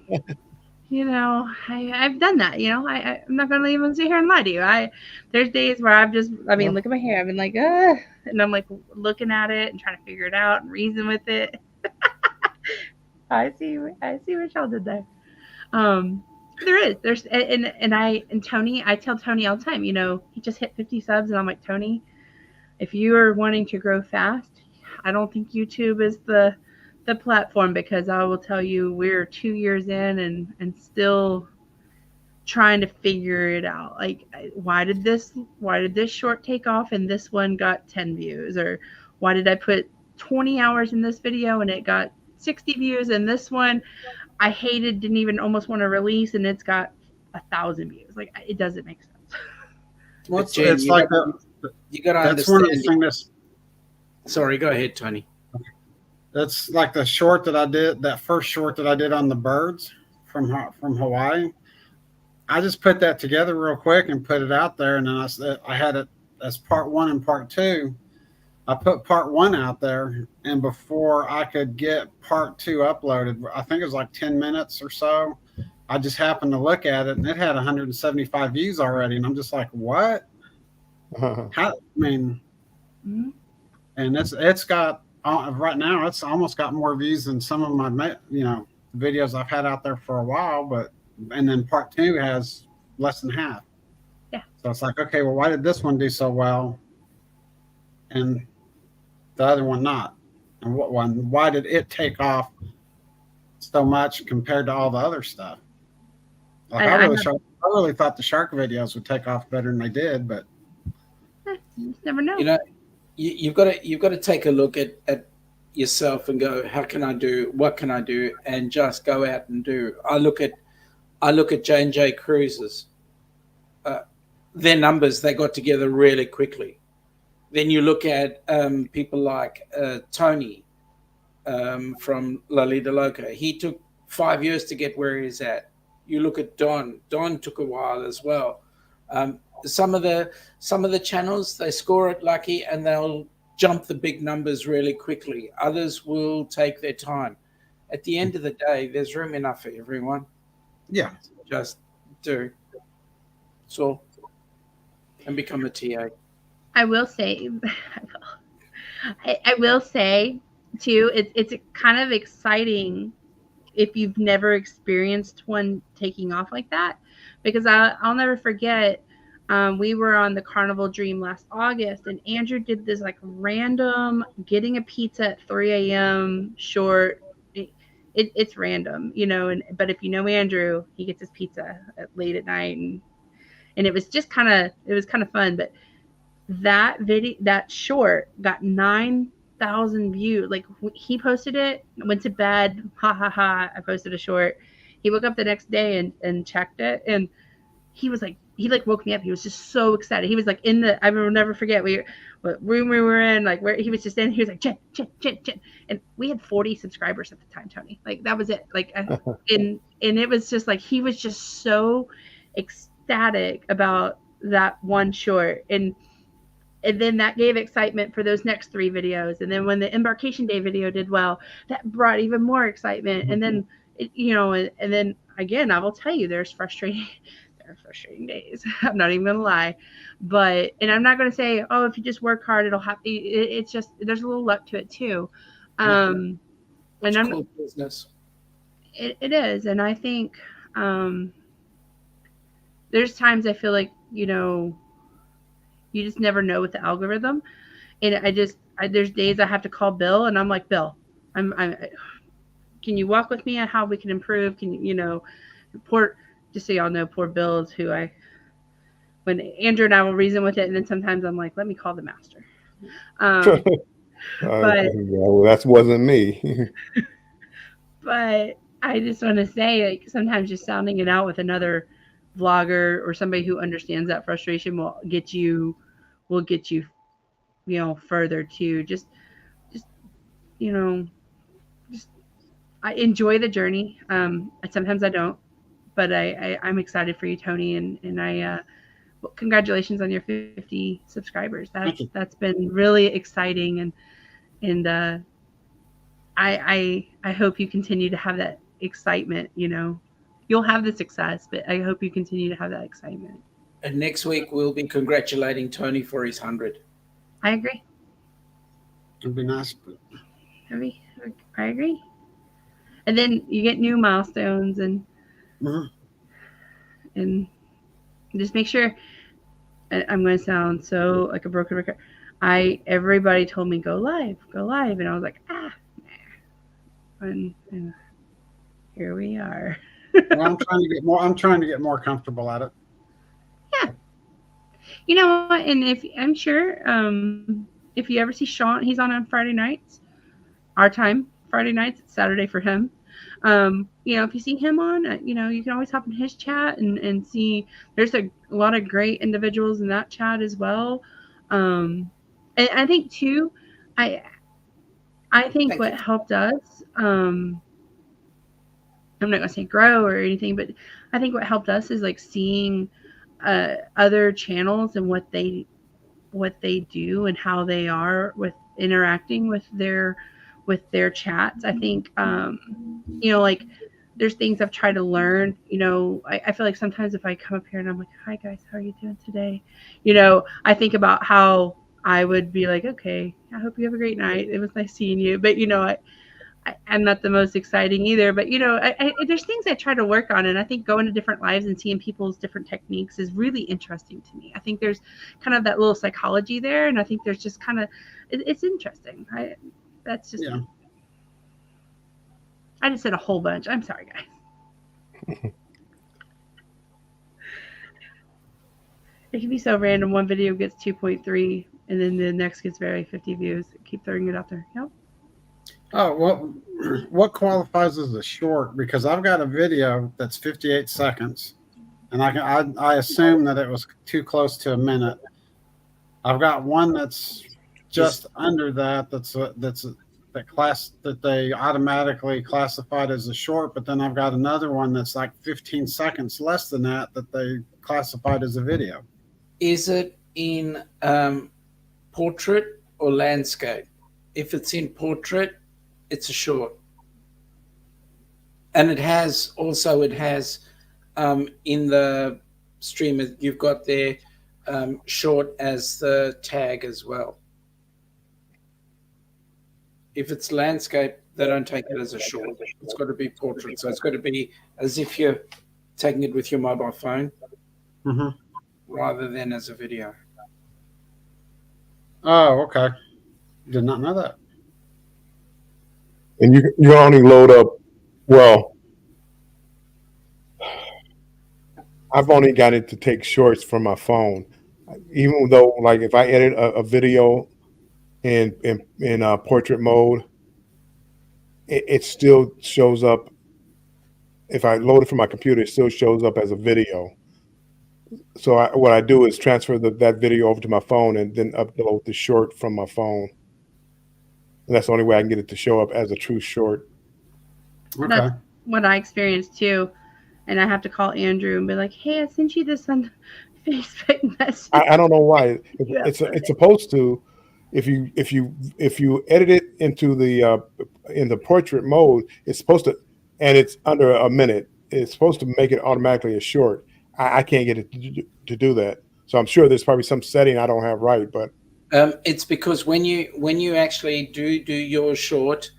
I've done that. I'm not going to even sit here and lie to you. There's days where look at my hair. I've been like, and I'm like looking at it and trying to figure it out and reason with it. I see what y'all did there. There's Tony, I tell Tony all the time, he just hit 50 subs, and I'm like, Tony, if you are wanting to grow fast, I don't think YouTube is the platform, because I will tell you, we're 2 years in and still trying to figure it out. Like, why did this short take off and this one got 10 views? Or why did I put 20 hours in this video and it got 60 views, and this one I hated, didn't even almost want to release, and it's got 1,000 views? Like, it doesn't make sense. Well, it's like that. You got to understand. That's one of the things. Sorry, go ahead, Tony. That's like the short that I did, that first short that I did on the birds from Hawaii. I just put that together real quick and put it out there. And then I had it as part 1 and part 2. I put part 1 out there, and before I could get part 2 uploaded, I think it was like 10 minutes or so, I just happened to look at it, and it had 175 views already. And I'm just like, what? And it's got, right now, it's almost got more views than some of my, videos I've had out there for a while. And then part 2 has less than half. So it's like, okay, well, why did this one do so well and the other one not? And why did it take off so much compared to all the other stuff? Like I really thought the shark videos would take off better than they did, but you just never know. You know, you've got to take a look at yourself and go, how can I do? What can I do? And just go out and do. I look at J&J Cruises. Their numbers, they got together really quickly. Then you look at people like Tony from La Lida Loca. He took 5 years to get where he's at. You look at Don. Don took a while as well. Some of the channels, they score it lucky and they'll jump the big numbers really quickly. Others will take their time. At the end of the day, there's room enough for everyone. Yeah. Just do. So, and become a TA. I will say, I will say too, it's kind of exciting if you've never experienced one taking off like that, because I'll never forget. We were on the Carnival Dream last August, and Andrew did this like random getting a pizza at 3 a.m. short. It's random, you know, but if you know Andrew, he gets his pizza late at night, and it was just kind of fun. But that short got 9,000 views. Like he posted it, went to bed, I posted a short. He woke up the next day and checked it, and he was like, he woke me up. He was just so excited. He was like I will never forget what room we were in, like where he was just in. He was like, Jen. And we had 40 subscribers at the time, Tony. Like that was it. Like, and it was just like, he was just so ecstatic about that one short. And then that gave excitement for those next 3 videos. And then when the Embarkation Day video did well, that brought even more excitement. And then, and then again, I will tell you, there's frustrating days. I'm not even gonna lie, and I'm not gonna say, oh, if you just work hard, it'll happen. It's just, there's a little luck to it too. And it's cool business. It is, and I think there's times I feel like you just never know with the algorithm, and there's days I have to call Bill, and I'm like, Bill, can you walk with me on how we can improve? Can you just so y'all know, poor Bill is who when Andrew and I will reason with it, and then sometimes I'm like, let me call the master. But well, that wasn't me. But I just want to say, like, sometimes just sounding it out with another vlogger or somebody who understands that frustration will get you, further too. Just I enjoy the journey. Sometimes I don't. But I'm excited for you, Tony, and congratulations on your 50 subscribers. That's been really exciting, and I hope you continue to have that excitement. You'll have the success, but I hope you continue to have that excitement. And next week we'll be congratulating Tony for his 100. I agree. It'd be nice. I agree. And then you get new milestones and. And just make sure, I'm going to sound so like a broken record. Everybody told me go live, and I was like, and here we are. Well, I'm trying to get more comfortable at it. Yeah. You know what? And I'm sure, if you ever see Sean, he's on Friday nights, our time. Friday nights, it's Saturday for him. If you see him on, you can always hop in his chat and see. There's a lot of great individuals in that chat as well. And I think too, I think what helped us, I'm not gonna say grow or anything, but I think what helped us is like seeing other channels and what they do and how they are with interacting with their chats. I think, like there's things I've tried to learn, I feel like sometimes if I come up here and I'm like, hi guys, how are you doing today? I think about how I would be like, okay, I hope you have a great night. It was nice seeing you. But, I'm not the most exciting either, but there's things I try to work on, and I think going to different lives and seeing people's different techniques is really interesting to me. I think there's kind of that little psychology there, and I think there's just kind of it's interesting. That's just me. I just said a whole bunch. I'm sorry, guys. It can be so random. One video gets 2.3, and then the next gets 50 views. Keep throwing it out there. Yep. Oh, what qualifies as a short? Because I've got a video that's 58 seconds, and I assume that it was too close to a minute. I've got one that's just under that. That they automatically classified as a short, but then I've got another one that's like 15 seconds less than that they classified as a video. Is it in portrait or landscape? If it's in portrait, it's a short. And it has in the stream, you've got their short as the tag as well. If it's landscape, they don't take it as a short. It's got to be portrait. So it's got to be as if you're taking it with your mobile phone rather than as a video. Oh, okay. Did not know that. And you only load up, well, I've only got it to take shorts from my phone. Even though, like, if I edit a video in portrait mode, it still shows up. If I load it from my computer, it still shows up as a video. So what I do is transfer that video over to my phone and then upload the short from my phone. And that's the only way I can get it to show up as a true short. Okay. That's what I experienced too. And I have to call Andrew and be like, hey, I sent you this on Facebook message. I don't know why. It's supposed to, if you edit it into in the portrait mode, it's supposed to, and it's under a minute, it's supposed to make it automatically a short. I can't get it to do that. So I'm sure there's probably some setting I don't have right, but it's because when you actually do your short,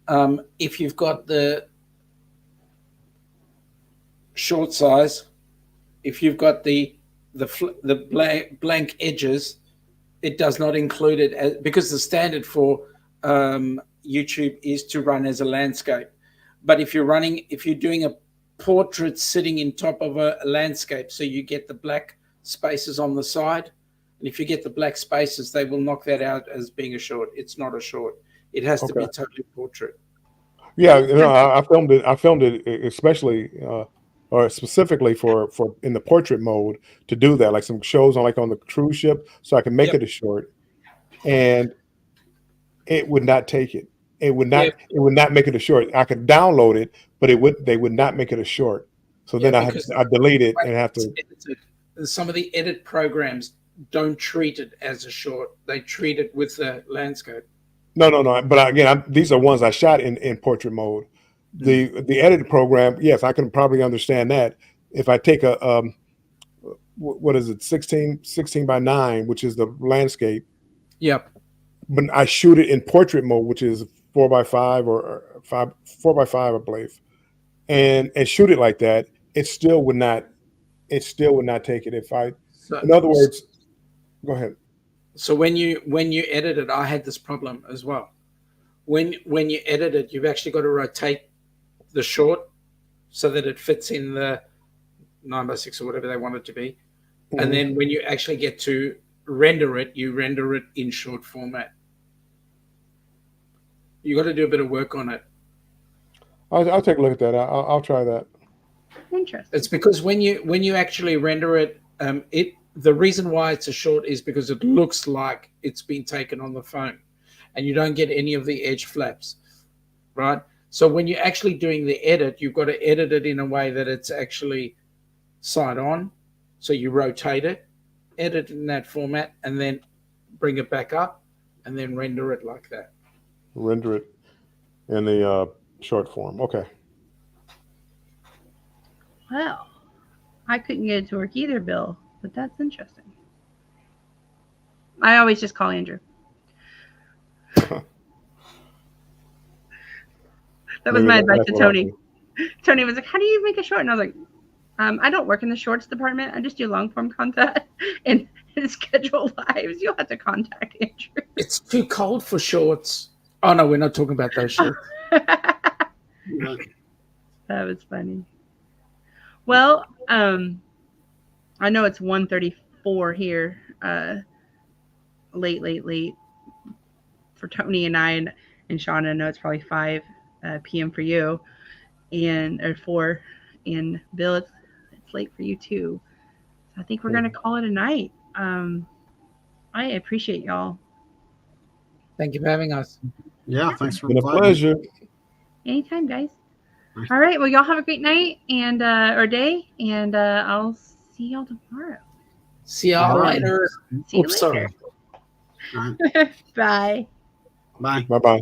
if you've got the short size, if you've got the blank edges, it does not include it because the standard for YouTube is to run as a landscape. But if you're doing a portrait sitting in top of a landscape, so you get the black spaces on the side, and if you get the black spaces, they will knock that out as being a short. It's not a short. It has to be totally portrait. Yeah, I filmed it especially or specifically for in the portrait mode to do that, like some shows on the cruise ship, so I can make it a short, and it would not take it. It would not make it a short. I could download it, but they would not make it a short. So then I delete it and have to. Some of the edit programs don't treat it as a short. They treat it with the landscape. No. But again, these are ones I shot in portrait mode. The edit program, yes, I can probably understand that. If I take a what is it, 16 by 9, which is the landscape. Yep. But I shoot it in portrait mode, which is 4 by 5 or 4 by 5, I believe, and shoot it like that. It still would not take it. In other words, go ahead. So when you edit it, I had this problem as well. When you edit it, you've actually got to rotate the short so that it fits in the 9:6 or whatever they want it to be. Mm-hmm. And then when you actually get to render it, you render it in short format. You got to do a bit of work on it. I'll take a look at that. I'll try that. Interesting. It's because when you actually render it, the reason why it's a short is because it looks like it's been taken on the phone, and you don't get any of the edge flaps, right? So when you're actually doing the edit, you've got to edit it in a way that it's actually side on. So you rotate it, edit in that format, and then bring it back up, and then render it like that. Render it in the short form. Okay. Well, I couldn't get it to work either, Bill, but that's interesting. I always just call Andrew. That was my advice to what Tony. happened. Tony was like, "How do you make a short?" And I was like, "I don't work in the shorts department. I just do long form content and schedule lives. You'll have to contact Andrew." It's too cold for shorts. Oh no, we're not talking about those shorts. That was funny. Well, I know it's 1:34 here. Late for Tony and I and Shauna. I know it's probably 5 p.m. for you, or 4, and Bill, it's late for you too. So I think we're gonna call it a night. I appreciate y'all. Thank you for having us. Yeah, thanks for Been a inviting me. pleasure. Anytime, guys. All right. Well, y'all have a great night and or day, and I'll see y'all tomorrow. See y'all All right. later. See you Oops, later. sorry. All right. Bye. Bye. Bye bye.